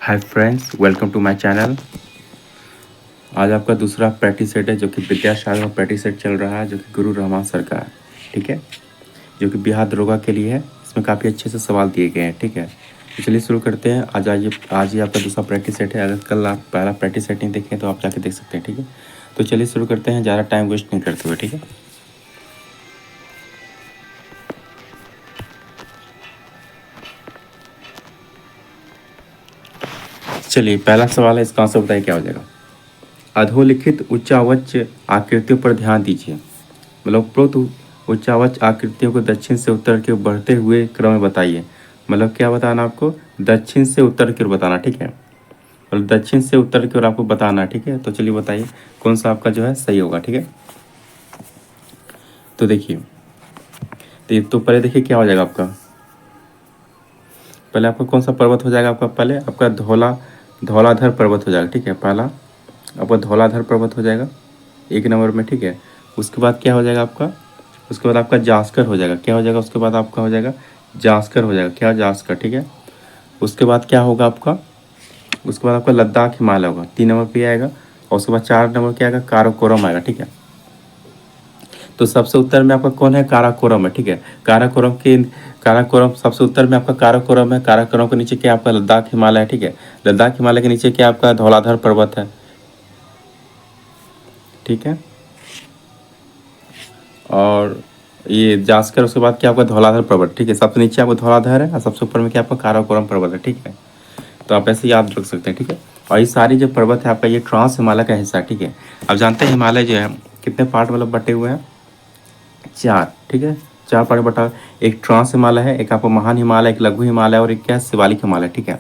Hi friends, welcome to my channel. आज आपका दूसरा प्रैक्टिस सेट है जो कि विद्यासागर का प्रैक्टिस सेट चल रहा है, जो कि गुरु रहमान सर का है। ठीक है, जो कि बिहार दरोगा के लिए है। इसमें काफ़ी अच्छे से सवाल दिए गए हैं। ठीक है, तो चलिए शुरू करते हैं। आज ही आपका दूसरा प्रैक्टिस सेट है। अगर कल आप पहला प्रैक्टिस सेट नहीं देखें तो आप जाके देख सकते हैं। ठीक है, तो चलिए शुरू करते हैं, ज़्यादा टाइम वेस्ट नहीं करते हुए। ठीक है, चलिए पहला सवाल है, इसका आंसर बताइए क्या हो जाएगा। अधोलिखित उच्चावच आकृतियों पर ध्यान दीजिए। मतलब उपरोक्त उच्चावच आकृतियों को दक्षिण से उत्तर की ओर बढ़ते हुए क्रम में बताइए। मतलब क्या बताना आपको, दक्षिण से उत्तर की ओर बताना। ठीक है, मतलब दक्षिण से उत्तर की ओर आपको बताना है। ठीक है, तो चलिए बताइए कौन सा आपका जो है सही होगा। ठीक है, तो देखिए, तो पहले देखिए क्या हो जाएगा आपका। पहले आपका कौन सा पर्वत हो जाएगा आपका, पहले आपका धौलाधर पर्वत हो जाएगा। ठीक है, पहला आपका धौलाधर पर्वत हो जाएगा 1 नंबर में। ठीक है, उसके बाद क्या हो जाएगा आपका, उसके बाद आपका जास्कर हो जाएगा। क्या हो जाएगा उसके बाद आपका हो जाएगा जास्कर हो जाएगा। क्या जास्कर, ठीक है। उसके बाद क्या होगा आपका, उसके बाद आपका लद्दाख हिमालय होगा 3 नंबर पे आएगा। और उसके बाद 4 नंबर क्या आएगा, काराकोरम आएगा। ठीक है, तो सबसे उत्तर में आपका कौन है, काराकोरम है। ठीक है, काराकोरम सबसे उत्तर में आपका काराकोरम है। काराकोरम के नीचे क्या आपका लद्दाख हिमालय है। ठीक है, लद्दाख हिमालय के नीचे क्या आपका धौलाधर पर्वत है। ठीक है, और ये जास्कर, उसके बाद क्या आपका धौलाधर पर्वत। ठीक है, सबसे नीचे आपका धौलाधर है और सबसे ऊपर में क्या आपका काराकोरम पर्वत है। ठीक है, तो आप ऐसे याद रख सकते हैं। ठीक है, और ये सारी जो पर्वत है आपका, ये ट्रांस हिमालय का हिस्सा है। ठीक है, अब जानते हैं हिमालय जो है कितने पार्ट मतलब बटे हुए हैं, 4। ठीक है, 4 पार्ट बटा, एक ट्रांस हिमालय है, एक आपका महान हिमालय, एक लघु हिमालय और एक क्या शिवालिक हिमालय। ठीक है,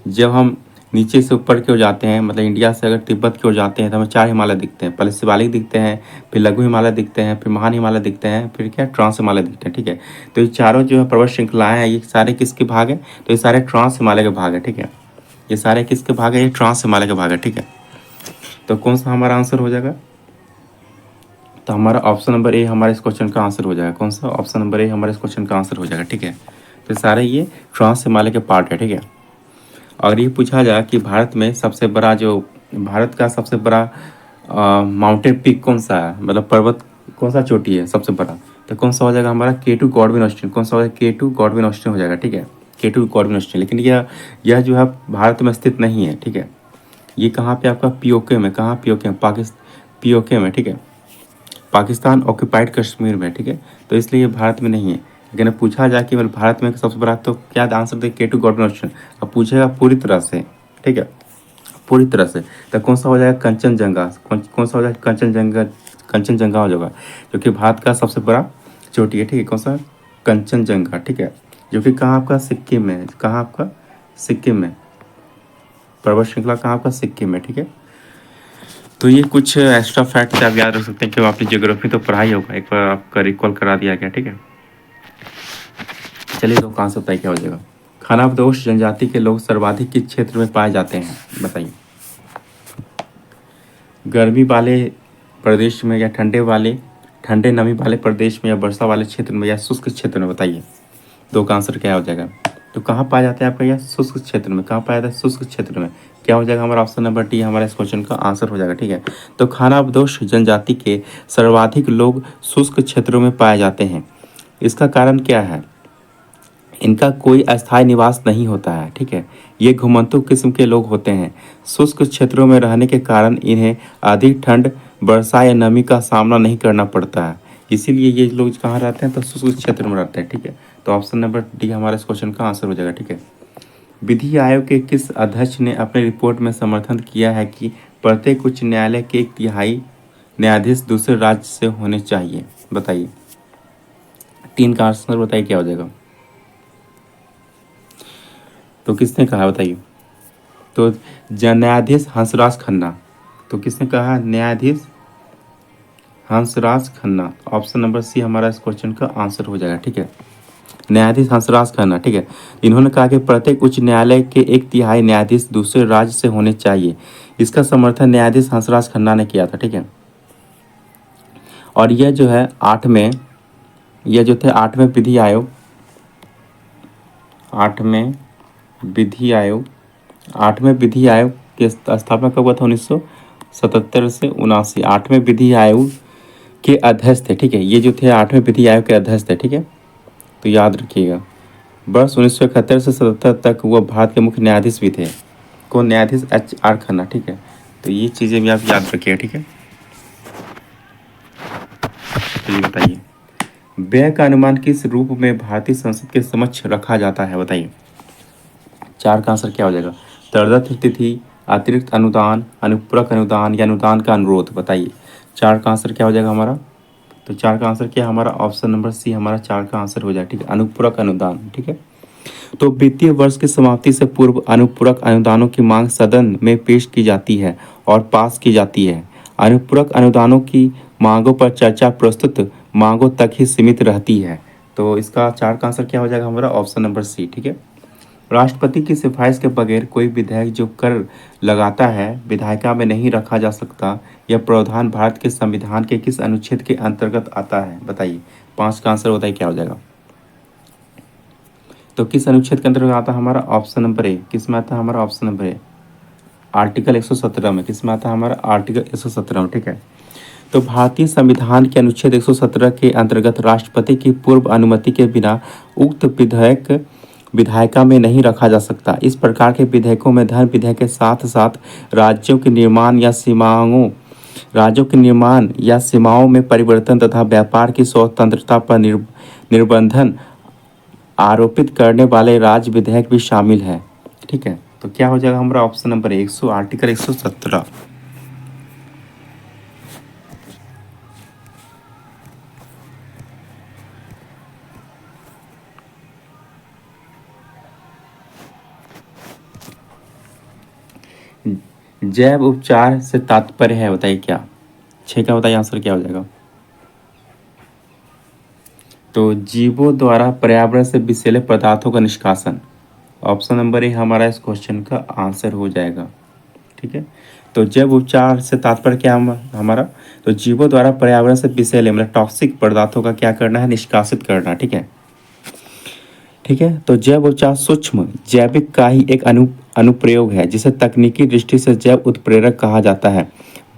जब हम नीचे से ऊपर की ओर जाते हैं, मतलब इंडिया से अगर तिब्बत की ओर जाते हैं तो हमें 4 हिमालय दिखते हैं। पहले शिवालिक दिखते हैं, फिर लघु हिमालय दिखते हैं, फिर महान हिमालय दिखते हैं, फिर क्या ट्रांस हिमालय दिखते हैं। ठीक है, तो ये चारों जो है पर्वत श्रृंखलाएं हैं, ये सारे किसके भाग हैं, तो ये सारे ट्रांस हिमालय के भाग है। ठीक है, ये सारे किसके भाग है, ये ट्रांस हिमालय के भाग है। ठीक है, तो कौन सा हमारा आंसर हो जाएगा, तो हमारा ऑप्शन नंबर ए हमारे इस क्वेश्चन का आंसर हो जाएगा। कौन सा, ऑप्शन नंबर ए हमारे इस क्वेश्चन का आंसर हो जाएगा। ठीक है, तो सारे ये ट्रांस हिमालय के पार्ट है। ठीक है, अगर ये पूछा जाए कि भारत का सबसे बड़ा माउंटेन पीक कौन सा है, मतलब पर्वत कौन सा चोटी है सबसे बड़ा, तो कौन सा हो जाएगा हमारा K2 गॉडविन ऑस्टिन। कौन सा हो जाएगा, K2 गॉडविन ऑस्टिन हो जाएगा। ठीक है, K2 गॉडविन ऑस्टिन, लेकिन यह जो है भारत में स्थित नहीं है। ठीक है, ये कहाँ पे आपका पीओके में, कहाँ पीओके में, पीओके में। ठीक है, पाकिस्तान ऑक्यूपाइड कश्मीर में। ठीक है, तो इसलिए ये भारत में नहीं है। लेकिन अब पूछा जाए कि मतलब भारत में सबसे बड़ा, तो क्या आंसर दे, K2 गॉडविन ऑस्टिन। अब पूछेगा पूरी तरह से, ठीक है, पूरी तरह से, तो कौन सा हो जाएगा, कंचनजंगा। कौन सा हो जाएगा, कंचनजंगा। कंचनजंगा हो जाएगा, जो कि भारत का सबसे बड़ा चोटी है। ठीक है, कौन सा, कंचनजंगा। ठीक है, जो कि कहाँ आपका, सिक्किम में है। कहाँ आपका, सिक्किम में, पर्वत श्रृंखला कहाँ आपका, सिक्किम में। ठीक है, तो ये कुछ एक्स्ट्रा फैक्ट आप याद रख सकते हैं कि आपकी ज्योग्राफी तो पढ़ाई होगा, एक बार आपका रिकॉल करा दिया गया। ठीक है, चलिए तो कहाँ से बताइए क्या हो जाएगा। खानाबदोश जनजाति के लोग सर्वाधिक किस क्षेत्र में पाए जाते हैं, बताइए। गर्मी वाले प्रदेश में, या ठंडे नमी वाले प्रदेश में, या वर्षा वाले क्षेत्र में, या शुष्क क्षेत्र में, बताइए। दो का आंसर क्या हो जाएगा। तो कहाँ पाया जाता है आपका, यह शुष्क क्षेत्र में। कहाँ पाया जाता है, शुष्क क्षेत्र में। क्या हो जाएगा हमारा ऑप्शन नंबर डी हमारा इस क्वेश्चन का आंसर हो जाएगा। ठीक है, तो खानाबदोश जनजाति के सर्वाधिक लोग शुष्क क्षेत्रों में पाए जाते हैं। इसका कारण क्या है, इनका कोई अस्थायी निवास नहीं होता है। ठीक है, ये घुमंतु किस्म के लोग होते हैं। शुष्क क्षेत्रों में रहने के कारण इन्हें अधिक ठंड, वर्षा या नमी का सामना नहीं करना पड़ता है। इसीलिए ये लोग कहाँ रहते हैं, तो शुष्क क्षेत्र में रहते हैं। ठीक है, तो ऑप्शन नंबर डी हमारे इस क्वेश्चन का आंसर हो जाएगा। ठीक है, विधि आयोग के किस अध्यक्ष ने अपने रिपोर्ट में समर्थन किया है कि प्रत्येक उच्च न्यायालय के 1/3 न्यायाधीश दूसरे राज्य से होने चाहिए, बताइए। 3 का आंसर बताइए क्या हो जाएगा। तो किसने कहा बताइए, तो न्यायाधीश हंसराज खन्ना। तो किसने कहा, न्यायाधीश Hansraj Khanna. Option number C हमारा इस क्वेश्चन का आंसर हो जाएगा। ठीक है, न्यायाधीश हंसराज खन्ना। ठीक है, इन्होंने कहा कि प्रत्येक उच्च न्यायालय के 1/3 न्यायाधीश दूसरे राज्य से होने चाहिए। इसका समर्थन न्यायाधीश हंसराज खन्ना ने किया था। ठीक है, और यह जो है 8वें, यह जो थे 8वें विधि आयोग, 8वें विधि आयोग 8वें विधि आयोग की स्थापना कब हुआ था? 1977 से 79। 8वें विधि आयोग के अध्यक्ष थे, ठीक है, ये जो थे 8वें विधि आयोग के अध्यक्ष थे, ठीक है, तो याद रखिएगा। वर्ष 1971 से 77 तक वो भारत के मुख्य न्यायाधीश भी थे। कौन? न्यायाधीश HR खन्ना, ठीक है। तो ये चीज़ें भी आप याद रखिएगा, ठीक है। चलिए बताइए, व्यय का अनुमान किस रूप में भारतीय संसद के समक्ष रखा जाता है? बताइए। 4 का आंसर क्या हो जाएगा? तरदत्त तिथि, अतिरिक्त अनुदान, अनुपूरक अनुदान या अनुदान का अनुरोध। बताइए 4 का आंसर क्या हो जाएगा हमारा? तो 4 का आंसर क्या हमारा? ऑप्शन नंबर सी हमारा 4 का आंसर हो जाए, ठीक है, अनुपूरक अनुदान, ठीक है। तो वित्तीय वर्ष की समाप्ति से पूर्व अनुपूरक अनुदानों की मांग सदन में पेश की जाती है और पास की जाती है। अनुपूरक अनुदानों की मांगों पर चर्चा प्रस्तुत मांगों तक ही सीमित रहती है। तो इसका 4 का आंसर क्या हो जाएगा हमारा? ऑप्शन नंबर सी, ठीक है। राष्ट्रपति की सिफारिश के बगैर कोई विधायक जो कर लगाता है विधायिका में नहीं रखा जा सकता। यह प्रावधान भारत के संविधान के किस अनुच्छेद के अंतर्गत आता है? बताइए। 5 का आंसर बताइए क्या हो जाएगा? तो किस अनुच्छेद के अंतर्गत आता है हमारा? ऑप्शन नंबर ए। किस में आता है हमारा? ऑप्शन नंबर ए, आर्टिकल 117 में। किस में आता है हमारा? आर्टिकल 117 में, ठीक है। तो भारतीय संविधान के अनुच्छेद 117 के अंतर्गत राष्ट्रपति की पूर्व अनुमति के बिना उक्त विधेयक विधायिका में नहीं रखा जा सकता। इस प्रकार के विधेयकों में धन विधेयक के साथ साथ राज्यों के निर्माण या सीमाओं में परिवर्तन तथा व्यापार की स्वतंत्रता पर निर्बंधन आरोपित करने वाले राज्य विधेयक भी शामिल है, ठीक है। तो क्या हो जाएगा हमारा? Option number 100 article 117। जैव उपचार से तात्पर्य है, बताइए क्या? 6 का बताइए आंसर क्या हो जाएगा? तो जीवों द्वारा पर्यावरण से विषैले पदार्थों का निष्कासन। ऑप्शन नंबर ए हमारा इस क्वेश्चन का आंसर हो जाएगा, ठीक है। तो जैव उपचार से तात्पर्य क्या हमारा? तो जीवों द्वारा पर्यावरण से विषैले मतलब टॉक्सिक पदार्थों का क्या करना है? निष्कासित करना, ठीक है, ठीक है। तो जैव उपचार सूक्ष्म जैविक का ही एक अनुप्रयोग है जिसे तकनीकी दृष्टि से जैव उत्प्रेरक कहा जाता है।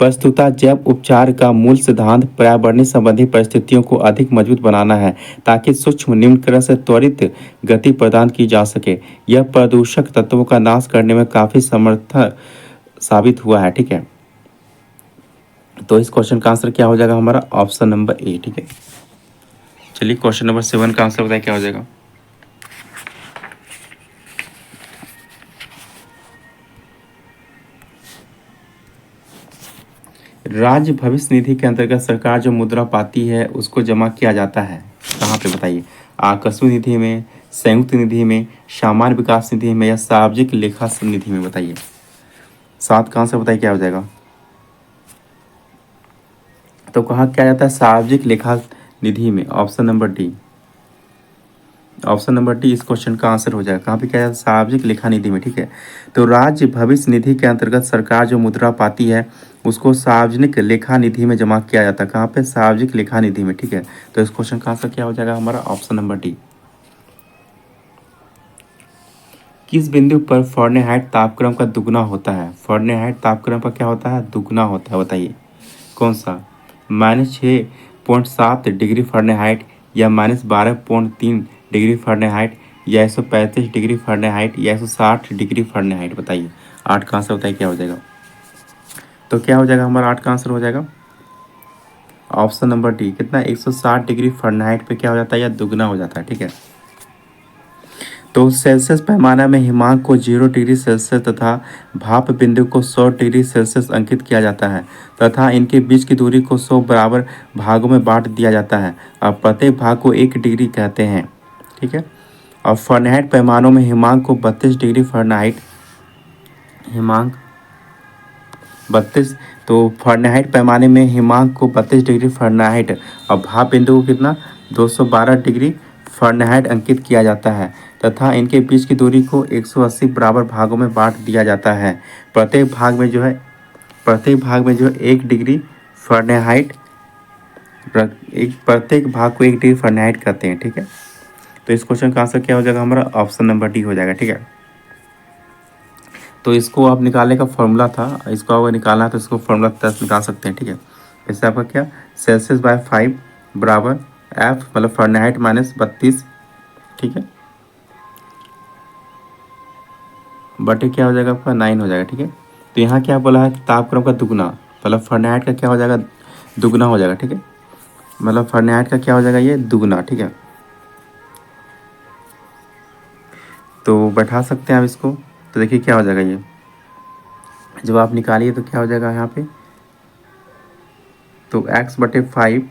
वस्तुतः जैव उपचार का मूल सिद्धांत पर्यावरणीय संबंधी परिस्थितियों को अधिक मजबूत बनाना है ताकि सूक्ष्म न्यूनीकरण से त्वरित गति प्रदान की जा सके। यह प्रदूषक तत्वों का नाश करने में काफी समर्थ साबित हुआ है, ठीक है। तो इस क्वेश्चन का आंसर क्या हो जाएगा हमारा? ऑप्शन नंबर ए, ठीक है। चलिए क्वेश्चन नंबर 7 का आंसर बताइए क्या हो जाएगा? राज्य भविष्य निधि के अंतर्गत सरकार जो मुद्रा पाती है उसको जमा किया जाता है कहाँ पे? बताइए। आकस्मिक निधि में, संयुक्त निधि में, सामान्य विकास निधि में या सार्वजनिक लेखा निधि में? बताइए। 7 का आंसर बताइए क्या हो जाएगा? तो कहाँ किया जाता है? सार्वजनिक लेखा निधि में। Option number D. Option number D इस क्वेश्चन का आंसर हो जाएगा। कहाँ पे क्या है? सार्वजनिक लेखा निधि में, ठीक है। तो राज्य भविष्य निधि के अंतर्गत सरकार जो मुद्रा पाती है उसको सार्वजनिक लेखा निधि में जमा किया जाता है। कहाँ पे? सार्वजनिक लेखा निधि में, ठीक है। तो इस क्वेश्चन का आंसर क्या हो जाएगा हमारा? Option number D. किस बिंदु पर फ़ारेनहाइट तापक्रम का दुगना होता है? फ़ारेनहाइट तापक्रम का क्या होता है? दुगना होता है। बताइए कौन सा? -6.7 डिग्री फ़ारेनहाइट या -12.3 डिग्री फ़ारेनहाइट या 135 डिग्री फ़ारेनहाइट या 160 डिग्री फ़ारेनहाइट? बताइए। 8 का आंसर बताइए क्या हो जाएगा? तो क्या हो जाएगा हमारा? 8 का आंसर हो जाएगा ऑप्शन नंबर डी। कितना? 160 डिग्री फ़ारेनहाइट पे क्या हो जाता है? या दुगना हो जाता है, ठीक है। तो सेल्सियस पैमाना में हिमांक को 0 डिग्री सेल्सियस तथा भाप बिंदु को 100 डिग्री सेल्सियस अंकित किया जाता है तथा इनके बीच की दूरी को 100 बराबर भागों में बांट दिया जाता है और प्रत्येक भाग को 1 डिग्री कहते हैं, ठीक है। और फ़ारेनहाइट पैमानों में हिमांक को 32 डिग्री फ़ारेनहाइट हिमांक 32। तो फ़ारेनहाइट पैमाने में हिमांक को 32 डिग्री फ़ारेनहाइट और भाप बिंदु को कितना? 212 डिग्री फ़ारेनहाइट अंकित किया जाता है तथा इनके बीच की दूरी को 180 बराबर भागों में बांट दिया जाता है। प्रत्येक भाग में जो है 1 डिग्री फ़ारेनहाइट प्रत्येक भाग को 1 डिग्री फ़ारेनहाइट कहते हैं, ठीक है। तो इस क्वेश्चन का आंसर क्या हो जाएगा हमारा? ऑप्शन नंबर डी हो जाएगा, ठीक है। तो इसको आप निकालने का फॉर्मूला था, इसको अगर निकालना है तो इसको फॉर्मूला 10 निकाल सकते हैं, ठीक है। इससे आपका क्या सेल्सियस बाय 5 बराबर एफ मतलब फ़ारेनहाइट माइनस 32, ठीक है, बटे क्या हो जाएगा आपका 9 हो जाएगा, ठीक है। तो यहाँ क्या बोला है तापक्रम का दुगना, मतलब फ़ारेनहाइट का क्या हो जाएगा दुगना हो जाएगा, ठीक है, मतलब फ़ारेनहाइट का क्या हो जाएगा ये दुगना, ठीक है। तो बैठा सकते हैं आप इसको, तो देखिए क्या हो जाएगा ये, जब आप निकालिए तो क्या हो जाएगा यहाँ पे, तो x बटे 5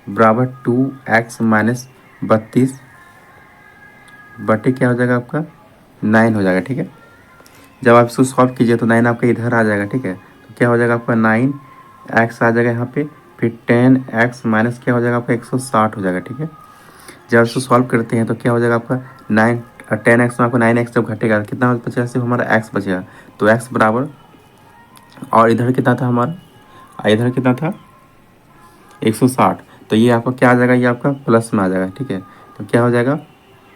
बराबर 2x माइनस 32 बटे क्या हो जाएगा आपका 9 हो जाएगा, ठीक है। जब आप इसको सॉल्व कीजिए तो 9 आपका इधर आ जाएगा, ठीक है। तो क्या हो जाएगा आपका 9x आ जाएगा यहाँ पे, फिर 10x माइनस क्या हो जाएगा आपका 160 हो जाएगा, ठीक है। जब इसको सॉल्व करते हैं तो क्या हो जाएगा आपका 9 10x में आपको 9x जब घटेगा कितना बचेगा, सिर्फ हमारा x बचेगा, तो x बराबर, और इधर कितना था हमारा, इधर कितना था 160, तो ये आपका क्या आ जाएगा, ये आपका प्लस में आ जाएगा, ठीक है। तो क्या हो जाएगा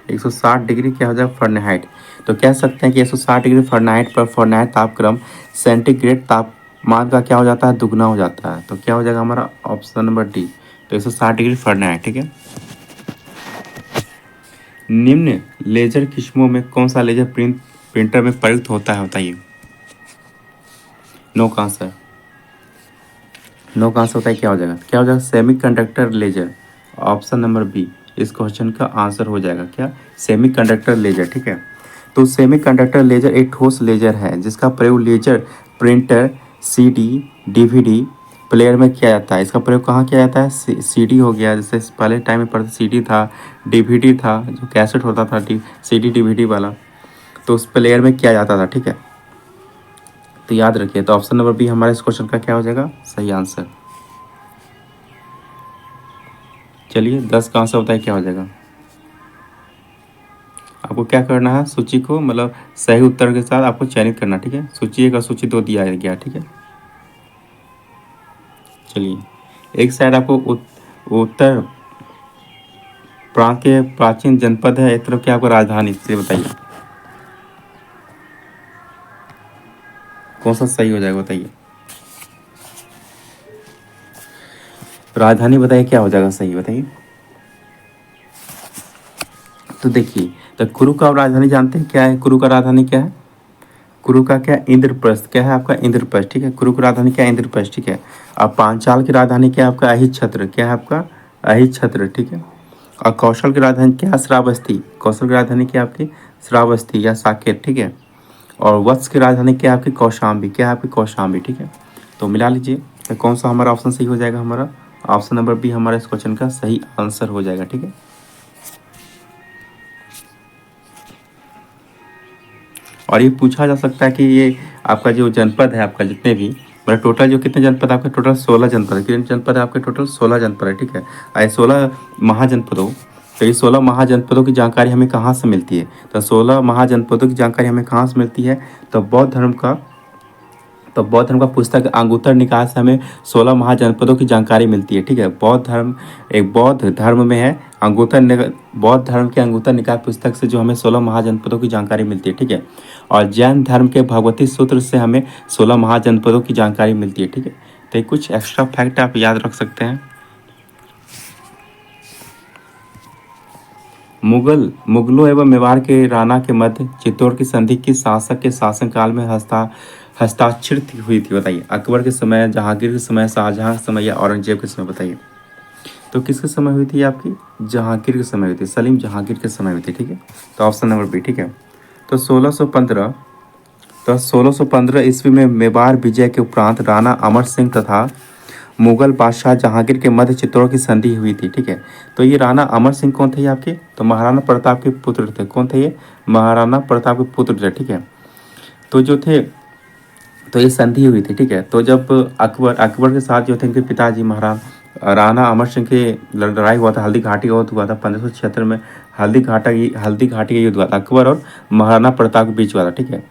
160 डिग्री क्या हो जाएगा फ़ारेनहाइट। तो कह सकते हैं कि 160 डिग्री फ़ारेनहाइट पर फ़ारेनहाइट तापक्रम सेंटीग्रेड तापमान का क्या हो जाता है दुगना हो जाता है। तो क्या हो जाएगा हमारा ऑप्शन नंबर डी, तो 160 डिग्री फ़ारेनहाइट, ठीक है। निम्न लेजर किस्मों में कौन सा लेजर प्रिंटर में प्रयुक्त होता है बताइए। नो का आंसर, नो का आंसर होता है क्या हो जाएगा, क्या हो जाएगा semiconductor laser, option number B इस क्वेश्चन का आंसर हो जाएगा क्या सेमीकंडक्टर लेजर, ठीक है। तो सेमीकंडक्टर लेजर एक ठोस लेजर है जिसका प्रयोग laser printer CD DVD player में किया जाता है। इसका प्रयोग कहाँ किया जाता है, सीडी हो गया, जैसे पहले टाइम में पढ़ते सीडी था, डीवीडी था जो कैसेट होता था सीडी डीवीडी वाला, तो उस प्लेयर में किया जाता था, ठीक है। तो याद रखिए, तो ऑप्शन नंबर बी हमारे इस क्वेश्चन का क्या हो जाएगा सही आंसर। चलिए 10 का आंसर होता है क्या हो जाएगा, आपको क्या करना है सूची को मतलब सही उत्तर के साथ आपको चयनित करना, ठीक है। सूची 1 और सूची 2 दिया गया, ठीक है। चलिए एक साइड आपको उत्तर प्रांत के प्राचीन जनपद है, एक तरफ क्या आपको राजधानी, से बताइए कौन सा सही हो जाएगा बताइए, राजधानी बताइए क्या हो जाएगा सही बताइए। तो देखिए, तो कुरु का राजधानी जानते हैं क्या है, कुरु का राजधानी क्या है, कुरु का क्या इंद्रप्रस्थ, क्या है आपका इंद्रप्रस्थ, ठीक है। कुरु की राजधानी क्या है इंद्रप्रस्थ, ठीक है। और पांचाल की राजधानी क्या है आपका अहिच्छत्र, क्या है आपका अहिच्छत्र, ठीक है। और कौशल की राजधानी क्या है श्रावस्ती, कौशल की राजधानी क्या है आपकी श्रावस्ती या साकेत, ठीक है। और वत्स की राजधानी क्या है आपकी कौशाम्बी, क्या है आपकी कौशाम्बी, ठीक है। तो मिला लीजिए, तो कौन सा हमारा ऑप्शन सही हो जाएगा, हमारा ऑप्शन नंबर बी हमारा इस क्वेश्चन का सही आंसर हो जाएगा, ठीक है। और ये पूछा जा सकता है कि ये आपका जो जनपद है आपका जितने भी मतलब टोटल जो कितने जनपद आपके टोटल 16 जनपद है, कितने जनपद है आपके टोटल 16 जनपद है, ठीक है। और 16 महाजनपदों, तो ये 16 महाजनपदों की जानकारी हमें कहाँ से मिलती है, तो 16 महाजनपदों की जानकारी हमें कहाँ से मिलती है, तो बौद्ध धर्म का पुस्तक अंगुत्तर निकाय से हमें 16 महाजनपदों की जानकारी मिलती है, ठीक है। बौद्ध धर्म एक बौद्ध धर्म में है बौद्ध धर्म के अंगुत्तर निकाय पुस्तक से जो हमें 16 महाजनपदों की जानकारी मिलती है, ठीक है। और जैन धर्म के भगवती सूत्र से हमें 16 महाजनपदों की जानकारी मिलती है, ठीक है। तो ये कुछ एक्स्ट्रा फैक्ट आप याद रख सकते हैं। मुगलों एवं मेवाड़ के राणा के मध्य चित्तौड़ की संधि किस शासक के शासनकाल में हस्ताक्षरित हुई थी बताइए, अकबर के समय, जहांगीर के समय, शाहजहां के समय या औरंगजेब के समय बताइए। तो किसके समय हुई थी आपकी जहांगीर के समय हुई थी, सलीम जहांगीर के समय हुई थी, ठीक है। तो ऑप्शन नंबर बी, ठीक है। तो 1615 ईस्वी में मेवाड़ विजय के उपरांत राणा अमर सिंह तथा मुगल बादशाह जहांगीर के मध्य चित्तौड़ की संधि हुई थी, ठीक है। तो ये राणा अमर सिंह कौन थे आपके, तो महाराणा प्रताप के पुत्र थे, कौन थे ये महाराणा प्रताप के पुत्र थे, ठीक है। तो जो थे तो ये संधि हुई थी, ठीक है। तो जब अकबर के साथ जो थे इनके पिताजी महाराणा राणा अमर सिंह की लड़ाई हुआ था, हल्दी घाटी का युद्ध हुआ था 1576 में, हल्दी घाटी का युद्ध हुआ था अकबर और महाराणा प्रताप के बीच हुआ था, ठीक है।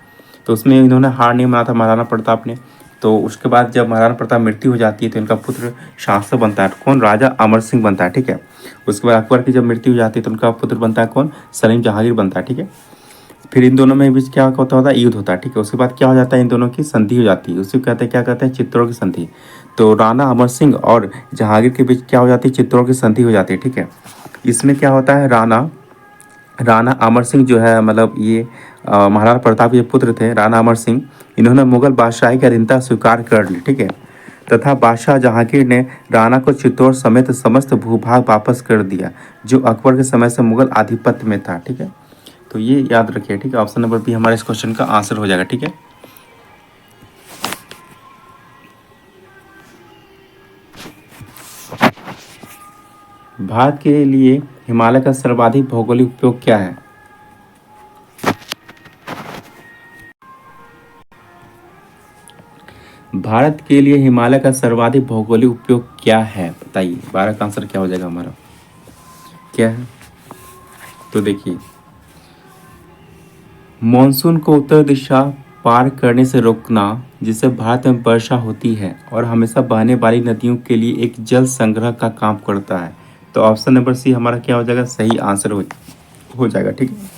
तो उसमें इन्होंने हार नहीं माना था महाराणा प्रताप ने। तो उसके बाद जब महाराणा प्रताप मृत्यु हो जाती है तो इनका पुत्र शासक बनता है, कौन राजा अमर सिंह बनता है, ठीक है। उसके बाद अकबर की जब मृत्यु हो जाती है तो उनका पुत्र बनता है कौन सलीम जहांगीर बनता है, ठीक है। फिर इन दोनों में बीच क्या होता है, युद्ध होता है, ठीक है। उसके बाद क्या हो जाता है, इन दोनों की संधि हो जाती है, उसी को कहते हैं, क्या कहते हैं, चित्तौड़ की संधि। तो राणा अमर सिंह और जहांगीर के बीच क्या हो जाती है, चित्तौड़ की संधि हो जाती है, ठीक है। इसमें क्या होता है, राणा राणा अमर सिंह जो है, मतलब ये महाराणा प्रताप के पुत्र थे राणा अमर सिंह। इन्होंने मुगल बादशाही की अधीनता स्वीकार कर ली, ठीक है। तथा बादशाह जहांगीर ने राणा को चित्तौड़ समेत समस्त भूभाग वापस कर दिया, जो अकबर के समय से मुगल आधिपत्य में था, ठीक है। तो ये याद रखिए, ठीक है। ऑप्शन नंबर बी हमारे इस क्वेश्चन का आंसर हो जाएगा, ठीक है। भारत के लिए हिमालय का सर्वाधिक भौगोलिक उपयोग क्या है? भारत के लिए हिमालय का सर्वाधिक भौगोलिक उपयोग क्या है, बताइए। 12 का आंसर क्या हो जाएगा हमारा, क्या है? तो देखिए, मॉनसून को उत्तर दिशा पार करने से रोकना, जिससे भारत में वर्षा होती है और हमेशा बहने वाली नदियों के लिए एक जल संग्रह का काम करता है। तो ऑप्शन नंबर सी हमारा क्या हो जाएगा, सही आंसर हो जाएगा, ठीक है।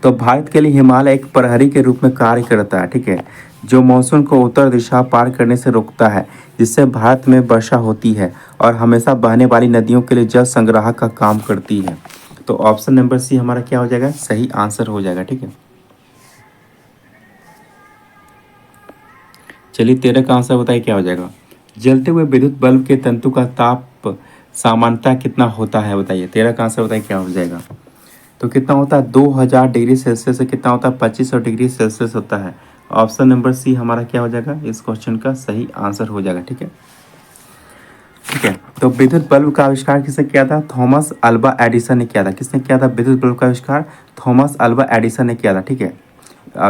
तो भारत के लिए हिमालय एक प्रहरी के रूप में कार्य करता है, ठीक है, जो मानसून को उत्तर दिशा पार करने से रोकता है, जिससे भारत में वर्षा होती है और हमेशा बहने वाली नदियों के लिए जल संग्रह का काम करती है। तो ऑप्शन नंबर सी हमारा क्या हो जाएगा, सही आंसर हो जाएगा, ठीक है। चलिए 13 का आंसर बताइए क्या हो जाएगा। जलते हुए विद्युत बल्ब के तंतु का ताप सामान्यतः कितना होता है, बताइए। 13 का आंसर बताइए क्या हो जाएगा। तो कितना होता है, 2000 डिग्री सेल्सियस से कितना होता है, 2500 डिग्री सेल्सियस होता है। ऑप्शन नंबर सी हमारा क्या हो जाएगा, इस क्वेश्चन का सही आंसर हो जाएगा, ठीक है। ठीक है, तो विद्युत बल्ब का आविष्कार किसने किया था, थॉमस अल्वा एडिसन ने किया था। किसने किया था विद्युत बल्ब का आविष्कार, थॉमस अल्वा एडिसन ने किया था, ठीक है।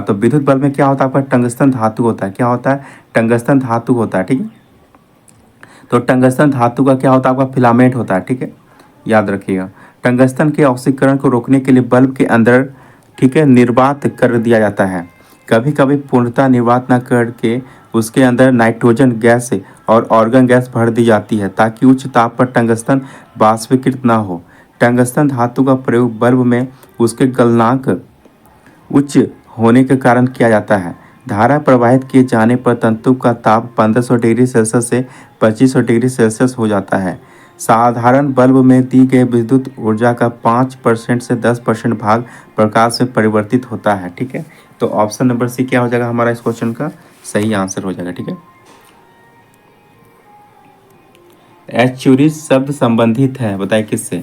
तो विद्युत बल्ब में क्या होता है आपका, टंगस्टन धातु होता है। क्या होता है, टंगस्टन धातु होता है, ठीक है। तो टंगस्टन धातु का क्या होता है आपका, फिलामेंट होता है, ठीक है, याद रखिएगा। टंगस्टन के ऑक्सीकरण को रोकने के लिए बल्ब के अंदर, ठीक है, निर्वात कर दिया जाता है। कभी कभी पूर्णतः निर्वात न करके उसके अंदर नाइट्रोजन गैस और ऑर्गन गैस भर दी जाती है, ताकि उच्च ताप पर टंगस्टन वाष्पीकृत ना हो। टंगस्टन धातु का प्रयोग बल्ब में उसके गलनांक उच्च होने के कारण किया जाता है। धारा प्रवाहित किए जाने पर तंतु का ताप 1500 डिग्री सेल्सियस से 2500 डिग्री सेल्सियस हो जाता है। साधारण बल्ब में दी गई विद्युत ऊर्जा का 5% से 10% भाग प्रकाश में परिवर्तित होता है, ठीक है। तो ऑप्शन नंबर सी क्या हो जाएगा हमारा इस क्वेश्चन का सही आंसर हो जाएगा, ठीक है। एचुरी शब्द संबंधित है, बताइए किससे।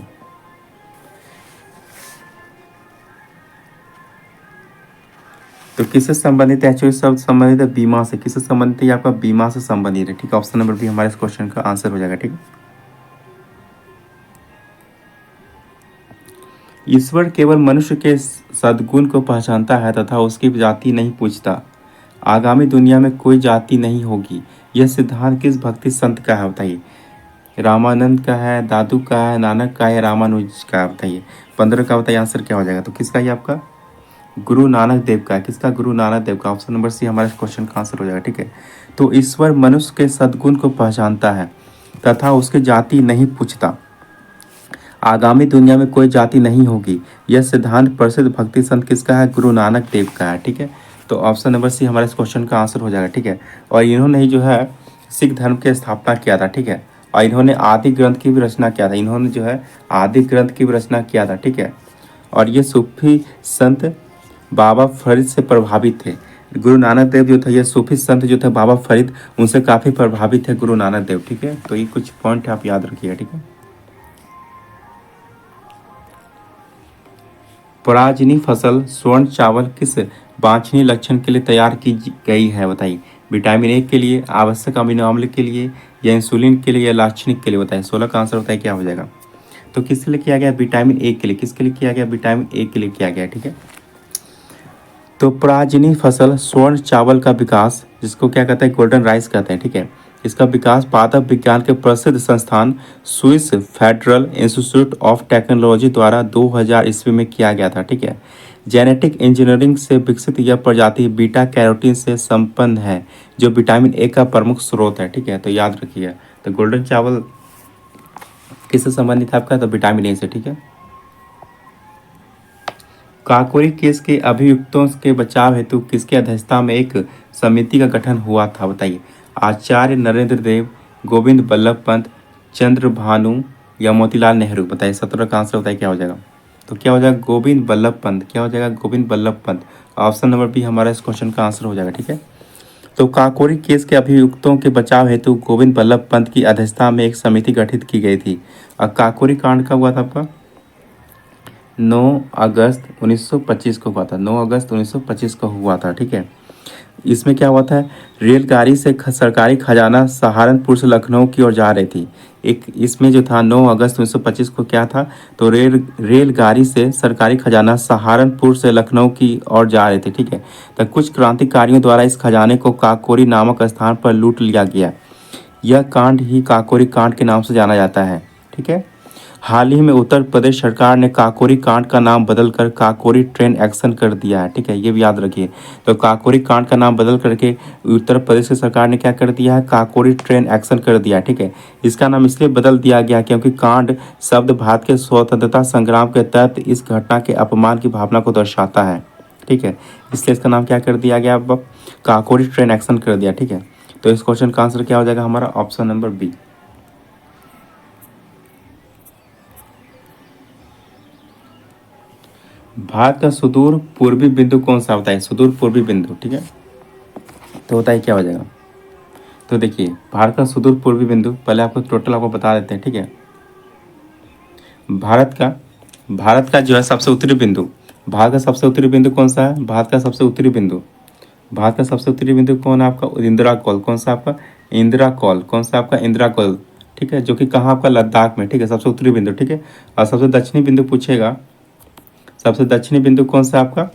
तो किससे संबंधित है, एचुरी शब्द संबंधित है बीमा से। किससे संबंधित है, ये आपका बीमा से संबंधित है, ठीक है। ऑप्शन नंबर बी हमारे इस क्वेश्चन का आंसर हो जाएगा, ठीक है। ईश्वर केवल मनुष्य के सद्गुण को पहचानता है तथा उसकी जाति नहीं पूछता। आगामी दुनिया में कोई जाति नहीं होगी, यह सिद्धांत किस भक्ति संत का है, बताइए। रामानंद का है, दादू का है, नानक का है, रामानुज का है, बताइए। 15 का बताइए आंसर क्या हो जाएगा। तो किसका ये आपका गुरु नानक देव का है। किसका, गुरु नानक देव का। ऑप्शन नंबर सी हमारे क्वेश्चन का आंसर हो जाएगा, ठीक है। तो ईश्वर मनुष्य के सद्गुण को पहचानता है तथा उसकी जाति नहीं पूछता। आगामी दुनिया में कोई जाति नहीं होगी, यह सिद्धांत प्रसिद्ध भक्ति संत किसका है, गुरु नानक देव का है, ठीक है। तो ऑप्शन नंबर सी हमारे इस क्वेश्चन का आंसर हो जाएगा, ठीक है। और इन्होंने ही जो है सिख धर्म की स्थापना किया था, ठीक है। और इन्होंने आदि ग्रंथ की भी रचना किया था। इन्होंने जो है आदि ग्रंथ की भी रचना किया था, ठीक है। और ये सूफी संत बाबा फरीद से प्रभावित थे। गुरु नानक देव जो थे, ये सूफी संत जो थे बाबा फरीद, उनसे काफ़ी प्रभावित थे गुरु नानक देव, ठीक है। तो ये कुछ पॉइंट आप याद रखिएगा, ठीक है। पराजनी फसल स्वर्ण चावल किस वांछनीय लक्षण के लिए तैयार की गई है, बताइए। विटामिन ए के लिए, आवश्यक अमीनो अम्ल के लिए, या इंसुलिन के लिए, या लाक्षणिक के लिए, बताइए। 16 का आंसर बताइए क्या हो जाएगा। तो किसके लिए किया गया, विटामिन ए के लिए। किसके लिए किया गया, विटामिन ए के लिए किया गया, ठीक है। तो पराजनी फसल स्वर्ण चावल का विकास, जिसको क्या कहते हैं, गोल्डन राइस कहते हैं, ठीक है। इसका विकास पादप विज्ञान के प्रसिद्ध संस्थान Swiss federal institute of technology द्वारा 2000 ईस्वी में किया गया था, ठीक है। जेनेटिक इंजीनियरिंग से विकसित यह प्रजाति बीटा कैरोटीन से संपन्न है, जो विटामिन ए का प्रमुख स्रोत है, ठीक है। तो याद रखिए, तो गोल्डन चावल किससे संबंधित है आपका, तो विटामिन ए से, ठीक है। काकोरी केस के अभियुक्तों के बचाव हेतु किसकी अध्यक्षता में एक समिति का गठन हुआ था, बताइए। आचार्य नरेंद्र देव, गोविंद बल्लभ पंत, चंद्र भानु या मोतीलाल नेहरू, बताइए। 17 का आंसर बताइए क्या हो जाएगा। तो क्या हो जाएगा, गोविंद बल्लभ पंत। क्या हो जाएगा, Govind Ballabh Pant. Option number B हमारा इस क्वेश्चन का आंसर हो जाएगा, ठीक है। तो काकोरी केस के अभियुक्तों के बचाव हेतु गोविंद बल्लभ पंत की अध्यक्षता में एक समिति गठित की गई थी। और काकोरी कांड कब हुआ था आपका, 9 अगस्त 1925 को हुआ था। 9 अगस्त 1925 को हुआ था, ठीक है। इसमें क्या हुआ था, रेलगाड़ी से सरकारी खजाना सहारनपुर से लखनऊ की ओर जा रही थी। एक इसमें जो था 9 अगस्त 1925 को क्या था, तो रेलगाड़ी से सरकारी खजाना सहारनपुर से लखनऊ की ओर जा रहे थे, ठीक है। तो कुछ क्रांतिकारियों द्वारा इस खजाने को काकोरी नामक स्थान पर लूट लिया गया। यह कांड ही काकोरी कांड के नाम से जाना जाता है, ठीक है। हाल ही में उत्तर प्रदेश सरकार ने काकोरी कांड का नाम बदलकर काकोरी ट्रेन एक्शन कर दिया है, ठीक है, ये भी याद रखिए। तो काकोरी कांड का नाम बदल करके उत्तर प्रदेश की सरकार ने क्या कर दिया है, काकोरी ट्रेन एक्शन कर दिया है, ठीक है। इसका नाम इसलिए बदल दिया गया क्योंकि कांड शब्द भारत के स्वतंत्रता संग्राम के तहत इस घटना के अपमान की भावना को दर्शाता है, ठीक है। इसलिए इसका नाम क्या कर दिया गया, अब काकोरी ट्रेन एक्शन कर दिया, ठीक है। तो इस क्वेश्चन का आंसर क्या हो जाएगा हमारा, ऑप्शन नंबर बी। भारत का सुदूर पूर्वी बिंदु कौन सा होता है, सुदूर पूर्वी बिंदु, ठीक है। तो होता है क्या हो जाएगा, तो देखिए भारत का सुदूर पूर्वी बिंदु, पहले आपको टोटल आपको बता देते हैं, ठीक है। भारत का भारत का जो है सबसे उत्तरी बिंदु, भारत का सबसे उत्तरी बिंदु कौन सा है, भारत का सबसे उत्तरी बिंदु, भारत का सबसे उत्तरी बिंदु कौन है आपका, इंदिरा कौल। कौन सा आपका, इंदिरा कौल। कौन सा आपका, इंदिरा कौल, ठीक है, जो कि कहाँ आपका, लद्दाख में, ठीक है, सबसे उत्तरी बिंदु, ठीक है। और सबसे दक्षिणी बिंदु पूछेगा, सबसे दक्षिणी बिंदु कौन सा आपका,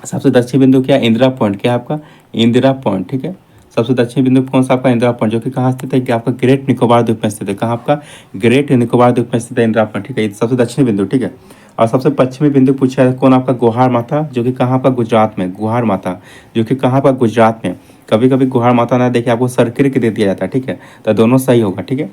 सबसे दक्षिणी बिंदु क्या, इंदिरा पॉइंट। क्या आपका, इंदिरा पॉइंट, ठीक है। सबसे दक्षिणी बिंदु कौन सा आपका, इंदिरा पॉइंट, जो कि कहाँ स्थित है, कि आपका ग्रेट निकोबार द्वीप में स्थित है। कहाँ आपका, ग्रेट निकोबार द्वीप में स्थित है इंदिरा पॉइंट, ठीक है। ये सबसे दक्षिणी बिंदु, ठीक है। और सबसे पश्चिमी बिंदु पूछा है कौन आपका, गुहार माता, जो कि कहाँ आपका, गुजरात में, गुहार माता, जो कि कहाँ आपका, गुजरात में। कभी कभी गुहार माता ना देखे आपको सरक्रिक दे दिया जाता है, ठीक है। तो दोनों सही होगा, ठीक है।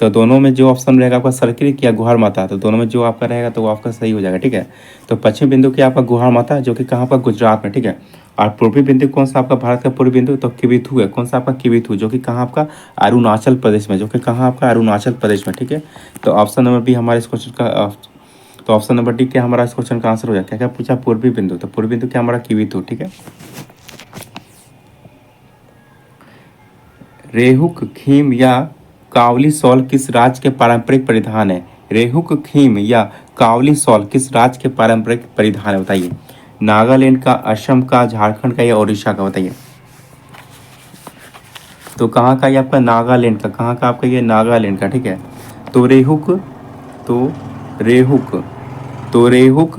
तो दोनों में जो ऑप्शन रहेगा आपका, सरक्रिक या गुहार माता, तो दोनों में जो आपका रहेगा तो वो आपका सही हो जाएगा, ठीक है। तो पश्चिमी बिंदु क्या आपका, गुहार माता, जो कि कहाँ पर, गुजरात में, ठीक है। और पूर्वी बिंदु कौन सा आपका, भारत का पूर्वी बिंदु, तो किबिथु है। कौन सा आपका, किबिथु, जो कि कहाँ आपका, अरुणाचल प्रदेश में, जो कि कहाँ आपका, अरुणाचल प्रदेश में, ठीक है। तो ऑप्शन नंबर बी हमारे इस क्वेश्चन का तो ऑप्शन नंबर डी क्या हमारा इस क्वेश्चन का आंसर हो जाएगा। क्या क्या पूछा, पूर्वी बिंदु, तो पूर्वी बिंदु क्या हमारा, किबिथु, ठीक है। रेहुक खीम या कावली शॉल किस राज्य के पारंपरिक परिधान है, रेहुक खीम या कावली शॉल किस राज्य के पारंपरिक परिधान है, बताइए। नागालैंड का, असम का, झारखंड का या उड़ीसा का, बताइए। तो कहाँ का ये आपका, नागालैंड का। कहाँ का आपका, ये नागालैंड का, ठीक है। तो रेहुक, तो रेहुक, तो रेहुक,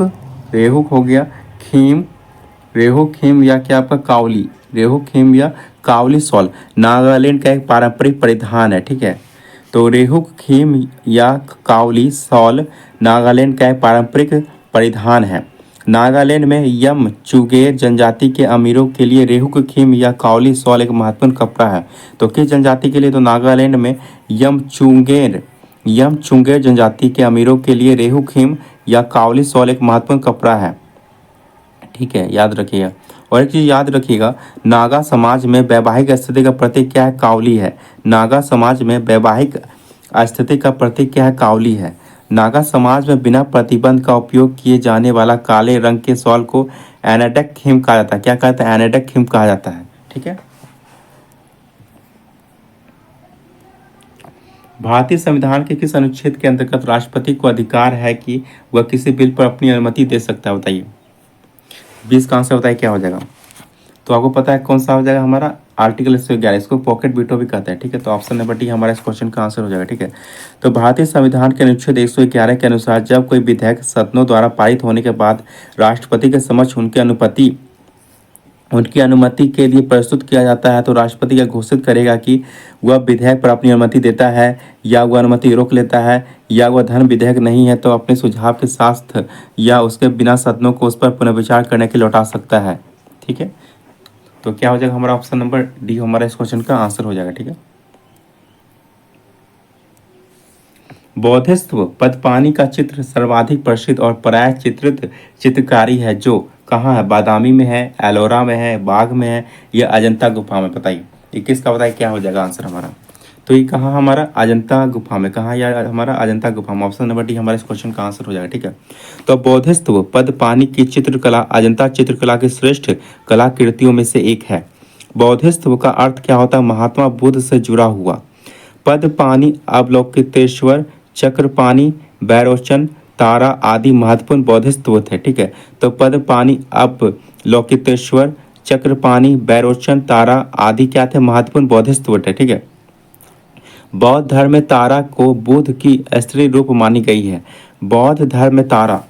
रेहुक हो गया। खीम, रेहू खीम या क्या आपका, कावली, रेहू खीम या कावली शॉल नागालैंड का एक पारंपरिक परिधान है, ठीक है। तो रेहू खीम या कावली शॉल नागालैंड का एक पारंपरिक परिधान है। नागालैंड में यम चुगेर जनजाति के अमीरों के लिए रेहू खीम या कावली शॉल एक महत्वपूर्ण कपड़ा है। तो किस जनजाति के लिए, तो नागालैंड में यम चुंगेर जनजाति के अमीरों के लिए रेहू खीम या कावली शॉल एक महत्वपूर्ण कपड़ा है, ठीक है, याद रखिएगा। और एक चीज़ याद रखिएगा, नागा समाज में वैवाहिक स्थिति का प्रतीक क्या है, कावली है। नागा समाज में वैवाहिक स्थिति का प्रतीक क्या है, कावली है। नागा समाज में बिना प्रतिबंध का उपयोग किए जाने वाला काले रंग के शॉल को एनेडक खीम कहा जाता है। क्या कहता है, एनेडक खीम कहा जाता है, ठीक है। भारतीय संविधान के किस अनुच्छेद के अंतर्गत राष्ट्रपति को अधिकार है कि वह किसी बिल पर अपनी अनुमति दे सकता है, बताइए। 20 का आंसर बताइए क्या हो जाएगा। तो आपको पता है कौन सा हो जाएगा हमारा, आर्टिकल 111, इसको पॉकेट वीटो भी कहते हैं, ठीक है। तो ऑप्शन नंबर डी हमारा इस क्वेश्चन का आंसर हो जाएगा, ठीक है। तो भारतीय संविधान के अनुच्छेद 111 के अनुसार जब कोई विधेयक सदनों द्वारा पारित होने के बाद राष्ट्रपति के समक्ष उनकी अनुमति के लिए प्रस्तुत किया जाता है, तो राष्ट्रपति यह घोषित करेगा कि वह विधेयक पर अपनी अनुमति देता है या वह अनुमति रोक लेता है, या वह धन विधेयक नहीं है तो अपने सुझाव के साथ या उसके बिना सदनों को उस पर पुनर्विचार करने के लिए लौटा सकता है, ठीक है। तो क्या हो जाएगा हमारा, ऑप्शन नंबर डी हमारा इस क्वेश्चन का आंसर हो जाएगा, ठीक है। बौद्धिस्त्व पदपानी का चित्र सर्वाधिक प्रसिद्ध और प्राय चित्रित चित्रकारी है जो कहाँ है? बादामी में है, एलोरा में है, बाग में है, या अजंता गुफा में? बताइए ये किसका बताइए, क्या हो जाएगा आंसर हमारा? तो ये कहाँ हमारा? अजंता गुफा में। कहाँ यार हमारा? अजंता गुफा में। ऑप्शन नंबर डी हमारा इस क्वेश्चन का आंसर हो जाएगा। ठीक है, तो बौद्धिस्त्व पदपानी की चित्रकला अजंता चित्रकला की श्रेष्ठ कलाकृतियों में से एक है। बौद्धिस्त्व का अर्थ क्या होता है? महात्मा बुद्ध से जुड़ा हुआ। पदपानी अवलोकितेश्वर चक्रपाणी बैरोचन तारा आदि महत्वपूर्ण बौद्धिस्त्व थे। ठीक है, तो पदपानी अवलोकितेश्वर चक्रपाणी बैरोचन तारा आदि क्या थे? महत्वपूर्ण बौद्धिस्त्व थे। ठीक है, बौद्ध धर्म में तारा को बुद्ध की स्त्री रूप मानी गई है। बौद्ध धर्म में तारा,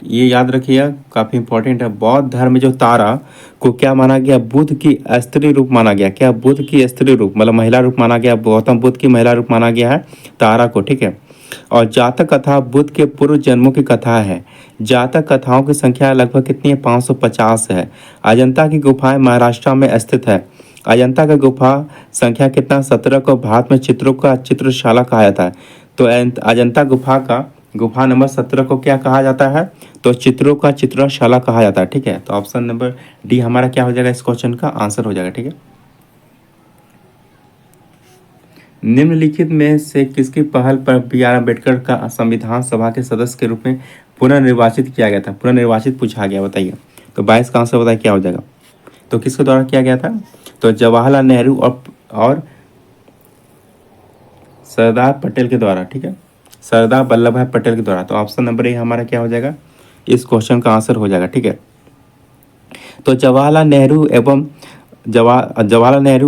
ये याद रखिएगा, काफी इंपॉर्टेंट है। बौद्ध धर्म में जो तारा को क्या माना गया? बुद्ध की स्त्री रूप माना गया। क्या? बुद्ध की स्त्री रूप, मतलब महिला रूप माना गया। गौतम बुद्ध की महिला रूप माना गया है तारा को। ठीक है, और जातक कथा बुद्ध के पूर्व जन्मों की कथा है। जातक कथाओं की संख्या लगभग कितनी है? 550 है। अजंता की गुफाएं महाराष्ट्र में स्थित है। अजंता का गुफा संख्या कितना? 17 को भारत में चित्रों का चित्रशाला कहा जाता है। तो अजंता गुफा का गुफा नंबर 17 को क्या कहा जाता है? तो चित्रों का चित्रशाला कहा जाता है। ठीक है, तो ऑप्शन नंबर डी हमारा क्या हो जाएगा? इस क्वेश्चन का आंसर हो जाएगा। ठीक है, निम्नलिखित में से किसकी पहल पर बी आर अम्बेडकर का संविधान सभा के सदस्य के रूप में पुनर्निर्वाचित किया गया था? पुनर्निर्वाचित पूछा गया, बताइए। तो 22 का आंसर बताइए क्या हो जाएगा? तो किसके द्वारा किया गया था? तो जवाहरलाल नेहरू और सरदार पटेल के द्वारा। ठीक है, सरदार वल्लभ भाई पटेल के द्वारा। तो ऑप्शन नंबर ए हमारा क्या हो जाएगा? इस क्वेश्चन का आंसर हो जाएगा। ठीक है, तो जवाहरलाल नेहरू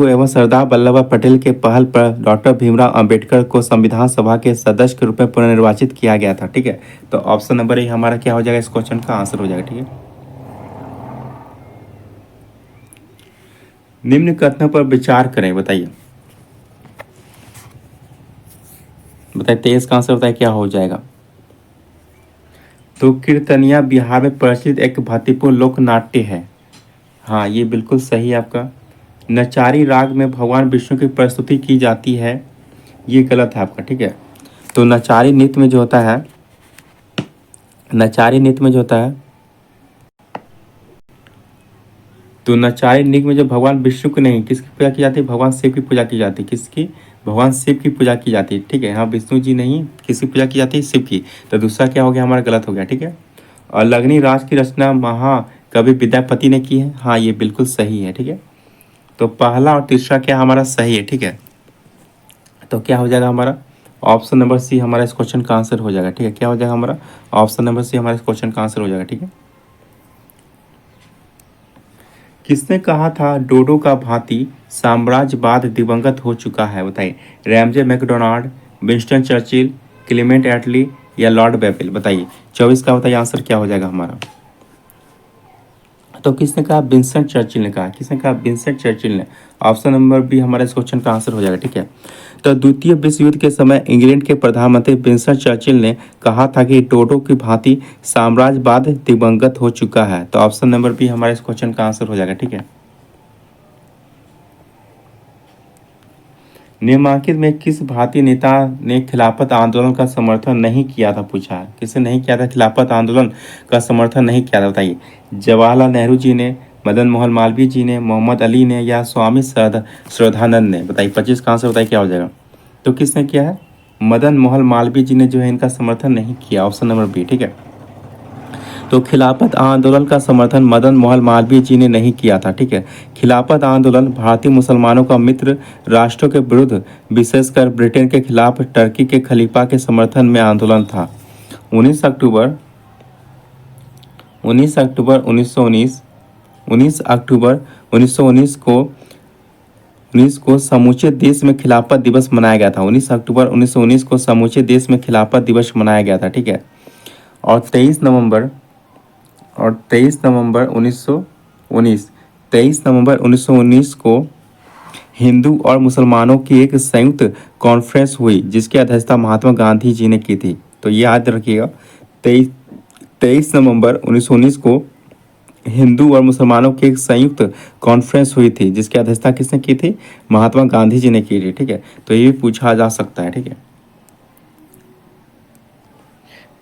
एवं सरदार वल्लभ भाई पटेल के पहल पर डॉक्टर भीमराव अंबेडकर को संविधान सभा के सदस्य के रूप में पुनर्निर्वाचित किया गया था। ठीक है, तो ऑप्शन नंबर ए हमारा क्या हो जाएगा? इस क्वेश्चन का आंसर हो जाएगा। ठीक है, निम्न कथनों पर विचार करें, बताइए। बताइए 23 का आंसर बताइए क्या हो जाएगा? तो कीर्तनिया बिहार में प्रचलित एक भक्तिपूर्ण लोक नाट्य है। हाँ, ये बिल्कुल सही है आपका। नचारी राग में भगवान विष्णु की प्रस्तुति की जाती है, ये गलत है आपका। ठीक है, तो नचारी नृत्य में जो होता है, नचारी नृत्य में जो होता है, तो नचारी नृत्य में जो भगवान विष्णु की नहीं, किसकी पूजा की जाती है? भगवान शिव की पूजा की जाती है। किसकी? भगवान शिव की पूजा की जाती है। ठीक है, हाँ, विष्णु जी नहीं, किसकी पूजा की जाती है? शिव की। तो दूसरा क्या हो गया हमारा? गलत हो गया। ठीक है, और लगनी राज की रचना महाकवि विद्यापति ने की है। हाँ, ये बिल्कुल सही है। ठीक है, तो पहला और तीसरा क्या हमारा सही है। ठीक है, तो क्या हो जाएगा हमारा? ऑप्शन नंबर सी हमारा इस क्वेश्चन का आंसर हो जाएगा। ठीक है, क्या हो जाएगा हमारा? ऑप्शन नंबर सी हमारा इस क्वेश्चन का आंसर हो जाएगा। ठीक है, किसने कहा था डोडो का भांति साम्राज्यवाद दिवंगत हो चुका है? बताइए। Ramsay MacDonald, Winston Churchill, Clement Attlee, या लॉर्ड बेपिल? बताइए 24 का बताइए आंसर क्या हो जाएगा हमारा? तो किसने कहा? विंस्टन चर्चिल ने कहा। किसने कहा? विंस्टन चर्चिल ने। ऑप्शन नंबर बी हमारा इस क्वेश्चन का आंसर हो जाएगा। ठीक है, तो द्वितीय विश्व युद्ध के समय इंग्लैंड के प्रधानमंत्री विंस्टन चर्चिल ने कहा था कि डोडो की भांति साम्राज्यवाद दिवंगत हो चुका है। तो ऑप्शन नंबर बी हमारा इस क्वेश्चन का आंसर हो जाएगा। ठीक है, निम्नलिखित में किस भारतीय नेता ने खिलाफत आंदोलन का समर्थन नहीं किया था? पूछा है, किसने नहीं किया था खिलाफत आंदोलन का समर्थन नहीं किया था? बताइए। जवाहरलाल नेहरू जी ने, मदन मोहन मालवीय जी ने, मोहम्मद अली ने, या स्वामी श्रद्धानंद ने? बताइए 25 का आंसर बताइए क्या हो जाएगा? तो किसने किया है? मदन मोहन मालवीय जी ने जो है इनका समर्थन नहीं किया। Option number B. ठीक है, तो खिलाफत आंदोलन का समर्थन मदन मोहन मालवीय जी ने नहीं किया था। ठीक है, खिलाफत आंदोलन भारतीय मुसलमानों का मित्र राष्ट्रों के विरुद्ध, विशेषकर ब्रिटेन के खिलाफ टर्की के खलीफा के समर्थन में आंदोलन था। 19 अक्टूबर 1919 को समूचे देश में खिलाफत दिवस मनाया गया था। 19 अक्टूबर 1919 को समूचे देश में खिलाफत दिवस मनाया गया था। ठीक है, और 23 नवंबर 1919 को हिंदू और मुसलमानों की एक संयुक्त कॉन्फ्रेंस हुई जिसकी अध्यक्षता महात्मा गांधी जी ने की थी। तो ये याद रखिएगा, 23 नवंबर 1919 को हिंदू और मुसलमानों की एक संयुक्त कॉन्फ्रेंस हुई थी जिसकी अध्यक्षता किसने की थी? महात्मा गांधी जी ने की थी। ठीक है, तो ये भी पूछा जा सकता है। ठीक है,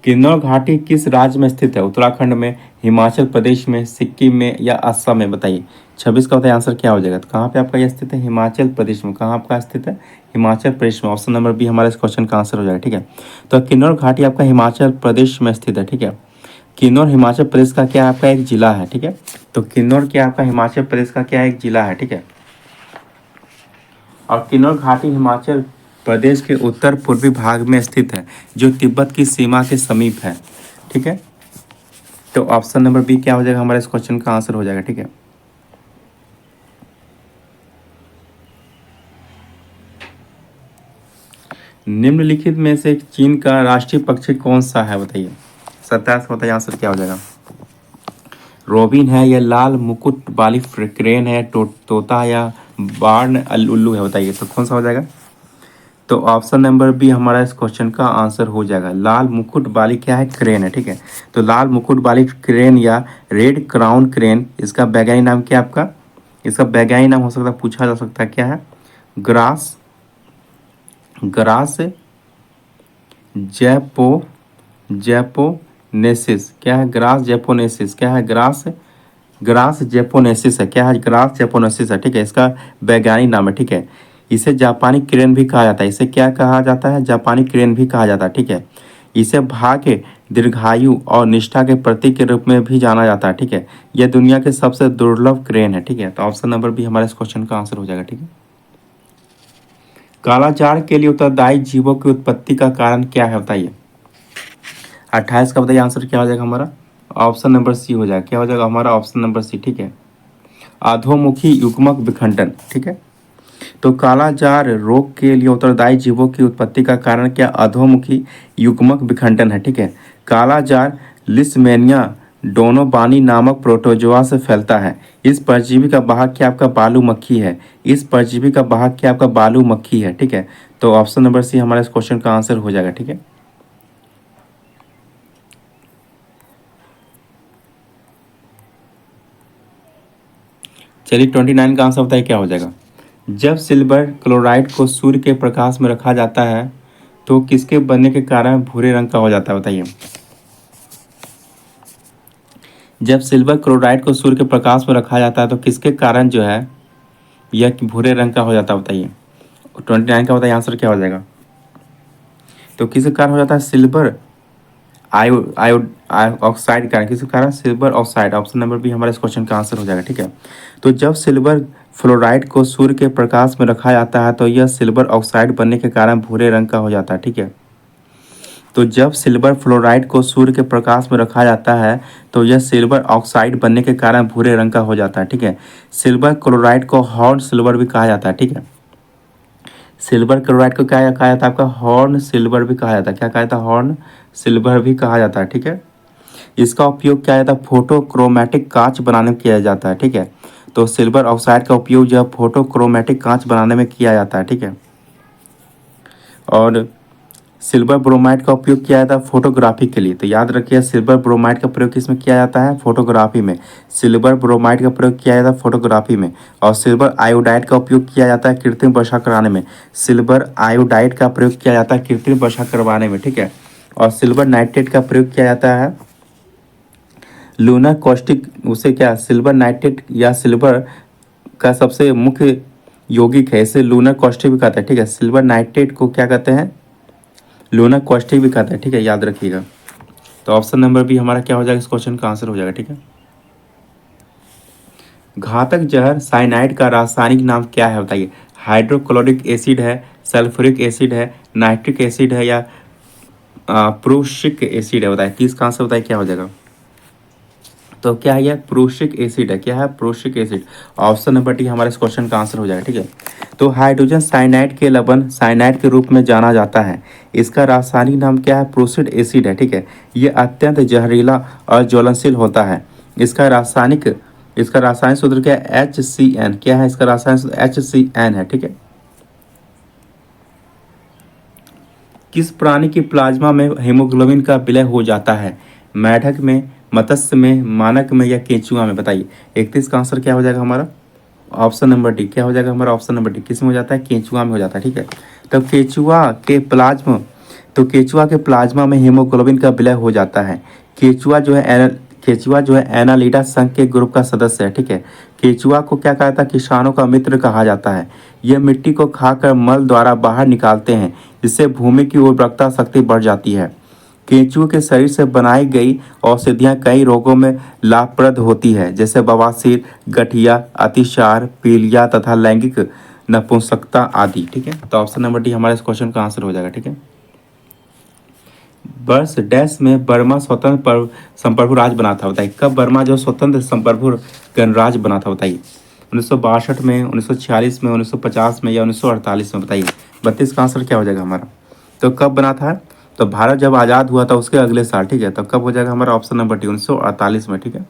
किन्नौर घाटी किस राज्य में स्थित है? उत्तराखंड में, हिमाचल प्रदेश में, सिक्किम में या असम में? बताइए। 26 का बताइए आंसर क्या हो जाएगा। तो कहाँ पे आपका यह स्थित है? हिमाचल प्रदेश में। कहाँ आपका स्थित है? हिमाचल प्रदेश में। ऑप्शन नंबर बी हमारा इस क्वेश्चन का आंसर हो जाएगा। ठीक है, तो किन्नौर घाटी आपका हिमाचल प्रदेश में स्थित है। ठीक है, किन्नौर हिमाचल प्रदेश का क्या आपका एक जिला है। ठीक है, तो किन्नौर क्या आपका हिमाचल प्रदेश का क्या एक जिला है। ठीक है, और किन्नौर घाटी हिमाचल प्रदेश के उत्तर पूर्वी भाग में स्थित है, जो तिब्बत की सीमा के समीप है। ठीक है, तो ऑप्शन नंबर बी क्या हो जाएगा हमारा इस क्वेश्चन का आंसर हो जाएगा। ठीक है, निम्नलिखित में से चीन का राष्ट्रीय पक्षी कौन सा है? बताइए। 27 का बताइए आंसर क्या हो जाएगा। रोबिन है या लाल मुकुट वाली क्रेन है, तोता है या बार्न उल्लू है? बताइए, तो कौन सा हो जाएगा? तो ऑप्शन नंबर बी हमारा इस क्वेश्चन का आंसर हो जाएगा। लाल मुकुट वाली क्या है? क्रेन है। ठीक है, तो लाल मुकुट वाली क्रेन या रेड क्राउन क्रेन, इसका वैज्ञानिक नाम क्या है आपका? इसका वैज्ञानिक नाम हो सकता है, पूछा जा सकता है, क्या है? ग्रास ग्रास जैपो जैपोनेसिस। क्या है? ग्रास जैपोनेसिस। क्या है? ग्रास ग्रास जैपोनेसिस है। क्या है? ग्रास जैपोनेसिस है। ठीक है, इसका वैज्ञानिक नाम है। ठीक है, इसे जापानी क्रेन भी कहा जाता है। इसे क्या कहा जाता है? जापानी क्रेन भी कहा जाता है। ठीक है, इसे भाग्य, दीर्घायु और निष्ठा के प्रतीक के रूप में भी जाना जाता है। ठीक है, यह दुनिया के सबसे दुर्लभ क्रेन है। ठीक है, तो ऑप्शन नंबर बी हमारे इस क्वेश्चन का आंसर हो जाएगा। ठीक है, कालाजार के लिए उत्तरदायी जीवों की उत्पत्ति का कारण क्या है? बताइए। 28 का बताइए आंसर क्या हो जाएगा हमारा। ऑप्शन नंबर सी हो जाएगा। क्या हो जाएगा हमारा? Option number C. ठीक है, अधोमुखी युग्मक विखंडन। ठीक है, तो कालाजार रोग के लिए उत्तरदायी जीवों की उत्पत्ति का कारण क्या? अधोमुखी युग्मक विखंडन है। ठीक है, कालाजार लिस्मेनिया डोनोबानी नामक प्रोटोजोआ से फैलता है। इस परजीवी का वाहक क्या आपका? बालू मक्खी है। इस परजीवी का वाहक क्या आपका? बालू मक्खी है। ठीक है, तो ऑप्शन नंबर सी हमारा इस क्वेश्चन का आंसर हो जाएगा। ठीक है, चलिए 29 का आंसर बताइए क्या हो जाएगा। जब सिल्वर क्लोराइड को सूर्य के प्रकाश में रखा जाता है तो किसके बनने के कारण भूरे रंग का हो जाता है? बताइए। जब सिल्वर क्लोराइड को सूर्य के प्रकाश में रखा जाता है तो किसके कारण जो है यह भूरे रंग का हो जाता है? बताइए। 29 का बताइए आंसर क्या हो जाएगा। तो किसके कारण हो जाता है? सिल्वर आयो आयो ऑक्साइड के कारण। किसके कारण? Silver oxide. Option number B हमारा इस क्वेश्चन का आंसर हो जाएगा। ठीक है, तो जब सिल्वर फ्लोराइड को सूर्य के प्रकाश में रखा जाता है तो यह सिल्वर ऑक्साइड बनने के कारण भूरे रंग का हो जाता है। ठीक है, तो जब सिल्वर फ्लोराइड को सूर्य के प्रकाश में रखा जाता है तो यह सिल्वर ऑक्साइड बनने के कारण भूरे रंग का हो जाता है। ठीक है, सिल्वर क्लोराइड को हॉर्न सिल्वर भी कहा जाता है। ठीक है, सिल्वर क्लोराइड को क्या कहा जाता है आपका? हॉर्न सिल्वर भी कहा जाता है। क्या कहा जाता है? हॉर्न सिल्वर भी कहा जाता है। ठीक है, इसका उपयोग क्या जाता है? फोटोक्रोमैटिक कांच बनाने में किया जाता है। ठीक है, तो सिल्वर ऑक्साइड का उपयोग जो है फोटोक्रोमैटिक कांच बनाने में किया जाता है। ठीक है, और सिल्वर ब्रोमाइड का उपयोग किया जाता है फोटोग्राफी के लिए। तो याद रखिए, सिल्वर ब्रोमाइड का प्रयोग किस में किया जाता है? फोटोग्राफी में। सिल्वर ब्रोमाइड का प्रयोग किया जाता है फोटोग्राफी में। और सिल्वर आयोडाइड का उपयोग किया जाता है कृत्रिम वर्षा कराने में। सिल्वर आयोडाइड का प्रयोग किया जाता है कृत्रिम वर्षा करवाने में। ठीक है, और सिल्वर नाइट्रेट का प्रयोग किया जाता है लूनर कॉस्टिक। उसे क्या? सिल्वर नाइट्रेट या सिल्वर का सबसे मुख्य यौगिक है, इसे लूनर कॉस्टिक भी कहते हैं। ठीक है, सिल्वर नाइट्रेट को क्या कहते हैं? लूनर कॉस्टिक भी कहते हैं। ठीक है, याद रखिएगा। तो ऑप्शन नंबर बी हमारा क्या हो जाएगा? इस क्वेश्चन का आंसर हो जाएगा। ठीक है, घातक जहर साइनाइड का रासायनिक नाम क्या है? बताइए। हाइड्रोक्लोरिक एसिड है, सल्फ्यूरिक एसिड है, नाइट्रिक एसिड है या प्रूशिक एसिड है? बताइए, 30 का आंसर बताइए क्या हो जाएगा। तो क्या है? यह प्रूशिक एसिड है। क्या है? प्रूशिक एसिड। ऑप्शन नंबर डी हमारे इस क्वेश्चन का आंसर हो जाएगा। ठीक है, तो हाइड्रोजन साइनाइड के लवण साइनाइड के रूप में जाना जाता है। इसका रासायनिक नाम क्या है? प्रूसिड एसिड है। ठीक है, यह अत्यंत जहरीला और ज्वलनशील होता है। इसका रासायनिक सूत्र क्या है? HCN। क्या है इसका रासायनिक सूत्र? HCN है। ठीक है, किस प्राणी की प्लाज्मा में हीमोग्लोबिन का विलय हो जाता है? मेढक में, मत्स्य में, मानक में या केंचुआ में? बताइए। 31 का आंसर क्या हो जाएगा हमारा? Option number D. क्या हो जाएगा हमारा? Option number D. किस में हो जाता है? केंचुआ में हो जाता है। ठीक है, तब केंचुआ के प्लाज्मा तो केचुआ के प्लाज्मा में हीमोग्लोबिन का विलय हो जाता है। केचुआ जो है एनालिडा संघ के ग्रुप का सदस्य है, ठीक है। केचुआ को क्या कहा था, किसानों का मित्र कहा जाता है। यह मिट्टी को खाकर मल द्वारा बाहर निकालते हैं, जिससे भूमि की उर्वरकता शक्ति बढ़ जाती है। केंचुए के शरीर से बनाई गई औषधियाँ कई रोगों में लाभप्रद होती है, जैसे बवासीर, गठिया, अतिसार, पीलिया तथा लैंगिक नपुंसकता आदि, ठीक है। तो ऑप्शन नंबर डी हमारे इस क्वेश्चन का आंसर हो जाएगा, ठीक है। वर्ष डैश में बर्मा स्वतंत्र संप्रभु राज बना था, बताइए कब बर्मा जो स्वतंत्र संप्रभु गणराज्य बना था, बताइए 1962 में, 1946 में, 1950 में या 1948 में, बताइए 32 का आंसर क्या हो जाएगा हमारा। तो कब बना था, तो भारत जब आज़ाद हुआ था उसके अगले साल, ठीक है। तो कब हो जाएगा हमारा ऑप्शन नंबर डी 1948 में, ठीक है।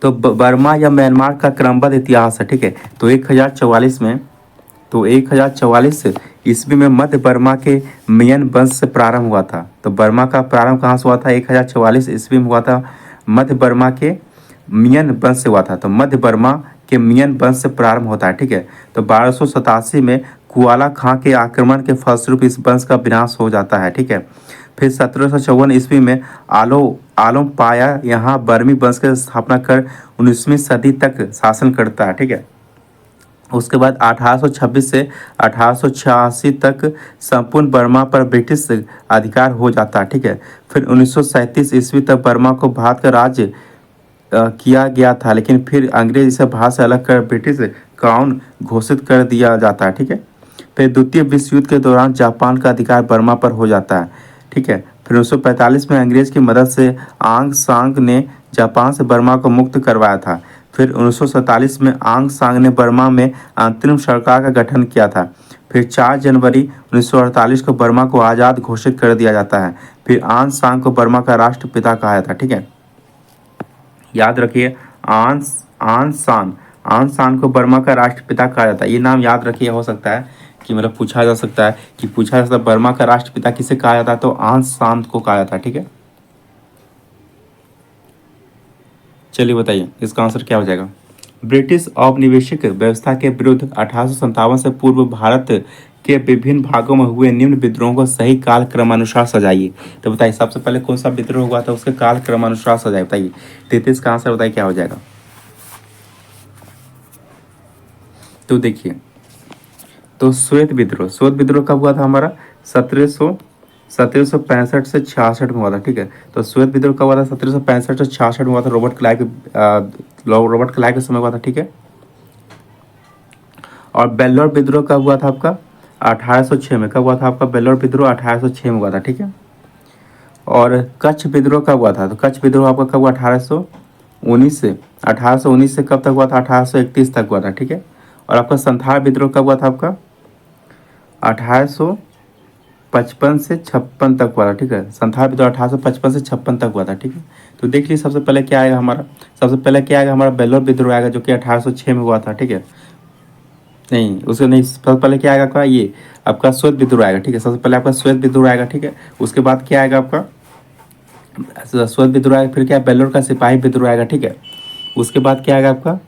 तो बर्मा या म्यांमार का क्रमबद्ध इतिहास है, ठीक है। तो 1044 में, तो 1044 ईस्वी में मध्य बर्मा के मियन वंश से प्रारंभ हुआ था। तो बर्मा का प्रारंभ कहाँ से हुआ था, 1044 ईस्वी में हुआ था। मध्य बर्मा के मियन वंश से हुआ था। तो मध्य बर्मा के मियन वंश से प्रारंभ होता है, ठीक है। तो 1287 में कुआला खां के आक्रमण के फलस्वरूप इस वंश का विनाश हो जाता है, ठीक है। फिर 1754 ईस्वी में आलोम पाया यहाँ बर्मी वंश की स्थापना कर 19वीं सदी तक शासन करता है, ठीक है। उसके बाद 1826 से 1886 तक संपूर्ण बर्मा पर ब्रिटिश अधिकार हो जाता है, ठीक है। फिर 1937 ईस्वी तक बर्मा को भारत का राज्य किया गया था, लेकिन फिर अंग्रेज इसे भारत से अलग कर ब्रिटिश क्राउन घोषित कर दिया जाता है, ठीक है। फिर द्वितीय विश्व युद्ध के दौरान जापान का अधिकार बर्मा पर हो जाता है, ठीक है। फिर 1945 में अंग्रेज की मदद से आंग सांग ने जापान से बर्मा को मुक्त करवाया था। फिर 1947 में आंग सांग ने बर्मा में अंतरिम सरकार का गठन किया था। फिर 4 जनवरी 1948 को बर्मा को आज़ाद घोषित कर दिया जाता है। फिर आंग सांग को बर्मा का राष्ट्रपिता कहा जाता है, ठीक है। याद रखिए, आन सान को बर्मा का राष्ट्रपिता कहा जाता है। ये नाम याद रखिए, हो सकता है कि मतलब पूछा जा सकता है बर्मा का राष्ट्रपिता किसे कहा जाता है, तो आन सान को कहा जाता है, ठीक है। चलिए बताइए इसका आंसर क्या हो जाएगा। ब्रिटिश औपनिवेशिक व्यवस्था के विरुद्ध 1857 से पूर्व भारत के विभिन्न भागों में हुए निम्न विद्रोहों को सही काल क्रमानुसार सजाइए। तो बताइए सबसे पहले कौन सा विद्रोह हुआ था, उसके काल क्रमानुसार सजाइए, बताइए 33 का आंसर बताइए क्या हो जाएगा। तो देखिए, तो श्वेत विद्रोह कब हुआ था हमारा, 1765 से 66 में हुआ था, ठीक है। तो श्वेत विद्रोह कब हुआ था, 1765 से 66 में हुआ था, रॉबर्ट क्लाइव के समय हुआ था, ठीक है। और बेल्लोर विद्रोह कब हुआ था आपका, 1806 में। कब हुआ था आपका बेल्लोर विद्रोह, 1806 में हुआ था, ठीक है। और कच्छ विद्रोह कब हुआ था, तो कच्छ विद्रोह आपका कब हुआ, 1819 से कब तक हुआ था, 1831 तक हुआ था, ठीक है। और आपका संथाल विद्रोह कब हुआ था आपका, 1855 से 56 तक हुआ था, ठीक है। संथाल विद्रोह 1855 से 56 तक हुआ था, ठीक है। तो देख लीजिए सबसे पहले क्या आएगा हमारा, बेल्लोर विद्रोह आएगा जो कि 1806 में हुआ था, ठीक है। नहीं उसके नहीं, सबसे पहले क्या आएगा आपका, ये आपका श्वेत विद्रोह आएगा, ठीक है। सबसे पहले आपका श्वेत विद्रोह आएगा, ठीक है। उसके बाद क्या आएगा आपका श्वेत विद्रोह आएगा, फिर क्या बेल्लोर का सिपाही विद्रोह आएगा, ठीक है। उसके बाद क्या आएगा आपका,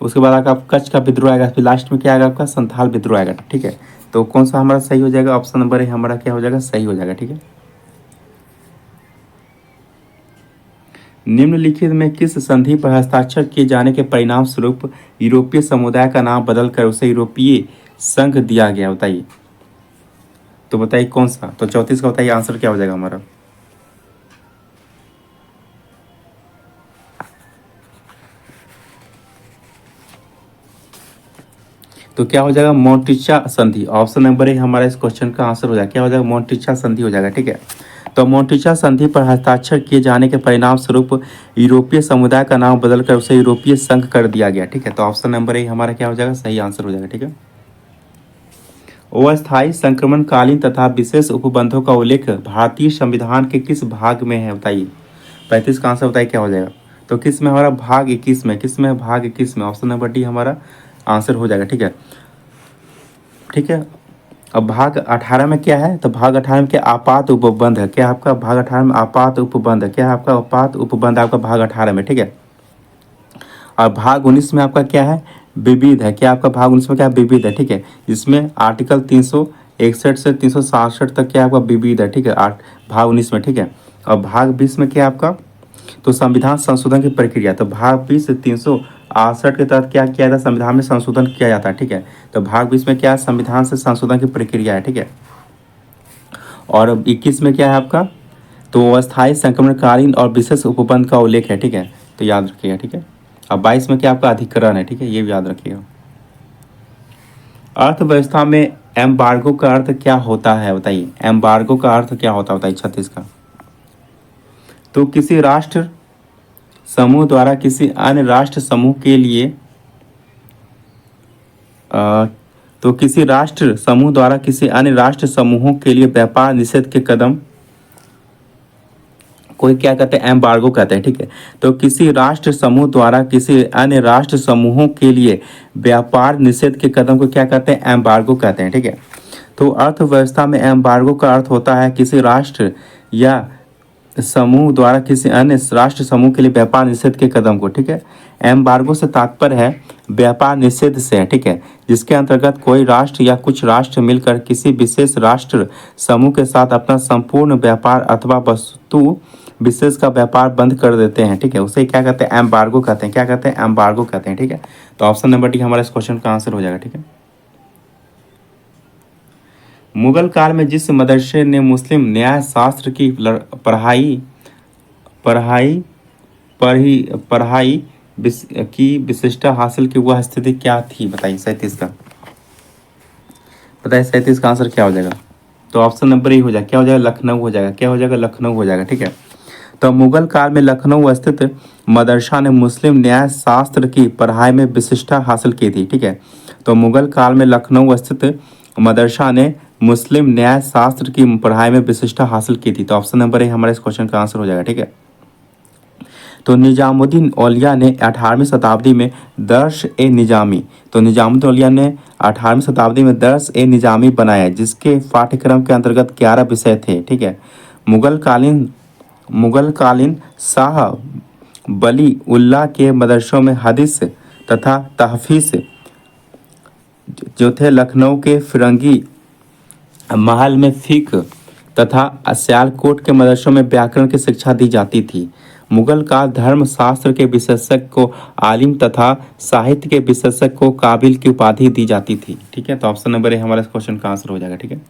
उसके बाद आपका कच्छ का विद्रोह आएगा, फिर लास्ट में क्या आएगा आपका संथाल विद्रोह आएगा, ठीक है। तो कौन सा हमारा सही हो जाएगा, ऑप्शन नंबर ए हमारा क्या हो जाएगा, सही हो जाएगा, ठीक है। निम्नलिखित में किस संधि पर हस्ताक्षर किए जाने के परिणाम स्वरूप यूरोपीय समुदाय का नाम बदलकर उसे यूरोपीय संघ दिया गया, बताइए। तो बताइए कौन सा, तो 34 का बताइए आंसर क्या हो जाएगा हमारा। तो क्या हो जाएगा, मोंटिचा संधि। ऑप्शन नंबर ए हमारा इस क्वेश्चन का आंसर हो जाएगा, क्या हो जाएगा, मोंटिचा संधि हो जाएगा, ठीक है। तो मोंटिचा संधि पर हस्ताक्षर किए जाने के परिणाम स्वरूप यूरोपीय समुदाय का नाम बदलकर उसे यूरोपीय संघ कर दिया गया, ठीक है। तो ऑप्शन नंबर ए हमारा क्या हो जाएगा, सही आंसर हो जाएगा, ठीक है। अस्थायी संक्रमणकालीन तथा विशेष उपबंधों का उल्लेख भारतीय संविधान के किस भाग में है, बताइए। 35 का आंसर बताइए क्या हो जाएगा। तो किस में हमारा, भाग 21 में। किस में, भाग 21 में। ऑप्शन नंबर डी हमारा आंसर हो जाएगा, ठीक है, ठीक है। अब भाग 18 में क्या है, तो भाग 18 में क्या, आपात उपबंध है, क्या आपका भाग 18 में आपात उपबंध है, क्या है आपका आपात उपबंध आपका भाग 18 में, ठीक है। और भाग 19 में आपका क्या है, विविध है, क्या आपका भाग 19 में क्या है, विविध है, ठीक है। इसमें आर्टिकल 61 से 367 तक क्या है आपका विविध है, ठीक है, 8 भाग 19 में, ठीक है। और भाग 20 में क्या है आपका, तो संविधान संशोधन की प्रक्रिया, तो भाग 20 से 368 के तहत क्या किया जाता है, संविधान में संशोधन किया जाता है, ठीक है। तो भाग 20 में क्या है, संविधान से संशोधन की प्रक्रिया है, ठीक है। और 21 में क्या है आपका, तो अस्थायी संक्रमणकालीन और विशेष उपबंध का उल्लेख है, ठीक है, तो याद रखिएगा, ठीक है। अब 22 में क्या आपका अधिकरण है, ठीक है, ये भी याद रखिएगा। अर्थव्यवस्था में एम्बार्गो का अर्थ क्या होता है बताइए, एम्बार्गो का अर्थ क्या होता है बताइए, 36 का। तो किसी राष्ट्र समूह द्वारा किसी अन्य राष्ट्र समूह के लिए तो किसी राष्ट्र समूह द्वारा किसी अन्य राष्ट्र समूहों के लिए व्यापार निषेध के कदम कोई क्या कहते हैं, एम्बार्गो कहते हैं, ठीक है। तो किसी राष्ट्र समूह द्वारा किसी अन्य राष्ट्र समूहों के लिए व्यापार निषेध के कदम को क्या कहते हैं, एम्बार्गो कहते हैं, ठीक है। तो अर्थव्यवस्था में एम्बार्गो का अर्थ होता है किसी राष्ट्र या समूह द्वारा किसी अन्य राष्ट्र समूह के लिए व्यापार निषेध के कदम को, ठीक है। एम्बार्गो से तात्पर्य है व्यापार निषेध से, ठीक है, जिसके अंतर्गत कोई राष्ट्र या कुछ राष्ट्र मिलकर किसी विशेष राष्ट्र समूह के साथ अपना संपूर्ण व्यापार अथवा वस्तु विशेष का व्यापार बंद कर देते हैं, ठीक है, उसे क्या कहते हैं, एम्बार्गो कहते हैं, क्या कहते हैं, एम्बार्गो कहते हैं, ठीक है। तो ऑप्शन नंबर डी हमारा इस क्वेश्चन का आंसर हो जाएगा, ठीक है। मुगल काल में जिस मदरसे ने मुस्लिम न्याय शास्त्र की पढ़ाई पढ़ाई पढ़ी पढ़ाई की विशिष्टता हासिल की, वह स्थिति क्या थी बताइए, 37 का बताइए, 37 का आंसर क्या हो जाएगा। तो ऑप्शन नंबर ए हो जाएगा, क्या हो जाएगा, लखनऊ हो जाएगा, क्या हो जाएगा, लखनऊ हो जाएगा, ठीक है। तो मुगल काल में लखनऊ स्थित मदरसा ने मुस्लिम न्याय शास्त्र की पढ़ाई में विशिष्टता हासिल की थी, ठीक है। तो मुगल काल में लखनऊ स्थित मदरसा ने मुस्लिम न्याय शास्त्र की पढ़ाई में विशिष्टता हासिल की थी। तो ऑप्शन नंबर ए हमारे इस क्वेश्चन का आंसर हो जाएगा, ठीक है। तो निजामुद्दीन औलिया ने 18वीं शताब्दी में दर्स ए निजामी, तो निजामुद्दीन औलिया ने 18वीं शताब्दी में दर्स ए निजामी बनाया, जिसके पाठ्यक्रम के अंतर्गत 11 विषय थे, ठीक है। मुगल कालीन शाह बली उल्लाह के मदरसों में हदीस तथा तहफीस जो थे, लखनऊ के फिरंगी महल में फिक तथा सियालकोट के मदरसों में व्याकरण की शिक्षा दी जाती थी। मुगल का धर्म शास्त्र के विशेषज्ञ को आलिम तथा साहित्य के विशेषज्ञ को काबिल की उपाधि दी जाती थी, ठीक है। तो ऑप्शन नंबर ए हमारा इस क्वेश्चन का आंसर हो जाएगा, ठीक है।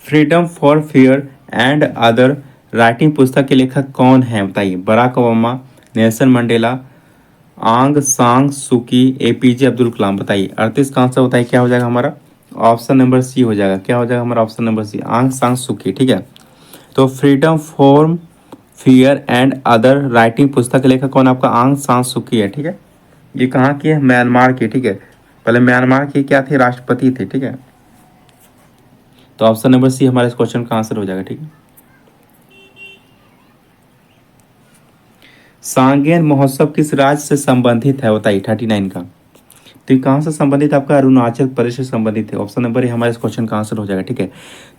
Freedom for fair and other writing पुस्तक के लेखक कौन है बताइए, बराक ओबामा, नेल्सन मंडेला, आंग सांग सुकी, एपीजे अब्दुल कलाम, बताइए 38 का आंसर बताइए, क्या हो जाएगा हमारा, ऑप्शन नंबर सी हो जाएगा, क्या हो जाएगा हमारा, ऑप्शन नंबर सी, आंग सांग सुकी, ठीक है। तो freedom for fear and other writing पुस्तक के लेखक कौन, आपका आंग सांग सुकी है, ठीक है। ये कहाँ की है, म्यांमार की, ठीक है। पहले म्यांमार की क्या थे, राष्ट्रपति थे, ठीक है। तो ऑप्शन नंबर सी हमारे इस क्वेश्चन का आंसर हो जाएगा, ठीक है। सांगेन महोत्सव किस राज्य से संबंधित है बताइए, 39 का। तो ये कहाँ से संबंधित, आपका अरुणाचल प्रदेश से संबंधित है, ऑप्शन नंबर ए हमारे इस क्वेश्चन का आंसर हो जाएगा, ठीक है।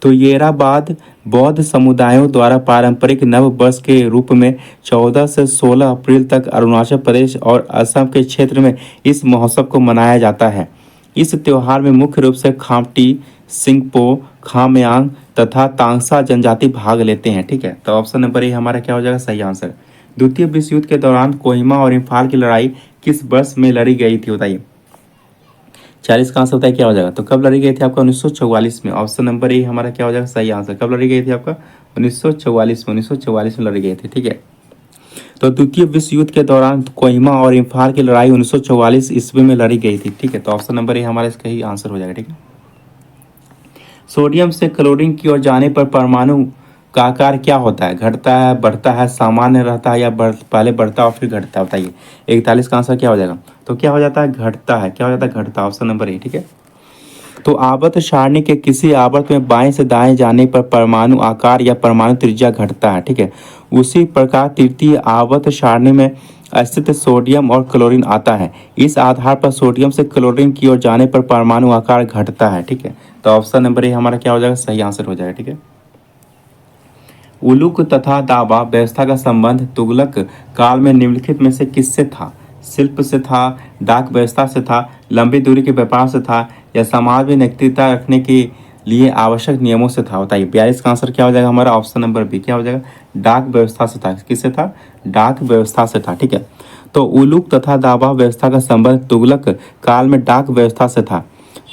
तो येराबाद बौद्ध समुदायों द्वारा पारंपरिक नव वर्ष के रूप में 14 से 16 अप्रैल तक अरुणाचल प्रदेश और असम के क्षेत्र में इस महोत्सव को मनाया जाता है। इस त्योहार में मुख्य रूप से खामटी, सिंगपो, खामयांग तथा तांगसा जनजाति भाग लेते हैं, ठीक है। तो ऑप्शन नंबर ए हमारा क्या हो जाएगा, सही आंसर। द्वितीय विश्व युद्ध के दौरान कोहिमा और इम्फाल की लड़ाई किस वर्ष में लड़ी गई थी बताइए, 40 का आंसर बताइए, क्या हो जाएगा। तो कब लड़ी गई थी आपका, 1944 में, ऑप्शन नंबर ए हमारा क्या हो जाएगा, सही आंसर। कब लड़ी गई थी आपका, 1944 में, 1944 में लड़ी गई थी, ठीक है। तो द्वितीय विश्व युद्ध के दौरान कोहिमा और इम्फाल की लड़ाई 1944 ईस्वी में लड़ी गई थी, ठीक है। तो ऑप्शन नंबर ए हमारा इसका ही आंसर हो जाएगा, ठीक है। सोडियम से क्लोरीन की ओर जाने पर परमाणु का आकार क्या होता है, घटता है, बढ़ता है, सामान्य रहता है या पहले बढ़ता है और फिर घटता है बताइए, 41 का आंसर क्या हो जाएगा। तो क्या हो जाता है, घटता है, क्या हो जाता है, घटता, ऑप्शन नंबर ए, ठीक है। तो आवर्त सारणी के किसी आवर्त में बाएं से दाएं जाने पर परमाणु आकार या परमाणु त्रिज्या घटता है, ठीक है। उसी प्रकार तृतीय आवर्त सारणी में स्थित सोडियम और क्लोरीन आता है। इस आधार पर सोडियम से क्लोरीन की ओर जाने पर परमाणु आकार घटता है, ठीक है। तो ऑप्शन नंबर ए हमारा क्या हो जाएगा, सही आंसर हो जाएगा, ठीक है। उलूक तथा दावा व्यवस्था का संबंध तुगलक काल में निम्नलिखित में से किससे था, शिल्प से था, डाक व्यवस्था से था, लंबी दूरी के व्यापार से था या समाज में नैतिकता रखने की लिए आवश्यक नियमों से था। बताइए 42 का आंसर क्या हो जाएगा हमारा, ऑप्शन नंबर बी क्या हो जाएगा, डाक व्यवस्था से था। किससे था, डाक व्यवस्था से था। ठीक है, तो उलूक तथा दावा व्यवस्था का संबंध तुगलक काल में डाक व्यवस्था से था।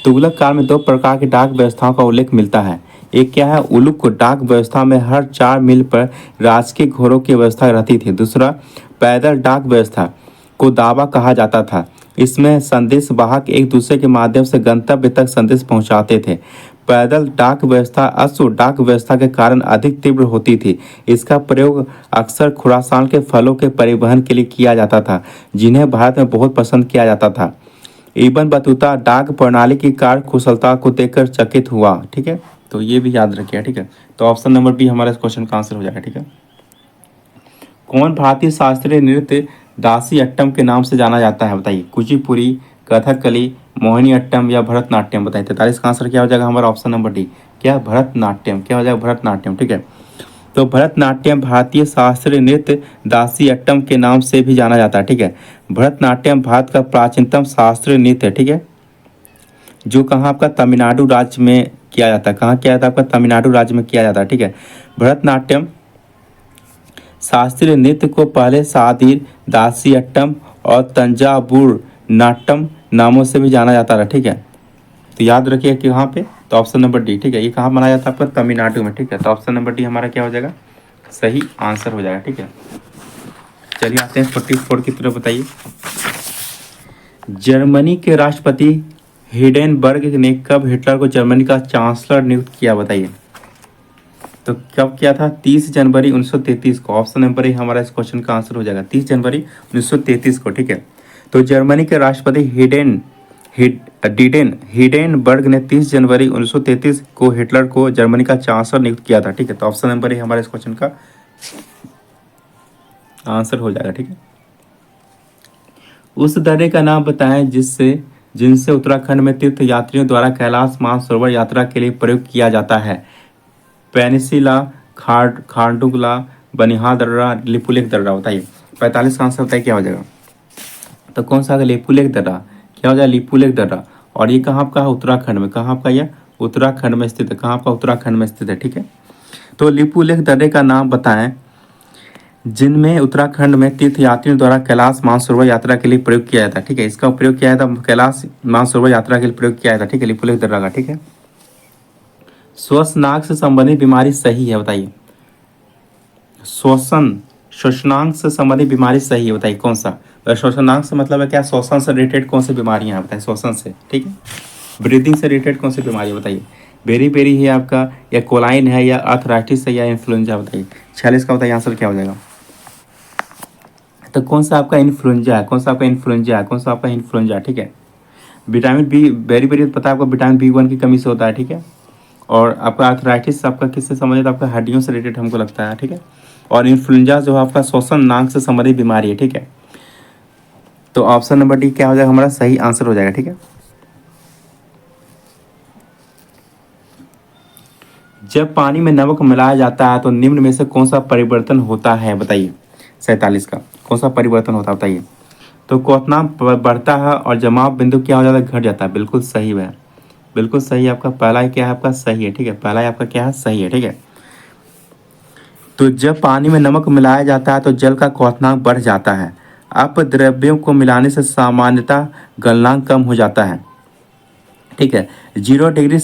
तुगलक काल में दो प्रकार की डाक व्यवस्थाओं का उल्लेख मिलता है। एक क्या है, उलूक डाक व्यवस्था में हर 4 मील पर राजकीय घोड़ों की व्यवस्था रहती थी। दूसरा पैदल डाक व्यवस्था को दावा कहा जाता था। इसमें संदेश वाहक एक दूसरे के माध्यम से गंतव्य तक संदेश पहुंचाते थे। पैदल डाक व्यवस्था अश्व डाक व्यवस्था के कारण अधिक तीव्र होती थी। इसका प्रयोग अक्सर खुरासान के फलों के परिवहन के लिए किया जाता था, जिन्हें भारत में बहुत पसंद किया जाता था। इब्न बतूता डाक प्रणाली की कार्य कुशलता को देखकर चकित हुआ। ठीक है, तो ये भी याद रखिए। ठीक है, तो ऑप्शन नंबर बी हमारा इस क्वेश्चन का आंसर हो जाएगा। ठीक है, कौन भारतीय शास्त्रीय नृत्य दासी अट्टम के नाम से जाना जाता है, बताइए। कुचिपुड़ी, कथकली, मोहिनी अट्टम या भरतनाट्यम, बताइए। 43 का आंसर क्या हो जाएगा हमारा, ऑप्शन नंबर डी क्या, भरतनाट्यम। क्या हो जाएगा, भरतनाट्यम। ठीक है, तो भरतनाट्यम भारतीय शास्त्रीय नृत्य दासी अट्टम के नाम से भी जाना जाता है। ठीक है, भरतनाट्यम भारत का प्राचीनतम शास्त्रीय नृत्य है। ठीक है, जो कहाँ आपका तमिलनाडु राज्य में किया जाता है। कहाँ किया जाता है आपका, तमिलनाडु राज्य में किया जाता है। ठीक है, भरतनाट्यम शास्त्रीय नृत्य को पहले सादीर, दासी अट्टम और तंजावुर नाट्यम नामों से भी जाना जाता था। ठीक है, तो याद रखिए कि कहाँ पे, तो ऑप्शन नंबर डी। ठीक है, ये कहाँ मनाया जाता है आपका, तमिलनाडु में। ठीक है, तो ऑप्शन नंबर डी हमारा क्या हो जाएगा, सही आंसर हो जाएगा। ठीक है, चलिए आते हैं 44 की तरफ। बताइए जर्मनी के राष्ट्रपति हिडेनबर्ग ने कब हिटलर को जर्मनी का चांसलर नियुक्त किया, बताइए। तो कब किया था, 30 जनवरी 1933 को। ऑप्शन नंबर ए हमारा इस क्वेश्चन का आंसर हो जाएगा, 30 जनवरी 1933 को। ठीक है, तो जर्मनी के राष्ट्रपति हिडेनबर्ग ने 30 जनवरी 1933 को हिटलर को जर्मनी का चांसलर नियुक्त किया था। ठीक है, तो ऑप्शन नंबर ए हमारे इस क्वेश्चन का आंसर हो जाएगा। ठीक है, उस दर्रे का नाम बताएं जिनसे उत्तराखंड में तीर्थ यात्रियों द्वारा कैलाश मानसरोवर यात्रा के लिए प्रयोग किया जाता है। पेनिसिला, खारडुगला, बनिहाल दर्रा, लिपुलेख दर्रा, बताइए। 45 का आंसर बताइए क्या हो जाएगा, तो कौन सा लिपुलेख दर्रा, क्या हो जाएगा, लिपुलेख दर्रा। और ये कहाँ आपका है, उत्तराखंड में। कहाँ आपका, यह उत्तराखंड में स्थित है। कहाँ आपका, उत्तराखंड में स्थित है। ठीक है, तो लिपुलेख दर्रे का नाम बताएं जिनमें उत्तराखंड में तीर्थ यात्रियों द्वारा कैलाश मानसरोवर यात्रा के लिए प्रयोग किया जाता है। ठीक है, इसका प्रयोग किया जाता है कैलाश मानसरोवर यात्रा के लिए प्रयोग किया जाता है। ठीक है, लिपुलेख दर्रा का। ठीक है, श्वसनाक से संबंधित बीमारी सही है, बताइए। श्वसनांग से संबंधित बीमारी सही है, बताइए कौन सा। श्वसनांग से मतलब है क्या, श्वसन से रिलेटेड कौन सी बीमारियां हैं, बताइए। श्वसन से, ठीक है, ब्रीदिंग से रिलेटेड कौन सी बीमारी है, बताइए। बेरी बेरी है आपका, या कोलाइन है, या आर्थराइटिस है, या इन्फ्लुएंजा, बताइए। 46 का बताइए आंसर क्या हो जाएगा, तो कौन सा आपका इन्फ्लुएंजा है, कौन सा आपका इन्फ्लुएंजा है, कौन सा आपका इन्फ्लुएंजा। ठीक है, विटामिन बी, बेरी बेरी पता है आपको विटामिन B1 की कमी से होता है। ठीक है, और आपका आर्थराइटिस आपका किससे संबंधित, आपका हड्डियों से रिलेटेड हमको लगता है। ठीक है, और इन्फ्लुएंजा जो है आपका श्वसन नाक से संबंधित बीमारी है। ठीक है, तो ऑप्शन नंबर डी क्या हो जाएगा हमारा, सही आंसर हो जाएगा। ठीक है, जब पानी में नमक मिलाया जाता है तो निम्न में से कौन सा परिवर्तन होता है, बताइए। 47 का कौन सा परिवर्तन होता है, बताइए। तो क्वथनांक बढ़ता है और जमाव बिंदु क्या हो जाता है, घट जाता है। बिल्कुल सही है, बिल्कुल सही। आपका पहला ही क्या है, आपका सही है। ठीक है, पहला ही आपका क्या है, सही है। ठीक है, तो जब पानी में नमक मिलाया जाता है तो जल का क्वथनांक बढ़ जाता है। अपद्रव्यों को मिलाने से सामान्यतः गलनांक कम हो जाता है। ठीक है, 0 डिग्री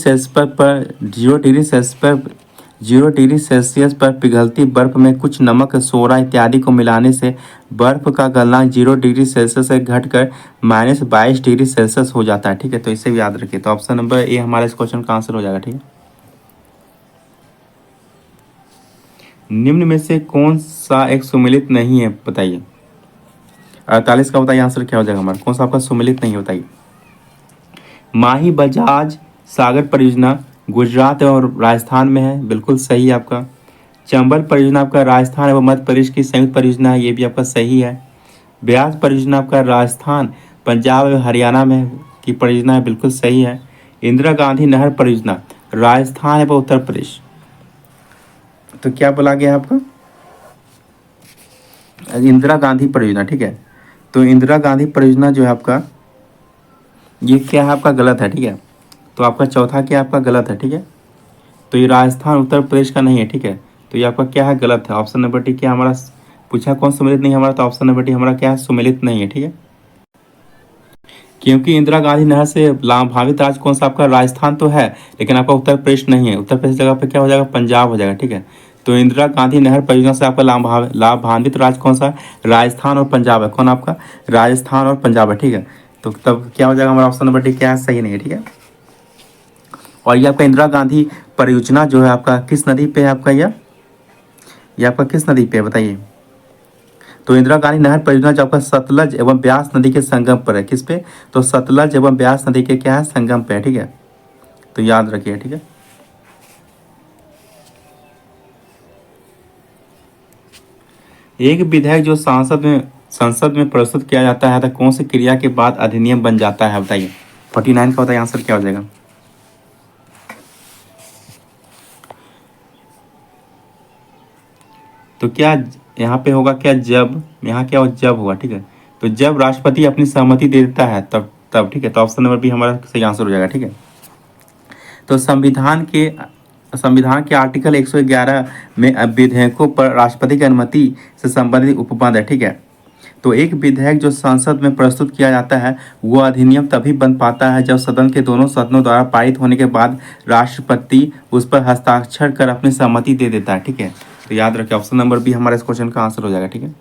सेल्सियस पर पिघलती बर्फ में कुछ नमक, सोडा इत्यादि को मिलाने से बर्फ का गलनांक 0 डिग्री सेल्सियस से घटकर -22 डिग्री सेल्सियस हो जाता है। ठीक है, तो इसे भी याद रखिए। तो ऑप्शन नंबर ए हमारे इस क्वेश्चन का आंसर हो जाएगा। ठीक है, निम्न में से कौन सा एक सुमेलित नहीं है, बताइए। 48 का बताइए आंसर क्या हो जाएगा हमारा, कौन सा आपका सुमेलित नहीं है, बताइए। माही बजाज सागर परियोजना गुजरात और राजस्थान में है, बिल्कुल सही है आपका। चंबल परियोजना आपका राजस्थान एवं मध्य प्रदेश की संयुक्त परियोजना है, ये भी आपका सही है। ब्यास परियोजना आपका राजस्थान, पंजाब एवं हरियाणा में की परियोजना है, बिल्कुल सही है। इंदिरा गांधी नहर परियोजना राजस्थान एवं उत्तर प्रदेश, तो क्या बोला गया आपका, इंदिरा गांधी परियोजना। ठीक है, तो इंदिरा गांधी परियोजना जो है आपका, ये क्या है आपका, गलत है। ठीक है, तो आपका चौथा क्या आपका गलत है। ठीक है, तो ये राजस्थान उत्तर प्रदेश का नहीं है, ठीक है। तो ये आपका क्या है, गलत है। ऑप्शन नंबर डी क्या हमारा पूछा, कौन सम्मिलित नहीं है हमारा, तो ऑप्शन नंबर डी हमारा क्या है, सुमेलित नहीं है, ठीक है। क्योंकि इंदिरा गांधी नहर से लाभान्वित राज्य कौन सा आपका, राजस्थान तो है लेकिन आपका उत्तर प्रदेश नहीं है। उत्तर प्रदेश जगह पे क्या हो जाएगा, पंजाब हो जाएगा, ठीक है। तो इंदिरा गांधी नहर परियोजना से आपका लाभान्वित राज्य कौन सा है, राजस्थान और पंजाब है। कौन आपका, राजस्थान और पंजाब है, ठीक है। तो तब क्या हो जाएगा हमारा ऑप्शन नंबर डी क्या है, सही नहीं है, ठीक है। और ये आपका इंदिरा गांधी परियोजना जो है आपका किस नदी पे है आपका, ये आपका किस नदी पे है बताइए। तो इंदिरा गांधी नहर परियोजना जो आपका सतलज एवं ब्यास नदी के संगम पर है, किस पे, तो सतलज एवं ब्यास नदी के क्या है, संगम पे है, ठीक है। तो याद रखिए, ठीक है। एक विधेयक जो संसद में प्रस्तुत किया जाता है तो कौन सी क्रिया के बाद अधिनियम बन जाता है बताइए। 49 का बताइए आंसर क्या हो जाएगा। तो क्या यहाँ पे होगा क्या, जब, यहाँ क्या हो, जब होगा, ठीक है। तो जब राष्ट्रपति अपनी सहमति दे देता है तब तब ठीक है। तो ऑप्शन नंबर बी हमारा सही आंसर हो जाएगा, ठीक है। तो संविधान के आर्टिकल 111 में अब विधेयकों पर राष्ट्रपति की अनुमति से संबंधित उपबंध है, ठीक है। तो एक विधेयक जो संसद में प्रस्तुत किया जाता है वो अधिनियम तभी बन पाता है जब सदन के दोनों सदनों द्वारा पारित होने के बाद राष्ट्रपति उस पर हस्ताक्षर कर अपनी सहमति दे देता है, ठीक है। तो याद रखिए ऑप्शन नंबर बी हमारा इस क्वेश्चन का आंसर हो जाएगा, ठीक है।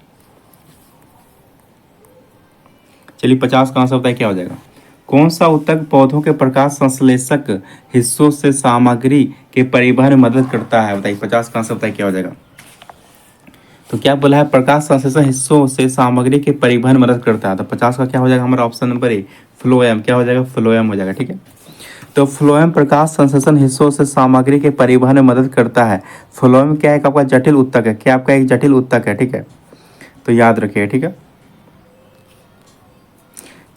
चलिए 50 का आंसर बताइए क्या हो जाएगा। कौन सा ऊतक पौधों के प्रकाश संश्लेषक हिस्सों से सामग्री के परिवहन में मदद करता है बताइए। 50 का आंसर बताइए क्या हो जाएगा। तो क्या बोला है, प्रकाश संश्लेषण हिस्सों से सामग्री के परिवहन में मदद करता है। तो 50 का क्या हो जाएगा हमारा ऑप्शन नंबर ए, फ्लोएम। क्या हो जाएगा, फ्लोएम हो जाएगा, ठीक है। तो फ्लोएम प्रकाश संश्लेषण हिस्सों से सामग्री के परिवहन में मदद करता है। फ्लोएम क्या है, आपका जटिल ऊतक है, क्या आपका एक जटिल ऊतक है, ठीक है। तो याद रखिए, ठीक है।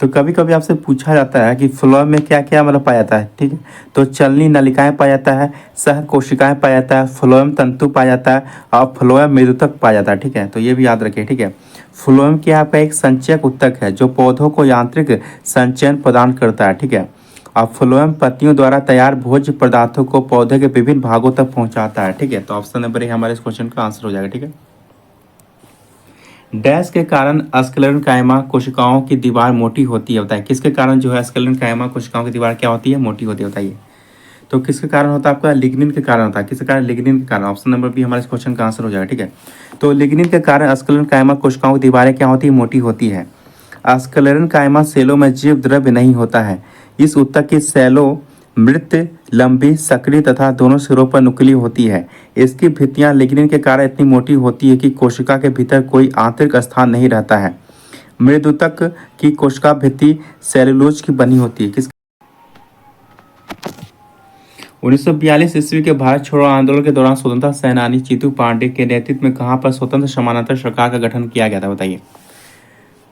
तो कभी कभी आपसे पूछा जाता है कि फ्लोएम में क्या क्या मतलब पाया जाता है, ठीक है। तो चलनी नलिकाएं पाया जाता है, सह कोशिकाएं पाया जाता है, फ्लोएम तंतु पाया जाता है और फ्लोएम मृदुतक पाया जाता है, ठीक है। तो ये भी याद रखिए, ठीक है। फ्लोएम क्या आपका एक संचयक ऊतक है जो पौधों को यांत्रिक संचयन प्रदान करता है, ठीक है। और फ्लोएम पत्तियों द्वारा तैयार भोज्य पदार्थों को पौधे के विभिन्न भागों तक पहुंचाता है, ठीक है। तो ऑप्शन नंबर ए हमारे इस क्वेश्चन का आंसर हो जाएगा, ठीक है। डैश के कारण स्क्लेरन कायमा कोशिकाओं की दीवार मोटी होती है बताइए। किसके कारण जो है स्क्लेरन कायमा कोशिकाओं की दीवार क्या होती है, मोटी होती है बताइए। तो किसके कारण होता है आपका, लिग्निन के कारण होता है। किसके कारण, लिग्निन के कारण। ऑप्शन नंबर बी हमारे इस क्वेश्चन का आंसर हो जाएगा, ठीक है। तो लिग्निन के कारण स्क्लेरन कायमा कोशिकाओं की दीवारें क्या होती है, मोटी होती है। स्क्लेरन कायमा सेलों में जीव द्रव्य नहीं होता है। इस ऊतक की सेलों मृत, लंबी, सक्रिय तथा दोनों सिरों पर नुकीली होती है। इसकी भित्तियां लिग्निन के कारण इतनी मोटी होती है कि कोशिका के भीतर कोई आंतरिक स्थान नहीं रहता है। मृदुतक की कोशिका भित्ति सेलुलोज की बनी होती है। किस 1942 ईस्वी के भारत छोड़ो आंदोलन के दौरान स्वतंत्रता सेनानी चीतू पांडे के नेतृत्व में कहां पर स्वतंत्र समानांतर सरकार का गठन किया गया था बताइए।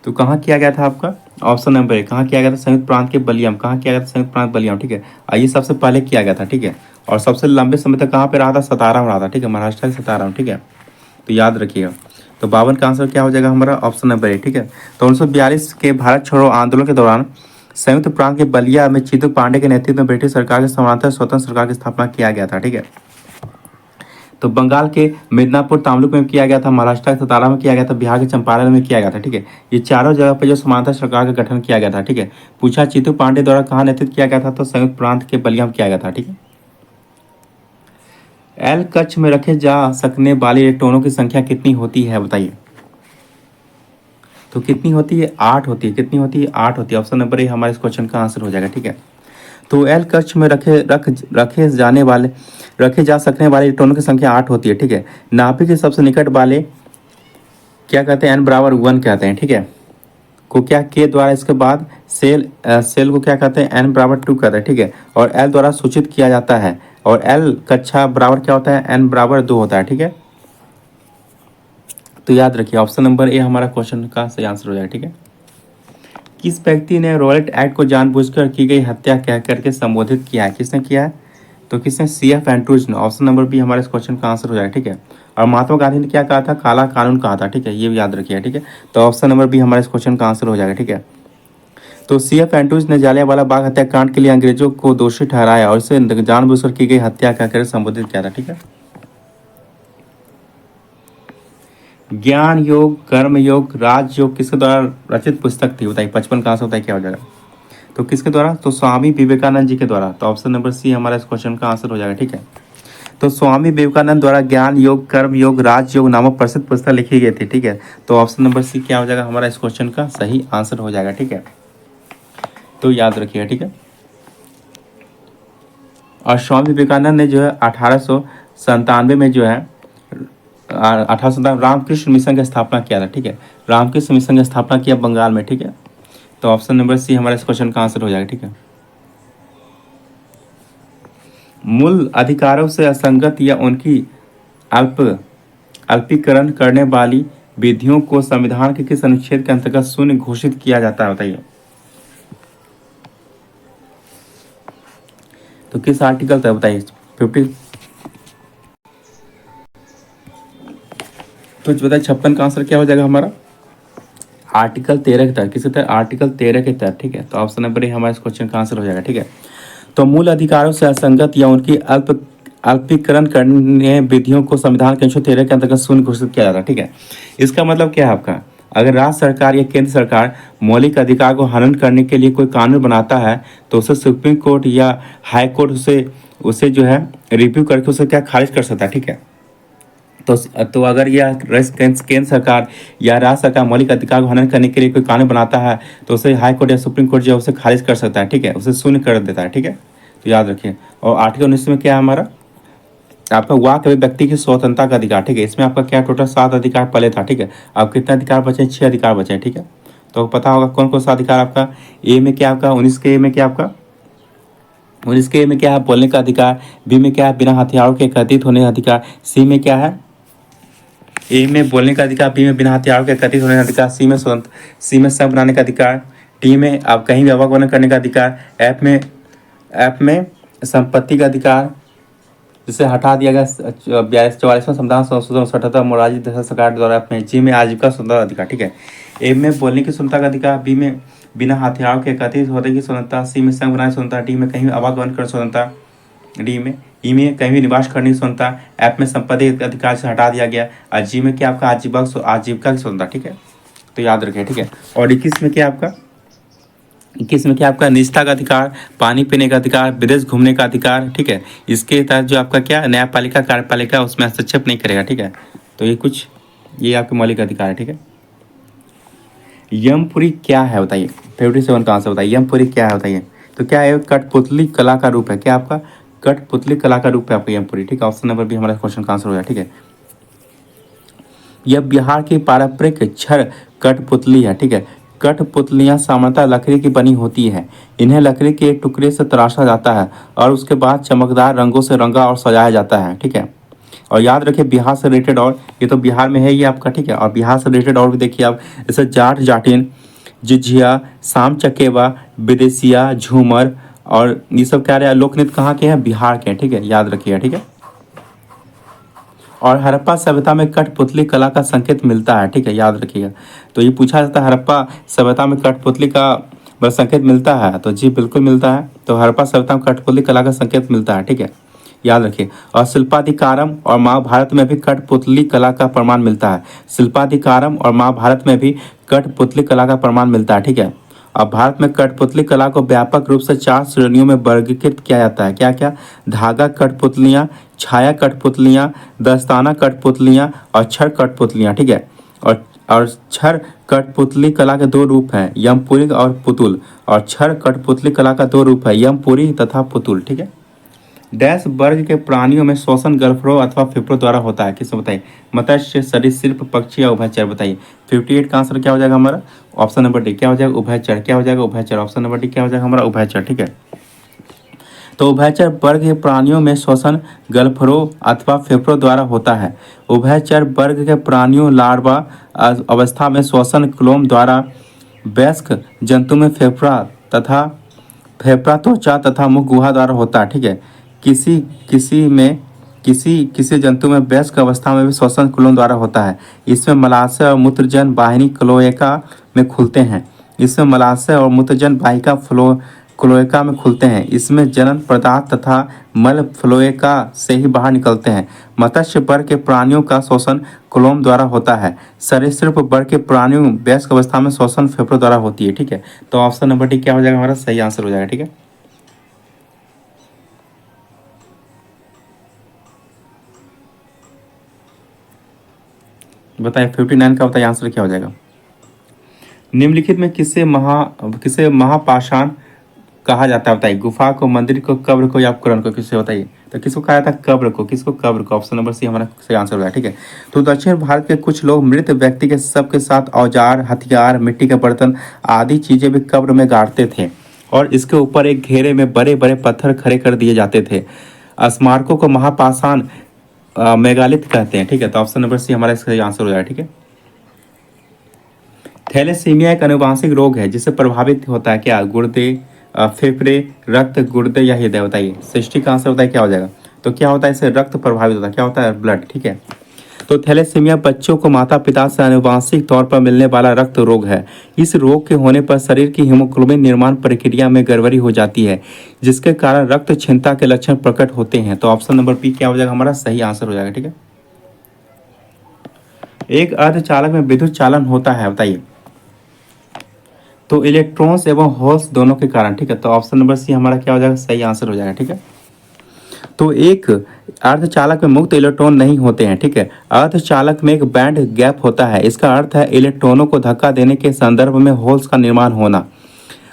तो कहाँ किया गया था आपका, ऑप्शन नंबर ए, कहाँ किया गया था, संयुक्त प्रांत के बलियाम। कहाँ किया गया था, संयुक्त प्रांत बलियाम, ठीक है। ये सबसे पहले किया गया था, ठीक है। और सबसे लंबे समय तक कहाँ पे रहा था, सतारा में रहा था, ठीक है। महाराष्ट्र के सतारा में, ठीक है। तो याद रखिएगा। तो 52 का आंसर क्या हो जाएगा हमारा, ऑप्शन नंबर ए, ठीक है। तो 1942 के भारत छोड़ो आंदोलन के दौरान संयुक्त प्रांत के बलिया में चीतू पांडे के नेतृत्व में ब्रिटिश सरकार के समानांतर स्वतंत्र सरकार की स्थापना किया गया था, ठीक है। तो बंगाल के मिदनापुर तामलुक में किया गया था, महाराष्ट्र के सतारा में किया गया था, बिहार के चंपारण में किया गया था, ठीक है। ये चारों जगह पे जो समानांतर सरकार का गठन किया गया था, ठीक है। पूछा चीतू पांडे द्वारा कहाँ नेतृत्व किया गया था, तो संयुक्त प्रांत के बलिया में किया गया था, ठीक है। एल कक्ष में रखे जा सकने वाले इलेक्ट्रॉनों की संख्या कितनी होती है बताइए। तो कितनी होती है, 8 होती है। कितनी होती है, 8 होती है। ऑप्शन नंबर ए हमारे इस क्वेश्चन का आंसर हो जाएगा, ठीक है। तो एल कक्ष में रखे जा सकने वाले इलेक्ट्रॉनों की संख्या 8 होती है, ठीक है। नाभिक के सबसे निकट वाले क्या कहते हैं, n = 1 कहते हैं, ठीक है। को क्या के द्वारा, इसके बाद सेल को क्या कहते हैं, n = 2 कहते हैं, ठीक है। और एल द्वारा सूचित किया जाता है और एल कक्षा बराबर क्या होता है, n = 2 होता है, ठीक है। तो याद रखिए ऑप्शन नंबर ए हमारा क्वेश्चन का सही आंसर हो जाएगा, ठीक है। किस व्यक्ति ने रॉलेट एक्ट को जानबूझकर की गई हत्या कह करके संबोधित किया है, किसने किया है, तो किसने, CF एंड्रूज ने। ऑप्शन नंबर बी हमारे इस क्वेश्चन का आंसर हो जाएगा, ठीक है। और महात्मा गांधी ने क्या कहा था, काला कानून कहा था, ठीक है। ये भी याद रखिए, ठीक है। तो ऑप्शन नंबर बी हमारे इस क्वेश्चन का आंसर हो जाएगा, ठीक है। तो CF एंड्रूज ने जालियांवाला बाग हत्याकांड के लिए अंग्रेजों को दोषी ठहराया और इसे जानबूझकर की गई हत्या कहकर संबोधित किया था। ठीक है। ज्ञान योग, कर्म योग, राज योग किसके द्वारा रचित पुस्तक थी? बताइए 55 कहाँ से होता है, क्या हो जाएगा? तो किसके द्वारा? तो स्वामी विवेकानंद जी के द्वारा। तो ऑप्शन नंबर सी हमारा इस क्वेश्चन का आंसर हो जाएगा। ठीक है। तो स्वामी विवेकानंद द्वारा ज्ञान योग, कर्म योग, राज योग नामक प्रसिद्ध पुस्तक लिखी गई थी। ठीक है। तो ऑप्शन नंबर सी क्या हो जाएगा हमारा इस क्वेश्चन का सही आंसर हो जाएगा। ठीक है। तो याद रखिएगा। ठीक है। और स्वामी विवेकानंद ने जो है 1897 में जो है 1897 रामकृष्ण मिशन की स्थापना किया था। ठीक है। रामकृष्ण मिशन की स्थापना किया बंगाल में। ठीक है। तो ऑप्शन नंबर सी हमारा इस क्वेश्चन का आंसर हो जाएगा। ठीक है। मूल अधिकारों से असंगत या उनकी अल्पीकरण करने वाली विधियों को संविधान के किस अनुच्छेद के अंतर्गत शून्य घोषित किया जाता है? बताइए। तो किस आर्टिकल तक बताइए? 50। तो बताइए 56 का आंसर क्या हो जाएगा हमारा? आर्टिकल 13 के तहत। किसके तहत? आर्टिकल 13 के तहत। ठीक है। तो ऑप्शन नंबर ए हमारा इस क्वेश्चन का आंसर हो जाएगा। ठीक है। तो मूल अधिकारों से असंगत या उनकी अल्पीकरण करने विधियों को संविधान के अनुच्छेद 13 के अंतर्गत शून्य घोषित किया जाता है। ठीक है। इसका मतलब क्या है आपका? अगर राज्य सरकार या केंद्र सरकार मौलिक अधिकार को हनन करने के लिए कोई कानून बनाता है तो उसे सुप्रीम कोर्ट या हाई कोर्ट उसे उसे जो है रिव्यू करके उसे क्या खारिज कर सकता है। ठीक है। तो अगर यह केंद्र सरकार या राज्य सरकार मौलिक अधिकार को हनन करने के लिए कोई कानून बनाता है तो उसे हाई कोर्ट या सुप्रीम कोर्ट जो है उसे खारिज कर सकता है। ठीक है। उसे शून्य कर देता है। ठीक है। तो याद रखिए। और आर्टिकल 19 में क्या है हमारा? आपका वाक अभिव्यक्ति की स्वतंत्रता का अधिकार। ठीक है। इसमें आपका क्या टोटल 7 अधिकार पहले था। ठीक है। अब कितने अधिकार बचे? 6 अधिकार बचे। ठीक है। तो पता होगा कौन कौन सा अधिकार आपका ए में क्या आपका 19 के ए में क्या आपका 19 के ए में क्या है? बोलने का अधिकार। बी में क्या है? बिना हथियारों के एकत्रित होने का अधिकार। सी में क्या है? ए में बोलने का अधिकार। बी में बिना हथियारों के एकत्रित होने का अधिकार। सी में संघ बनाने का अधिकार। डी में आप कहीं भी आवागमन करने का अधिकार। एफ में संपत्ति का अधिकार जिसे हटा दिया गया 44वां संविधान संशोधन 77 मोरारजी देसाई सरकार द्वारा अपने। जी में आजीविका स्वतंत्रता अधिकार। ठीक है। ए में बोलने की स्वतंत्रता का अधिकार। बी में बिना हथियारों के एकत्रित होने की स्वतंत्रता। सी में संघ बनाने की स्वतंत्रता। डी में कहीं आवागमन करने स्वतंत्रता। ई में कहीं भी निवास करने की स्वतंत्रता। एफ में संपत्ति अधिकार से हटा दिया गया। और जी में क्या आपका आजीविका की स्वतंत्रता। ठीक है। तो याद रखें। ठीक है। और 21 में क्या आपका 21 में क्या आपका निजता का अधिकार, पानी पीने का अधिकार, विदेश घूमने का अधिकार। ठीक है। इसके तहत जो आपका क्या न्यायपालिका कार्यपालिका उसमें हस्तक्षेप नहीं करेगा। ठीक है। तो ये आपके मौलिक अधिकार है। ठीक है। यमपुरी क्या है बताइए? 57 का आंसर बताइए। यमपुरी क्या है बताइए? तो क्या है? कठपुतली कला का रूप है। क्या आपका? कठपुतली कला का रूप है आपका यमपुरी। ठीक है। ऑप्शन नंबर भी हमारा क्वेश्चन का आंसर हो जाए। ठीक है। यह बिहार की पारंपरिक छड़ कठपुतली है। ठीक है। कठपुतलियाँ सामान्यतः लकड़ी की बनी होती है। इन्हें लकड़ी के एक टुकड़े से तराशा जाता है और उसके बाद चमकदार रंगों से रंगा और सजाया जाता है। ठीक है। और याद रखिए बिहार से रिलेटेड और ये तो बिहार में है ये आपका। ठीक है। और बिहार से रिलेटेड और भी देखिए आप जैसे जाट जाटिन, जिझिया, साम चकेवा, विदेशिया, झूमर और ये सब क्या रहे लोक नृत्य कहाँ के हैं? बिहार के हैं। ठीक है। याद रखिएगा। ठीक है। और हड़प्पा सभ्यता में कठपुतली कला का संकेत मिलता है। ठीक है। याद रखिएगा। तो ये पूछा जाता है हड़प्पा सभ्यता में कठपुतली का संकेत मिलता है? तो जी बिल्कुल मिलता है। तो हड़प्पा सभ्यता में कठपुतली कला का संकेत मिलता है। ठीक है। याद रखिए। और शिल्पाधिकारम और महाभारत में भी कठपुतली कला का प्रमाण मिलता है। शिल्पाधिकारम और महाभारत में भी कठपुतली कला का प्रमाण मिलता है। ठीक है। अब भारत में कठपुतली कला को व्यापक रूप से 4 श्रेणियों में वर्गीकृत किया जाता है। क्या क्या? धागा कठपुतलियाँ, छाया कठपुतलियाँ, दस्ताना कठपुतलियाँ और छड़ कठपुतलियाँ। ठीक है। और छड़ कठपुतली कला के 2 रूप हैं, यमपुरी और पुतुल। और छड़ कठपुतली कला का 2 रूप है, यमपुरी तथा पुतुल। ठीक है। डैश वर्ग के प्राणियों में श्वसन गलफड़ों अथवा फेफड़ों द्वारा होता है। किसको बताइए? मत्स्य, सरीसृप, पक्षी या उभयचर। बताइए 58 का आंसर क्या हो जाएगा हमारा? ऑप्शन नंबर डी क्या हो जाएगा? उभयचर। क्या हो जाएगा? उभयचर। ऑप्शन नंबर डी क्या हो जाएगा हमारा? उभयचर। ठीक है। तो उभयचर वर्ग के प्राणियों में श्वसन गलफड़ों अथवा फेफड़ों द्वारा होता है। उभयचर वर्ग के प्राणियों लार्वा अवस्था में श्वसन क्लोम द्वारा, वयस्क जंतु में फेफड़ा त्वचा तथा मुख गुहा द्वारा होता है। ठीक है। किसी जंतु में वयस्क अवस्था में भी श्वसन क्लोम द्वारा होता है। इसमें मलाशय और मूत्रजन वाहिनी क्लोएका में खुलते हैं। इसमें मलाशय और मूत्रजन वाहिका क्लोएका में खुलते हैं। इसमें जनन पदार्थ तथा मल फ्लोएका से ही बाहर निकलते हैं। मत्स्य वर्ग के प्राणियों का शोषण क्लोम द्वारा होता है। सरीसृप वर्ग के प्राणियों वयस्क अवस्था में शोषण फेफड़ों द्वारा होती है। ठीक है, तो ऑप्शन नंबर डी क्या हो जाएगा हमारा सही आंसर हो जाएगा। ठीक है, बताइए 59 का बताइए आंसर क्या हो जाएगा। निम्नलिखित में किसे महापाषाण कहा जाता है बताइए। गुफा को, मंदिर को, कब्र को या उपकरण को, किससे बताइए। तो किसको कहा जाता है कब्र को, किसको कब्र को। ऑप्शन नंबर सी हमारा सही आंसर होगा। ठीक है, तो दक्षिण भारत के कुछ लोग मृत व्यक्ति के शव के साथ औजार, हथियार, मिट्टी के बर्तन आदि चीजें भी कब्र में गाड़ते थे और इसके ऊपर एक घेरे में बड़े बड़े पत्थर खड़े कर दिए जाते थे। स्मारकों को महापाषाण मेगालिथ कहते हैं। ठीक है, तो ऑप्शन नंबर सी हमारा इसका आंसर हो जाएगा। ठीक है, थैलेसीमिया एक अनुवांशिक रोग है जिससे प्रभावित होता है क्या गुर्दे, फेफड़े, रक्त, गुर्दे या हृदय। बताइए 60 का आंसर बताइए क्या हो जाएगा। तो क्या होता है, इससे रक्त प्रभावित होता है, क्या होता है ब्लड। ठीक है, तो थैलेसीमिया बच्चों को माता पिता से आनुवांशिक तौर पर मिलने वाला रक्त रोग है। इस रोग के होने पर शरीर की हीमोग्लोबिन निर्माण प्रक्रिया में गड़बड़ी हो जाती है जिसके कारण रक्त क्षीणता के लक्षण प्रकट होते हैं। तो ऑप्शन नंबर पी क्या हो जाएगा हमारा सही आंसर हो जाएगा। ठीक है, एक अर्धचालक में विद्युत चालन होता है बताइए। तो इलेक्ट्रॉन्स एवं होल्स दोनों के कारण। ठीक है, तो ऑप्शन नंबर सी हमारा क्या हो जाएगा सही आंसर हो जाएगा। ठीक है, तो एक अर्धचालक में मुक्त इलेक्ट्रॉन नहीं होते हैं। ठीक है, अर्धचालक में एक बैंड गैप होता है। इसका अर्थ है इलेक्ट्रॉनों को धक्का देने के संदर्भ में होल्स का निर्माण होना।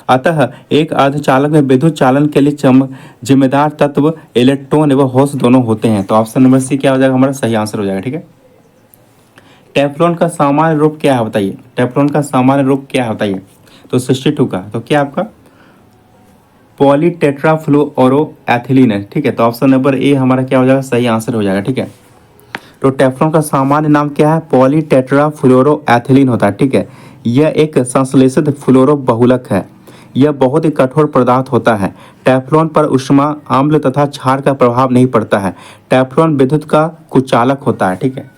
अतः एक अर्धचालक में विद्युत चालन के लिए जिम्मेदार तत्व इलेक्ट्रॉन एवं होल्स दोनों होते हैं। तो ऑप्शन नंबर सी क्या हो जाएगा हमारा सही आंसर हो जाएगा। ठीक है, टेफ्लॉन का सामान्य रूप क्या है बताइए। टेफ्लॉन का सामान्य रूप क्या है बताइए। तो 62 का, तो क्या आपका पॉलीटेट्राफ्लोरोएथिलीन है। ठीक है, तो ऑप्शन नंबर ए हमारा क्या हो जाएगा सही आंसर हो जाएगा। ठीक है, तो टेफ्लॉन का सामान्य नाम क्या है पॉलीटेट्राफ्लोरोएथिलीन होता है। ठीक है, यह एक संश्लेषित फ्लोरो बहुलक है। यह बहुत ही कठोर पदार्थ होता है। टेफ्लॉन पर उष्मा, अम्ल तथा क्षार का प्रभाव नहीं पड़ता है। टेफ्लॉन विद्युत का कुचालक होता है। ठीक है,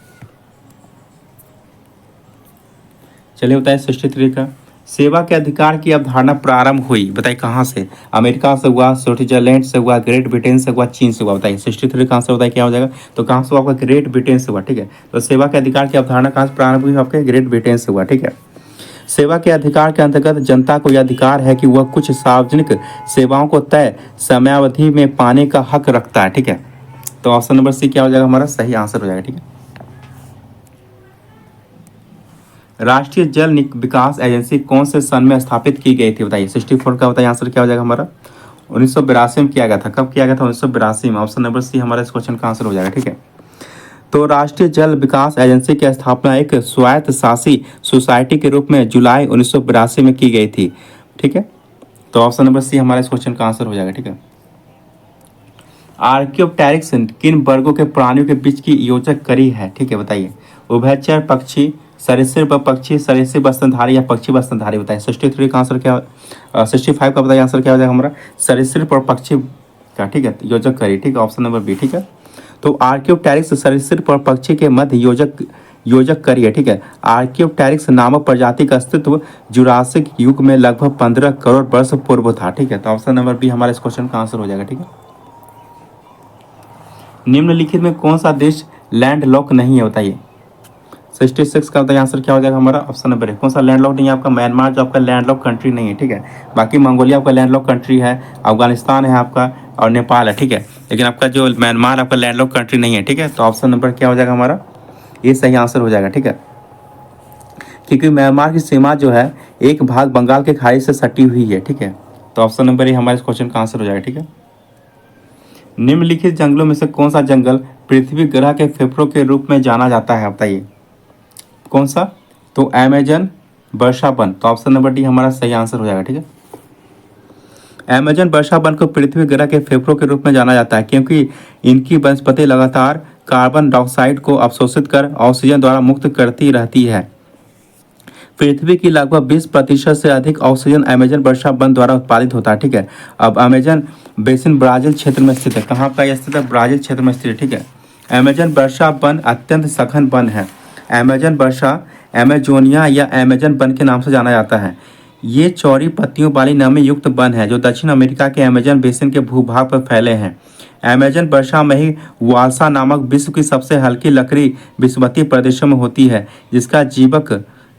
चलिए बताइए 63 का सेवा के अधिकार की अवधारणा प्रारंभ हुई बताइए कहाँ से। अमेरिका से हुआ, स्विट्जरलैंड से हुआ, ग्रेट ब्रिटेन से हुआ, चीन से हुआ। बताइए 63 कहाँ से बताइए क्या हो जाएगा। तो कहाँ से हुआ आपका ग्रेट ब्रिटेन से हुआ। ठीक है, तो सेवा के अधिकार की अवधारणा कहाँ से प्रारंभ हुई आपके ग्रेट ब्रिटेन से हुआ। ठीक है, सेवा के अधिकार के अंतर्गत जनता को यह अधिकार है कि वह कुछ सार्वजनिक सेवाओं को तय समयावधि में पाने का हक रखता है। ठीक है, तो ऑप्शन नंबर सी क्या हो जाएगा हमारा सही आंसर हो जाएगा। ठीक है, राष्ट्रीय जल विकास एजेंसी कौन से सन में स्थापित की गई थी बताइए। 64 का बताइए आंसर क्या हो जाएगा हमारा 1982 में किया गया था। कब किया गया था 1982 में। ऑप्शन नंबर सी हमारा इस क्वेश्चन का आंसर हो जाएगा। ठीक है, तो राष्ट्रीय जल विकास एजेंसी की स्थापना एक स्वायत्त शासी सोसाइटी के रूप में जुलाई 1982 में की गई थी। ठीक है, तो ऑप्शन नंबर सी हमारा इस क्वेश्चन का आंसर हो जाएगा। ठीक है, आर्कियोप्टेरिक्स किन वर्गों के प्राणियों के बीच की योजक कड़ी है। ठीक है, बताइए उभयचर पक्षी, सरीसृप पक्षी, सरीसृप स्तनधारी या पक्षी स्तनधारी। बताइए 63 का आंसर क्या, 65 का बताइए आंसर क्या हो जाएगा हमारा सरीसृप और पक्षी का। ठीक है, योजक करी। ठीक है, ऑप्शन नंबर बी। ठीक है, तो आर्कियोप्टेरिक्स सरीसृप और पक्षी के मध्य योजक करी है। ठीक है, आर्कियोप्टेरिक्स नामक प्रजाति का अस्तित्व जुरासिक युग में लगभग 15 करोड़ वर्ष पूर्व था। ठीक है, तो ऑप्शन नंबर बी हमारा इस क्वेश्चन का आंसर हो जाएगा। ठीक है, निम्नलिखित में कौन सा देश लैंड लॉक नहीं है बताइए। 66 का बताइए आंसर क्या हो जाएगा हमारा ऑप्शन नंबर है। कौन सा लैंड लॉक नहीं है आपका म्यांमार जो आपका लैंड लॉक कंट्री नहीं है। ठीक है, बाकी मंगोलिया आपका लैंड लॉक कंट्री है, अफगानिस्तान है आपका और नेपाल है। ठीक है, लेकिन आपका जो म्यांमार आपका लैंड लॉक कंट्री नहीं है। ठीक है, तो ऑप्शन नंबर क्या हो जाएगा हमारा ये सही आंसर हो जाएगा। ठीक है, क्योंकि म्यांमार की सीमा जो है एक भाग बंगाल के खाड़ी से सटी हुई है। ठीक है, तो ऑप्शन नंबर ये हमारे इस क्वेश्चन का आंसर हो जाएगा। ठीक है, निम्नलिखित जंगलों में से कौन सा जंगल पृथ्वी ग्रह के फेफड़ों के रूप में जाना जाता है बताइए कौन सा। तो अमेजन, वर्षा वन। तो ऑप्शन नंबर डी हमारा सही आंसर हो जाएगा। ठीक है, अमेजन वर्षा वन को पृथ्वी ग्रह के फेफड़ों के रूप में जाना जाता है क्योंकि इनकी वनस्पति लगातार कार्बन डाइऑक्साइड को अवशोषित कर ऑक्सीजन द्वारा मुक्त करती रहती है। पृथ्वी की लगभग 20% से अधिक ऑक्सीजन अमेजन वर्षा वन द्वारा उत्पादित होता है। ठीक है, अब अमेजन बेसिन ब्राजील क्षेत्र में स्थित है। कहाँ पर यह स्थित है ब्राजील क्षेत्र में स्थित है। ठीक है, अमेजन वर्षा वन अत्यंत सघन वन है। अमेजन वर्षा अमेजोनिया या अमेजन वन के नाम से जाना जाता है। ये चौड़ी पत्तियों वाली नमी युक्त वन है जो दक्षिण अमेरिका के अमेजन बेसिन के भूभाग पर फैले हैं। अमेजन वर्षा में ही वाल्सा नामक विश्व की सबसे हल्की लकड़ी विषुवतीय प्रदेशों में होती है,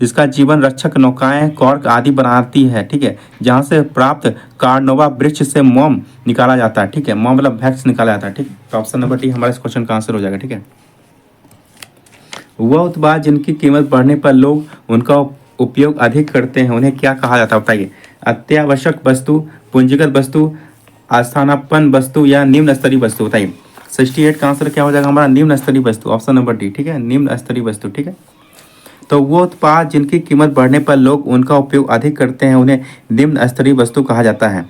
जिसका जीवन रक्षक नौकाएं कॉर्क आदि बनाती है। ठीक है, जहां से प्राप्त कार्नोवा वृक्ष से मोम निकाला जाता है। ठीक है, मोम मतलब वैक्स निकाला जाता है। ठीक, तो ऑप्शन नंबर डी हमारे इस क्वेश्चन का आंसर हो जाएगा। ठीक है, वह उत्पाद जिनकी कीमत बढ़ने पर लोग उनका उपयोग अधिक करते हैं उन्हें क्या कहा जाता है बताइए। अत्यावश्यक वस्तु, पूंजीगत वस्तु, आस्थानापन्न वस्तु या निम्न स्तरीय वस्तु बताइए। 68 का आंसर क्या हो जाएगा हमारा, निम्न स्तरीय वस्तु, ऑप्शन नंबर डी। ठीक है, निम्न स्तरीय वस्तु। ठीक है, तो वो उत्पाद जिनकी कीमत बढ़ने पर लोग उनका उपयोग अधिक करते हैं उन्हें निम्न स्तरीय वस्तु कहा जाता है।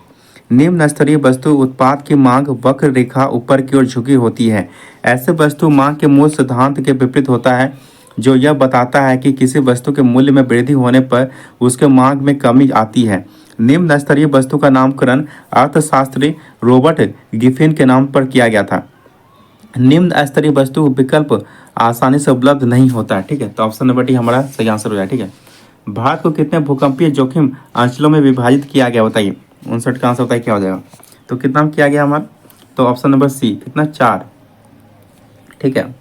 निम्न स्तरीय वस्तु उत्पाद की मांग वक्र रेखा ऊपर की ओर झुकी होती है। ऐसे वस्तु मांग के मूल सिद्धांत के विपरीत होता है, जो यह बताता है कि किसी वस्तु के मूल्य में वृद्धि होने पर उसके मांग में कमी आती है। निम्न स्तरीय वस्तु का नामकरण अर्थशास्त्री रॉबर्ट गिफिन के नाम पर किया गया था। निम्न स्तरीय वस्तु विकल्प आसानी से उपलब्ध नहीं होता है। ठीक है, तो ऑप्शन नंबर डी हमारा सही आंसर हो जाए। ठीक है, भारत को कितने भूकंपीय जोखिम अंचलों में विभाजित किया गया बताइए। 59 का आंसर बताइए क्या हो जाएगा। तो कितना में किया गया हमारा, तो ऑप्शन नंबर सी कितना, 4। ठीक है,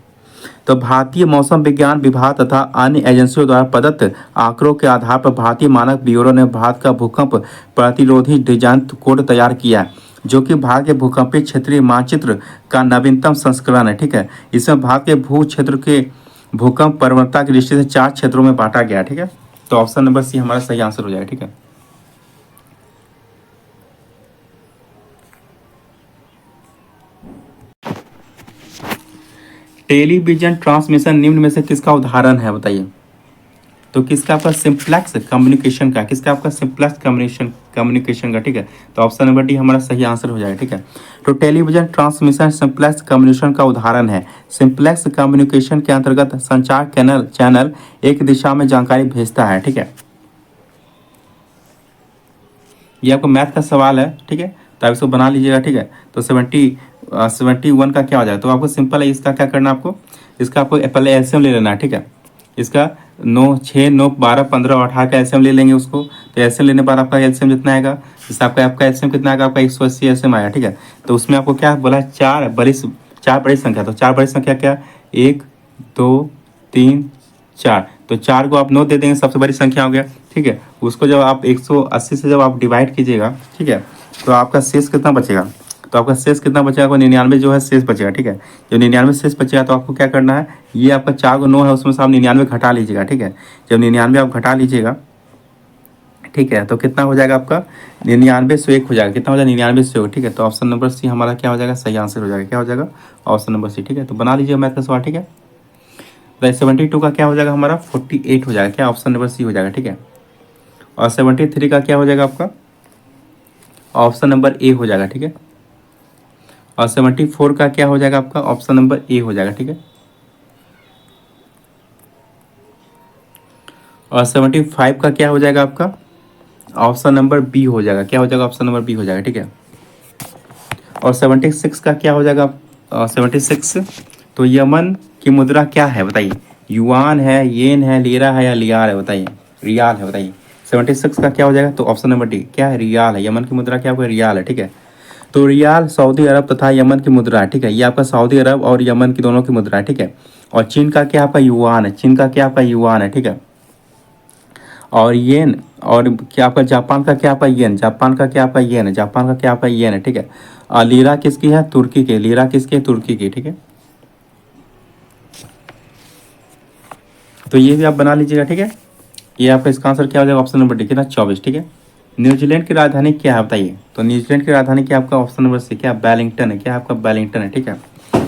तो भारतीय मौसम विज्ञान विभाग तथा अन्य एजेंसियों द्वारा प्रदत्त आंकड़ों के आधार पर भारतीय मानक ब्यूरो ने भारत का भूकंप प्रतिरोधी डिजाइन कोड तैयार किया है, जो कि भारत के भूकंपीय क्षेत्रीय मानचित्र का नवीनतम संस्करण है। ठीक है, इसमें भारत के भू क्षेत्र के भूकंप प्रवणता की दृष्टि से 4 क्षेत्रों में बांटा गया है। ठीक है, तो ऑप्शन नंबर सी हमारा सही आंसर हो जाएगा। ठीक है, टेलीविजन ट्रांसमिशन निम्न में से किसका उदाहरण है बताइए। तो किसका, आपका सिंप्लेक्स कम्युनिकेशन का, किसका आपका सिंप्लेक्स कम्युनिकेशन का। ठीक है, तो ऑप्शन नंबर डी हमारा सही आंसर हो जाएगा। ठीक है, तो टेलीविजन ट्रांसमिशन सिंप्लेक्स कम्युनिकेशन का उदाहरण है। सिंप्लेक्स कम्युनिकेशन के अंतर्गत संचार चैनल एक दिशा में जानकारी भेजता है। ठीक है, ये आपको मैथ का सवाल है। ठीक है, तो आप इसको बना लीजिएगा। ठीक है, तो 71 का क्या हो जाएगा, तो आपको सिंपल है, इसका क्या करना है आपको, इसका आपको पहले एलसीएम ले लेना है। ठीक है, इसका 9, 6, 9, 12, 15 और 18 का एलसीएम ले लेंगे उसको। तो एलसीएम लेने पर आपका एलसीएम जितना आएगा, जिससे आपका एलसीएम कितना आएगा, आपका 180 एलसीएम आया। ठीक है, तो उसमें आपको क्या बोला, चार बड़ी संख्या, तो 4 बड़ी संख्या क्या, 1, 2, 3, 4, तो 4 को आप 9 दे देंगे, सबसे बड़ी संख्या हो गया। ठीक है, उसको जब आप 180 से जब आप डिवाइड कीजिएगा, ठीक है, तो आपका शेष कितना बचेगा, तो आपका शेष कितना बचेगा, आपको 99 जो है शेष बचेगा। ठीक है, जब 99 शेष बचेगा तो आपको क्या करना है, ये आपका 4 को 9 है, उसमें से आप 99 घटा लीजिएगा। ठीक है, जब 99 आप घटा लीजिएगा, ठीक है, तो कितना हो जाएगा आपका, 99 से 1 हो जाएगा, कितना हो जाएगा, 99 से 1। ठीक है, तो ऑप्शन नंबर सी हमारा क्या हो जाएगा, सही आंसर हो जाएगा। क्या हो जाएगा, ऑप्शन नंबर सी। ठीक है, तो बना लीजिए मैथ का सवाल। ठीक है, 72 का क्या हो जाएगा हमारा, 48 हो जाएगा। क्या, ऑप्शन नंबर सी हो जाएगा। ठीक है, और 73 का क्या हो जाएगा आपका, ऑप्शन नंबर ए हो जाएगा। ठीक है, और 74 का क्या हो जाएगा आपका, ऑप्शन नंबर ए हो जाएगा। ठीक है, और 75 का क्या हो जाएगा आपका, ऑप्शन नंबर बी हो जाएगा। क्या हो जाएगा, ऑप्शन नंबर बी हो जाएगा। ठीक है, और 76 का क्या हो जाएगा, 76, तो यमन की मुद्रा क्या है बताइए, युआन है, येन है, लीरा है या लियार है बताइए, रियाल है बताइए। 76 का क्या हो जाएगा, तो ऑप्शन नंबर डी क्या है, रियाल है। यमन की मुद्रा क्या होगा, रियाल है। ठीक है, तो रियाल सऊदी अरब तथा यमन की मुद्रा है। ठीक है, ये आपका सऊदी अरब और यमन की दोनों की मुद्रा है। ठीक है, और चीन का क्या आपका युआन है, चीन का क्या आपका युआन है। ठीक है, और येन, और क्या आपका जापान का क्या आपका येन, जापान का क्या आपका येन है, जापान का क्या आपका येन है। ठीक है, और लीरा किसकी है, तुर्की की, लीरा किसकी है, तुर्की की। ठीक है, तो ये भी आप बना लीजिएगा। ठीक है, ये आपका इसका आंसर क्या हो जाएगा, ऑप्शन नंबर डी कितना, 24। ठीक है, न्यूजीलैंड की राजधानी क्या है बताइए। तो न्यूजीलैंड की राजधानी क्या आपका, ऑप्शन नंबर सी क्या, वेलिंगटन है। क्या आपका, वेलिंगटन है। ठीक है,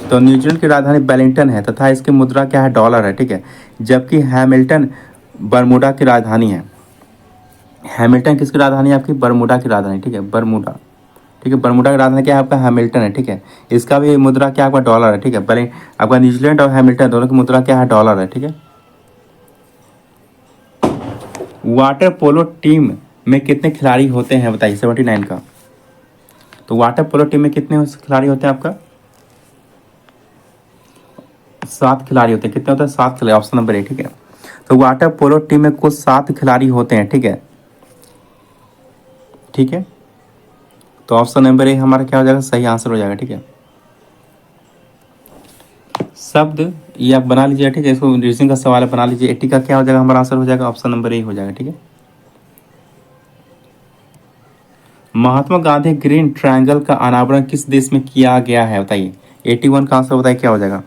तो न्यूजीलैंड की राजधानी वेलिंगटन है तथा इसकी मुद्रा क्या है, डॉलर है। ठीक है, जबकि हैमिल्टन बरमूडा की राजधानी है। हैमिल्टन किसकी राजधानी है आपकी, बरमूडा की राजधानी। ठीक है, बरमूडा। ठीक है, बरमूडा की राजधानी क्या है आपका, हैमिल्टन है। ठीक है, इसका भी मुद्रा क्या आपका, डॉलर है। ठीक है, पहले आपका न्यूजीलैंड और हैमिल्टन दोनों की मुद्रा क्या है, डॉलर है। ठीक है, वाटर पोलो टीम में कितने खिलाड़ी होते हैं बताइए, 79 का। तो वाटर पोलो टीम में कितने खिलाड़ी होते हैं आपका, 7 खिलाड़ी होते हैं। कितने होते हैं, 7 खिलाड़ी, ऑप्शन नंबर ए। ठीक है, तो वाटर पोलो टीम में कुल 7 खिलाड़ी होते हैं। ठीक है, ठीक है। तो ऑप्शन नंबर ए हमारा क्या हो जाएगा, सही आंसर हो जाएगा। ठीक है, शब्द ये आप बना लीजिए। ठीक है, इसको रीजनिंग का सवाल है, बना लीजिए। 80 का क्या हो जाएगा, हमारा आंसर हो जाएगा ऑप्शन नंबर ए हो जाएगा। ठीक है, महात्मा गांधी ग्रीन ट्रायंगल का अनावरण किस देश में किया गया है, बताइए। 81 का आंसर बताइए क्या हो जाएगा,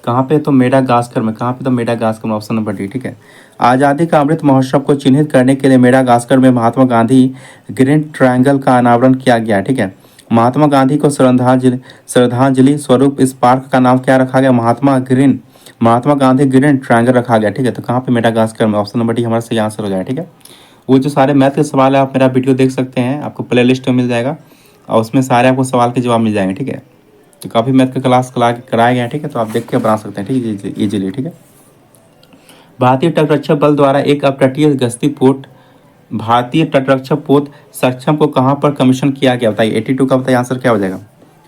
कहाँ पे, तो मेडागास्कर में। कहाँ पे, तो मेडागास्कर में, ऑप्शन नंबर डी। ठीक है, आज़ादी का अमृत महोत्सव को चिन्हित करने के लिए मेडागास्कर में महात्मा गांधी ग्रीन ट्रायंगल का अनावरण किया गया। ठीक है, महात्मा गांधी को श्रद्धांजलि स्वरूप इस पार्क का नाम क्या रखा गया, महात्मा गांधी ग्रीन ट्रायंगल रखा गया। ठीक है, तो कहाँ पे, मेडागास्कर में, ऑप्शन नंबर डी हमारा सही आंसर हो जाएगा। ठीक है, वो जो सारे मैथ के सवाल है आप मेरा वीडियो देख सकते हैं, आपको प्ले लिस्ट में मिल जाएगा और उसमें सारे आपको सवाल के जवाब मिल जाएंगे। ठीक है, तो काफ़ी मैथ का क्लास कराया गया है। ठीक है, तो आप देख के बना सकते हैं। ठीक है, इजीली। ठीक है, भारतीय तटरक्षक बल द्वारा एक अपतटीय गश्ती पोत भारतीय तटरक्षक पोत सक्षम को कहाँ पर कमीशन किया गया, बताइए। 82 का बताइए आंसर क्या हो जाएगा,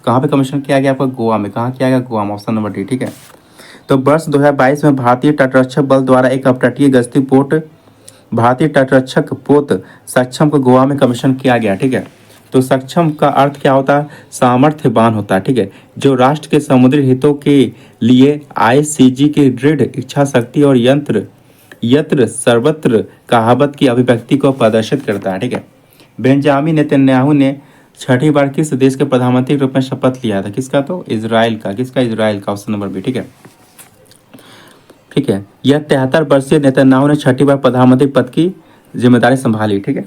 कहाँ पे कमीशन किया गया आपका, गोवा में। कहाँ किया गया, गोवा में, ऑप्शन नंबर डी। ठीक है, तो वर्ष 2022 में भारतीय तटरक्षक बल द्वारा एक अपतटीय गश्ती पोत भारतीय तटरक्षक पोत सक्षम को गोवा में कमीशन किया गया। ठीक है, तो सक्षम का अर्थ क्या होता है, सामर्थ्यवान होता है। ठीक है, जो राष्ट्र के समुद्री हितों के लिए आईसीजी की दृढ़ इच्छा शक्ति और यत्र सर्वत्र कहावत की अभिव्यक्ति को प्रदर्शित करता है। ठीक है, बेंजामिन नेतन्याहू ने छठी बार किस देश के प्रधानमंत्री के रूप में शपथ लिया था, किसका, तो इजराइल का। किसका, इजराइल का, ऑप्शन नंबर बी। ठीक है, ठीक है, यह 73 वर्षीय नेतन्याहू ने छठी बार प्रधानमंत्री पद की जिम्मेदारी संभाली। ठीक है,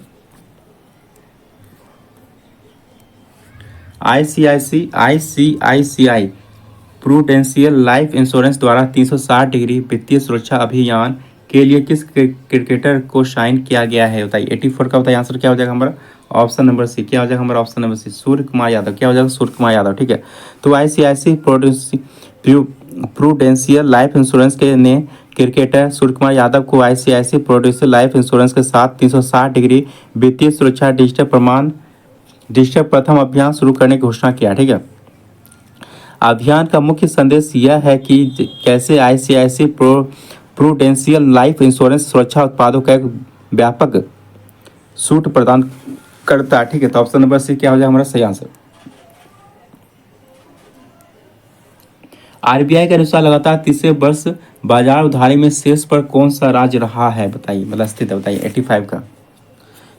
आईसीआईसीआई प्रूडेंशियल लाइफ इंश्योरेंस द्वारा 360 डिग्री वित्तीय सुरक्षा अभियान के लिए किस क्रिकेटर को साइन किया गया है, बताइए। 84 का बताइए आंसर क्या हो जाएगा हमारा, ऑप्शन नंबर सी। क्या हो जाएगा हमारा, ऑप्शन नंबर सी, सूर्य कुमार यादव। क्या हो जाएगा, सूर्य कुमार यादव। ठीक है, तो आईसीआईसी प्रूडेंशियल लाइफ इंश्योरेंस के ने क्रिकेटर सूर्य कुमार यादव को आईसीआईसी प्रूडेंशियल लाइफ इंश्योरेंस के साथ 360 डिग्री वित्तीय सुरक्षा डिजिटल प्रथम अभियान शुरू करने की घोषणा किया। ठीक है, अभियान का मुख्य संदेश यह है कि कैसे आईसीआईसी प्रूडेंशियल लाइफ इंश्योरेंस सुरक्षा उत्पादों का एक व्यापक सूट प्रदान करता है। ठीक है, तो ऑप्शन नंबर सी क्या हो जाएगा हमारा सही आंसर। आरबीआई के अनुसार लगातार तीसरे वर्ष बाजार उधारी में शीर्ष पर कौन सा राज्य रहा है, बताइए, मतलब स्थित है, बताइए। 85 का,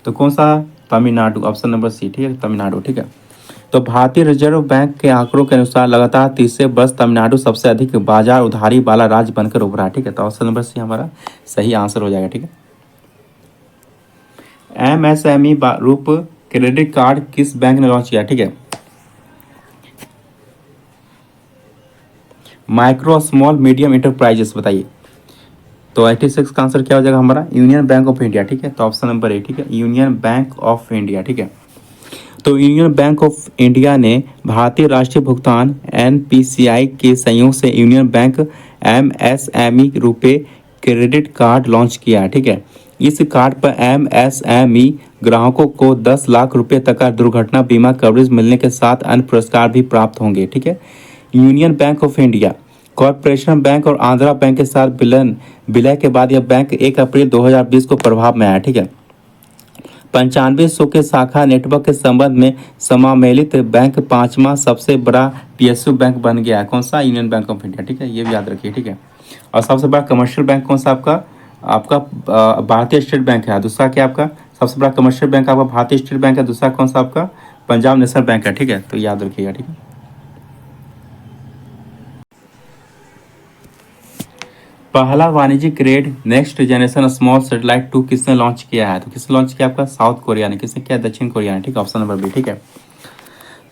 तो कौन सा, तमिलनाडु, ऑप्शन नंबर सी। ठीक है, तमिलनाडु। ठीक है, तो भारतीय रिजर्व बैंक के आंकड़ों के अनुसार लगातार तीसरे वर्ष तमिलनाडु सबसे अधिक बाजार उधारी वाला राज्य बनकर उभरा। ठीक है, तो ऑप्शन नंबर सी हमारा सही आंसर हो जाएगा। ठीक है, एमएसएमई रूप क्रेडिट कार्ड किस बैंक ने लॉन्च किया, ठीक है, माइक्रो स्मॉल मीडियम इंटरप्राइजेस, बताइए। तो 86 का आंसर क्या हो जाएगा हमारा, यूनियन बैंक ऑफ इंडिया। ठीक है, तो ऑप्शन नंबर ए। ठीक है, यूनियन बैंक ऑफ इंडिया। ठीक है, तो यूनियन बैंक ऑफ इंडिया ने भारतीय राष्ट्रीय भुगतान एनपीसीआई के सहयोग से यूनियन बैंक एमएसएमई रुपए क्रेडिट कार्ड लॉन्च किया। ठीक है, इस कार्ड पर एमएसएमई ग्राहकों को 10 लाख रुपए तक का दुर्घटना बीमा कवरेज मिलने के साथ अन्य पुरस्कार भी प्राप्त होंगे। ठीक है, union bank of India corporation bank और आंध्रा बैंक के साथ विलय के बाद यह बैंक 1 अप्रैल 2020 को प्रभाव में आया। ठीक है, 9500 के शाखा नेटवर्क के संबंध में समामेलित बैंक 5वां सबसे बड़ा पीएसयू बैंक बन गया। कौन सा, यूनियन बैंक ऑफ इंडिया। ठीक है, ये भी याद रखिए। ठीक है, और सबसे बड़ा कमर्शियल बैंक कौन सा आपका, भारतीय स्टेट बैंक है। दूसरा क्या आपका सबसे बड़ा कमर्शियल बैंक आपका भारतीय स्टेट बैंक है। दूसरा कौन सा आपका पंजाब नेशनल बैंक है। ठीक है, तो याद रखिएगा। ठीक है, पहला वाणिज्यिक grade next generation small satellite 2 किसने लॉन्च किया है, तो किसने लॉन्च किया आपका साउथ कोरिया ने। किसने किया, दक्षिण कोरिया ने। ठीक है, ऑप्शन नंबर बी। ठीक है,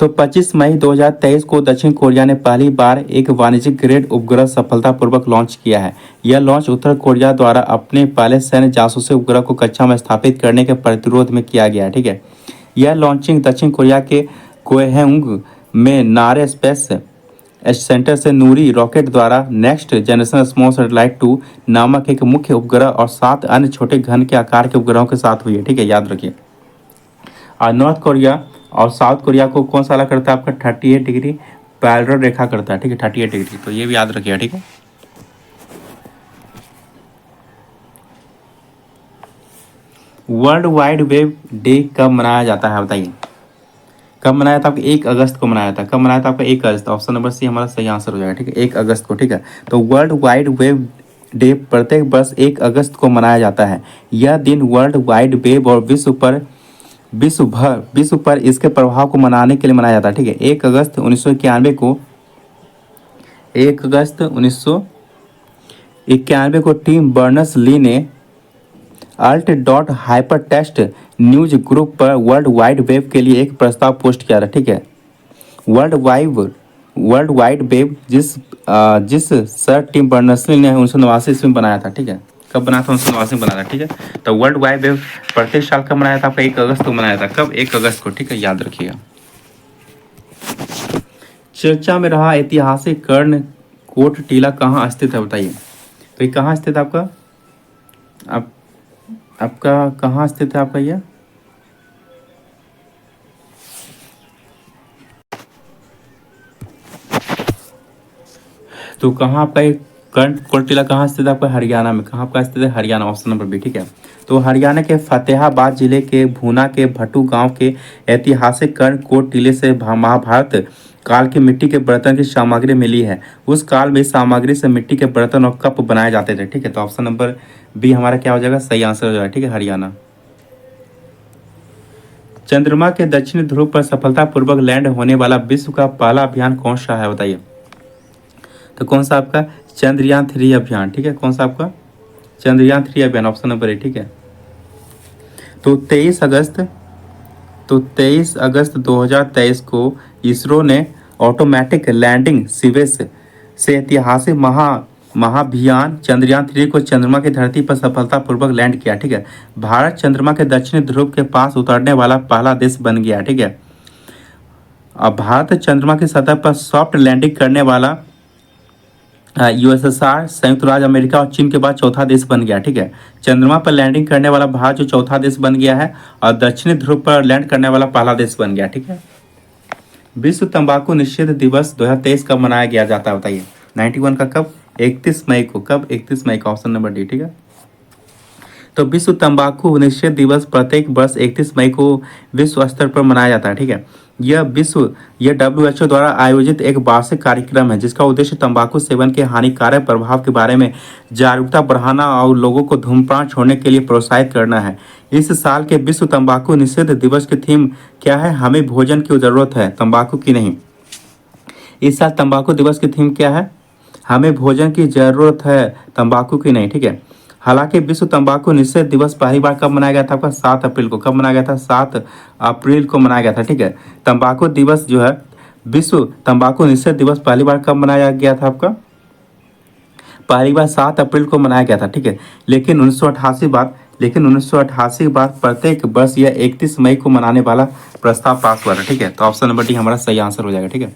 तो 25 मई 2023 को दक्षिण कोरिया ने पहली बार एक वाणिज्यिक ग्रेड उपग्रह सफलतापूर्वक लॉन्च किया है। यह लॉन्च उत्तर कोरिया द्वारा अपने पहले सैन्य जासूसी उपग्रह को कक्षा में स्थापित करने के प्रतिरोध में किया गया। ठीक है, यह लॉन्चिंग दक्षिण कोरिया के कोहेउंग में नारे स्पेस सेंटर से नूरी रॉकेट द्वारा नेक्स्ट जनरेशन स्मॉल सैटेलाइट 2 नामक एक मुख्य उपग्रह और 7 अन्य छोटे घन के आकार के उपग्रहों के साथ हुई है। ठीक है, याद रखिए। और नॉर्थ कोरिया और साउथ कोरिया को कौन सा अलग करता है आपका, 38 डिग्री पैरेलल रेखा करता है। ठीक है, 38 डिग्री, तो ये भी याद रखिएगा। ठीक है, वर्ल्ड वाइड वेब डे कब मनाया जाता है बताइए। कब मनाया था आपका? 1 अगस्त को मनाया था। कब मनाया था आपका? 1 अगस्त। ऑप्शन नंबर सी हमारा सही आंसर हो जाएगा। ठीक है, 1 अगस्त को। ठीक है, तो वर्ल्ड वाइड वेब डे प्रत्येक वर्ष 1 अगस्त को मनाया जाता है। यह दिन वर्ल्ड वाइड वेब और विश्व पर इसके प्रभाव को मनाने के लिए मनाया जाता है। ठीक है, 1 अगस्त 1991 को 1 अगस्त 1991 को टीम बर्नर्स ली ने alt dot hypertext newsgroup पर वर्ल्ड वाइड वेब के लिए एक प्रस्ताव पोस्ट किया था। ठीक है, वर्ल्ड वाइड वेब जिस सर टिम बर्नर्स ली ने 1989 ईस्वी में बनाया था। ठीक है, कब बनाया था? 1989 में बनाया था। ठीक है, तो वर्ल्ड वाइड वेब प्रत्येक साल कब मनाया था आपका? 1 अगस्त को मनाया था। कब? 1 अगस्त को। ठीक है, याद रखिएगा। चर्चा में रहा ऐतिहासिक कर्ण कोट टीला कहाँ स्थित है बताइए। तो ये कहाँ स्थित है आपका? आप आपका कहाँ स्थित है आपका ये? तो कहाँ आपका ये कर्ण टीला कहाँ स्थित है आपका? हरियाणा में। कहाँ आपका स्थित है? हरियाणा। Option number B. ठीक है, तो हरियाणा के फतेहाबाद जिले के भूना के भट्टू गांव के ऐतिहासिक कर्ण टीले से महाभारत काल की मिट्टी के बर्तन की सामग्री मिली है। उस काल में इस सामग्री से मिट्टी के बर्तन और कप बनाए जाते थे। ठीक है, तो ऑप्शन नंबर बी हमारा क्या हो जाएगा? सही आंसर हो जाएगा। ठीक है, हरियाणा। चंद्रमा के दक्षिणी ध्रुव पर सफलतापूर्वक लैंड होने वाला विश्व का पहला अभियान कौन सा है बताइए। तो कौन सा आपका? चंद्रयान 3 अभियान। ठीक है, कौन सा आपका? चंद्रयान 3 अभियान। ऑप्शन नंबर ए। ठीक है, तो 23 अगस्त 2023 को इसरो ने ऑटोमेटिक लैंडिंग सीवेस से ऐतिहासिक महाभियान चंद्रयान 3 को चंद्रमा की धरती पर सफलतापूर्वक लैंड किया। ठीक है, भारत चंद्रमा के दक्षिणी ध्रुव के पास उतरने वाला पहला देश बन गया। ठीक है, अब भारत चंद्रमा की सतह पर सॉफ्ट लैंडिंग करने वाला यूएसएसआर, संयुक्त राज्य अमेरिका और चीन के बाद चौथा देश बन गया। ठीक है, चंद्रमा पर लैंडिंग करने वाला भारत जो चौथा देश बन गया है और दक्षिणी ध्रुव पर लैंड करने वाला पहला देश बन गया। ठीक है, विश्व तंबाकू निषेध दिवस 2023 कब मनाया गया जाता है बताइए। 91 का कब? 31 मई को। कब? 31 मई का। Option number D. ठीक है, तो विश्व तंबाकू निषेध दिवस प्रत्येक वर्ष 31 मई को विश्व स्तर पर मनाया जाता है। ठीक है, यह WHO द्वारा आयोजित एक वार्षिक कार्यक्रम है जिसका उद्देश्य तंबाकू सेवन के हानिकारक प्रभाव के बारे में जागरूकता बढ़ाना और लोगों को धूम्रपान छोड़ने के लिए प्रोत्साहित करना है। इस साल के विश्व तंबाकू निषेध दिवस की थीम क्या है? हमें भोजन की जरूरत है, तंबाकू की नहीं। इस साल तंबाकू दिवस की थीम क्या है? हमें भोजन की जरूरत है, तंबाकू की नहीं। ठीक है, हालांकि विश्व तंबाकू निषेध दिवस पहली बार कब मनाया गया था आपका? 7 अप्रैल को। कब मनाया गया था? 7 अप्रैल को मनाया गया था। ठीक है, तंबाकू दिवस जो है, विश्व तंबाकू निषेध दिवस पहली बार कब मनाया गया था आपका? पहली बार 7 अप्रैल को मनाया गया था। ठीक है, लेकिन 1988 के बाद प्रत्येक वर्ष यह 31 मई को मनाने वाला प्रस्ताव पास हुआ था। ठीक है, तो ऑप्शन नंबर डी हमारा सही आंसर हो जाएगा। ठीक है,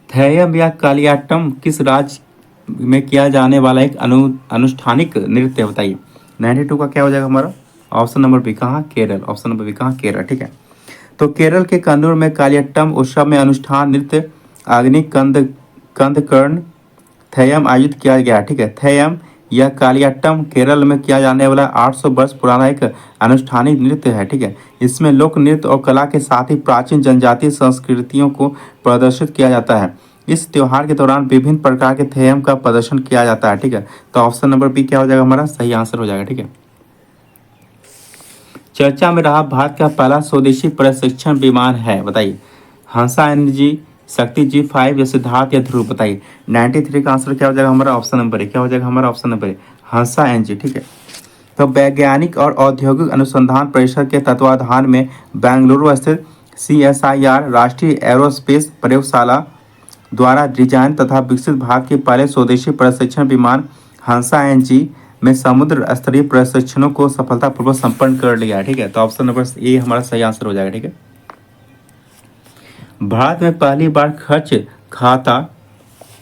थैयम या कालियाट्टम किस राज्य में किया जाने वाला एक अनुष्ठानिक नृत्य है बताइए। 92 का क्या हो जाएगा हमारा? Option number B. कहाँ? केरल। Option number B. कहाँ? केरल। ठीक है, तो केरल के कन्नूर में कालियाट्टम उत्सव में अनुष्ठान नृत्य अग्नि कंदकर्ण थैयम आयोजित किया गया। ठीक है, थैयम यह कालियाट्टम केरल में किया जाने वाला 800 वर्ष पुराना एक अनुष्ठानिक नृत्य है। ठीक है, इसमें लोक नृत्य और कला के साथ ही प्राचीन जनजातीय संस्कृतियों को प्रदर्शित किया जाता है। इस त्योहार के दौरान विभिन्न प्रकार के थेयम का प्रदर्शन किया जाता है। ठीक है, तो ऑप्शन नंबर बी क्या हो जाएगा हमारा? सही आंसर हो जाएगा। ठीक है, चर्चा में रहा भारत का पहला स्वदेशी प्रशिक्षण विमान है बताइए। हंसा एनजी, शक्ति G5 या सिद्धार्थ या ध्रुव बताइए। 93 का आंसर क्या हो जाएगा हमारा? Option number A. क्या हो जाएगा हमारा? Option number A, Hansa NG. ठीक है, तो वैज्ञानिक और औद्योगिक अनुसंधान परिषद के तत्वाधान में बेंगलुरु स्थित CSIR राष्ट्रीय एरोस्पेस प्रयोगशाला द्वारा डिजाइन तथा विकसित भारत के पहले स्वदेशी प्रशिक्षण विमान हंसा एनजी में समुद्र स्तरीय प्रशिक्षणों को सफलतापूर्वक संपन्न कर लिया है। ठीक है, तो ऑप्शन नंबर ए हमारा सही आंसर हो जाएगा। ठीक है, भारत में पहली बार खर्च खाता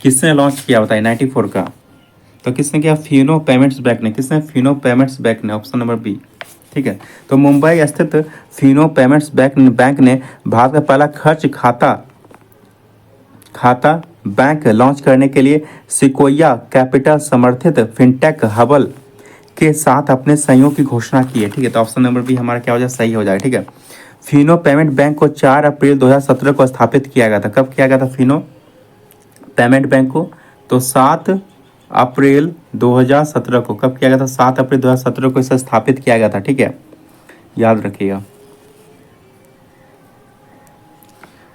किसने लॉन्च किया बताइए। 94 का, तो किसने किया? फिनो पेमेंट्स बैंक ने। किसने? फिनो पेमेंट्स बैंक ने। Option number B. ठीक है, तो मुंबई स्थित फिनो पेमेंट्स बैंक ने भारत का पहला खर्च खाता बैंक लॉन्च करने के लिए सिकोया कैपिटल समर्थित फिनटेक हबल के साथ अपने सहयोग की घोषणा की है। ठीक है, तो ऑप्शन नंबर बी हमारा क्या हो जाए, सही हो जाएगा। ठीक है, फिनो पेमेंट बैंक को 4 अप्रैल 2017 को स्थापित किया गया था। कब किया गया था फिनो पेमेंट बैंक को? तो 7 अप्रैल 2017 को। कब किया गया था? 7 अप्रैल 2017 को इसे स्थापित किया गया था। ठीक है, याद रखिएगा।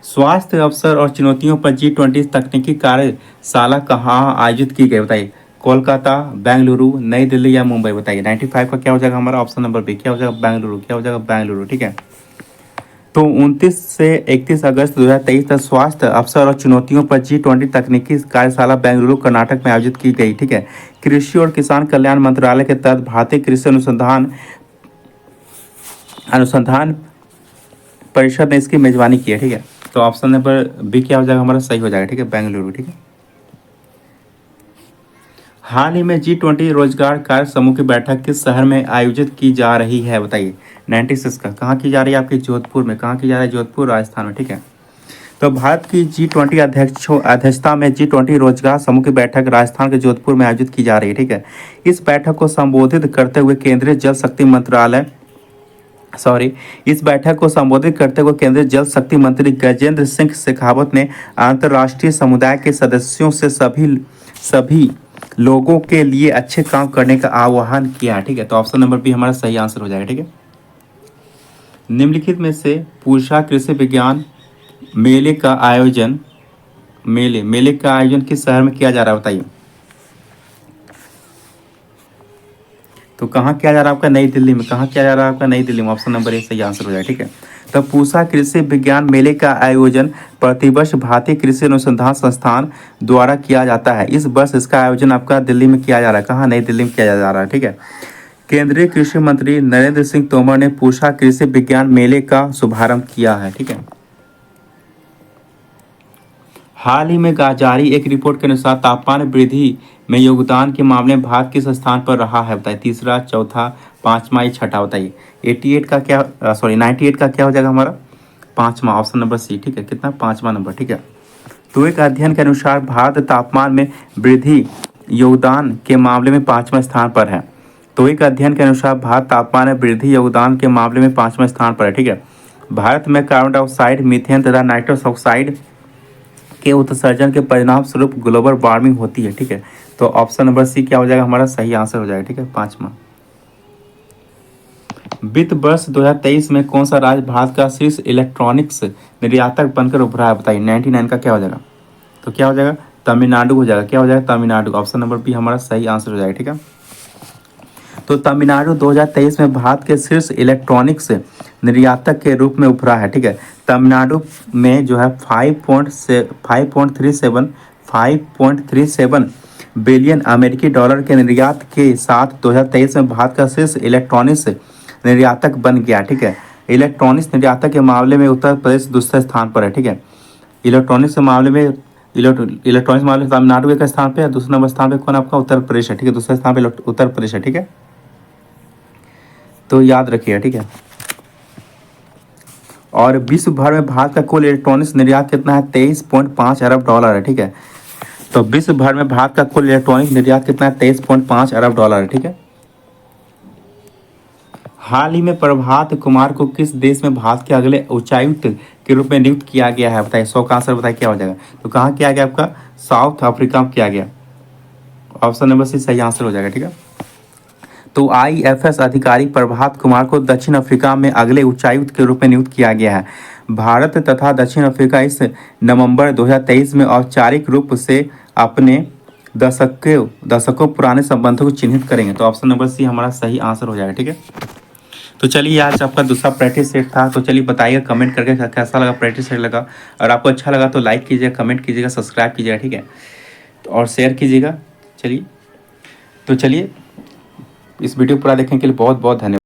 स्वास्थ्य अवसर और चुनौतियों पर G20 तकनीकी कार्यशाला कहाँ आयोजित की गई, बताइए। कोलकाता, बेंगलुरु, नई दिल्ली या मुंबई, बताइए। 95 का क्या हो जाएगा हमारा? ऑप्शन नंबर बी क्या हो जाएगा? बेंगलुरु। क्या हो जाएगा? बेंगलुरु। ठीक है, तो 29 से 31 अगस्त 2023 तक स्वास्थ्य अवसर और चुनौतियों पर G20 तकनीकी कार्यशाला बेंगलुरु कर्नाटक में आयोजित की गई। ठीक है, कृषि और किसान कल्याण मंत्रालय के तहत भारतीय कृषि अनुसंधान अनुसंधान परिषद ने इसकी मेजबानी की है। ठीक है, तो ऑप्शन नंबर बी क्या हो जाएगा हमारा? सही हो जाएगा। ठीक है, बेंगलुरु। ठीक है, हाल ही में G20 रोजगार कार्य समूह की बैठक किस शहर में आयोजित की जा रही है, बताइए। 96 का कहाँ की जा रही है? आपकी जोधपुर में। कहाँ की जा रही है? जोधपुर, राजस्थान में। ठीक है, तो भारत की G20 अध्यक्षता में G20 रोजगार समूह की बैठक राजस्थान के जोधपुर में आयोजित की जा रही है। ठीक है, इस बैठक को संबोधित करते हुए केंद्रीय जल शक्ति मंत्रालय इस बैठक को संबोधित करते हुए केंद्रीय जल शक्ति मंत्री गजेंद्र सिंह शेखावत ने अंतर्राष्ट्रीय समुदाय के सदस्यों से सभी लोगों के लिए अच्छे काम करने का आह्वान किया। ठीक है, तो ऑप्शन नंबर बी हमारा सही आंसर हो जाएगा। ठीक है, निम्नलिखित में से पूषा कृषि विज्ञान मेले का आयोजन किस शहर में किया जा रहा है, बताइए। तो कहाँ किया जा रहा है आपका? नई दिल्ली में। कहाँ किया जा रहा है आपका? नई दिल्ली में। ऑप्शन नंबर ए सही आंसर हो जाएगा। ठीक है, तो पूसा कृषि विज्ञान मेले का आयोजन प्रतिवर्ष भारतीय कृषि अनुसंधान संस्थान द्वारा किया जाता है। इस वर्ष इसका आयोजन आपका दिल्ली में किया जा रहा है। कहाँ? नई दिल्ली में किया जा रहा है। ठीक है, केंद्रीय कृषि मंत्री नरेंद्र सिंह तोमर ने पूसा कृषि विज्ञान मेले का शुभारंभ किया है। ठीक है, हाल ही में जारी एक रिपोर्ट के अनुसार तापमान वृद्धि में योगदान के मामले में भारत किस स्थान पर रहा है, बताइए। तीसरा, चौथा, पांचवा या छठा, बताइए। 88 का क्या 98 का क्या हो जाएगा हमारा? पांचवा, ऑप्शन नंबर सी। ठीक है, कितना? पांचवा नंबर। ठीक है, तो एक अध्ययन के अनुसार भारत तापमान में वृद्धि योगदान के मामले में पांचवें स्थान पर है। तो एक अध्ययन के अनुसार भारत तापमान में वृद्धि योगदान के मामले में पांचवें स्थान पर है। ठीक है, भारत में कार्बन डाइऑक्साइड, मीथेन तथा नाइट्रस ऑक्साइड के उत्सर्जन के परिणाम स्वरूप ग्लोबल वार्मिंग होती है। ठीक है, तो ऑप्शन नंबर सी क्या हो जाएगा हमारा? सही आंसर हो जाएगा। ठीक है, पांचवा। वित्त वर्ष 2023 में कौन सा राज्य भारत का शीर्ष इलेक्ट्रॉनिक्स निर्यातक बनकर उभरा है, बताइए। 99 का क्या हो जाएगा? तो क्या हो जाएगा? तमिलनाडु हो जाएगा। क्या हो जाएगा? तमिलनाडु। ऑप्शन नंबर बी हमारा सही आंसर हो जाएगा। ठीक है, तो तमिलनाडु 2023 में भारत के शीर्ष इलेक्ट्रॉनिक्स निर्यातक के रूप में उभरा है। ठीक है, तमिलनाडु में जो है 5.37 बिलियन अमेरिकी डॉलर के निर्यात के साथ 2023 में भारत का शीर्ष इलेक्ट्रॉनिक्स निर्यातक बन गया। ठीक है, इलेक्ट्रॉनिक्स निर्यातक के मामले में उत्तर प्रदेश दूसरे स्थान पर है। ठीक है, इलेक्ट्रॉनिक्स के मामले में तमिलनाडु एक स्थान पे है, दूसरे नंबर स्थान पे कौन आपका? उत्तर प्रदेश है। ठीक है, दूसरे स्थान पे उत्तर प्रदेश है। ठीक है, तो याद रखिएगा। ठीक है, और विश्व भर में भारत का कुल इलेक्ट्रॉनिक्स निर्यात कितना है? 23.5 अरब डॉलर है। ठीक है, तो विश्व भर में भारत का कुल इलेक्ट्रॉनिक निर्यात कितना है? 23.5 अरब डॉलर है। ठीक है, हाल ही में प्रभात कुमार को किस देश में भारत के अगले उच्चायुक्त के रूप में नियुक्त किया गया है, बताइए। 100 का आंसर बताइए क्या हो जाएगा? तो कहाँ किया गया आपका? साउथ अफ्रीका में किया गया। ऑप्शन नंबर सी सही आंसर हो जाएगा। ठीक है, तो IFS अधिकारी प्रभात कुमार को दक्षिण अफ्रीका में अगले उच्चायुक्त के रूप में नियुक्त किया गया है। भारत तथा दक्षिण अफ्रीका इस नवंबर 2023 में औपचारिक रूप से अपने दशकों पुराने संबंधों को चिन्हित करेंगे। तो ऑप्शन नंबर सी हमारा सही आंसर हो जाएगा। ठीक है, तो चलिए आज आपका दूसरा प्रैक्टिस सेट था। तो चलिए बताइए कमेंट करके कैसा लगा, प्रैक्टिस सेट लगा। और आपको अच्छा लगा तो लाइक कीजिएगा, कमेंट कीजिएगा, सब्सक्राइब कीजिएगा। ठीक है, और शेयर कीजिएगा। चलिए, तो चलिए इस वीडियो पूरा देखने के लिए बहुत बहुत धन्यवाद।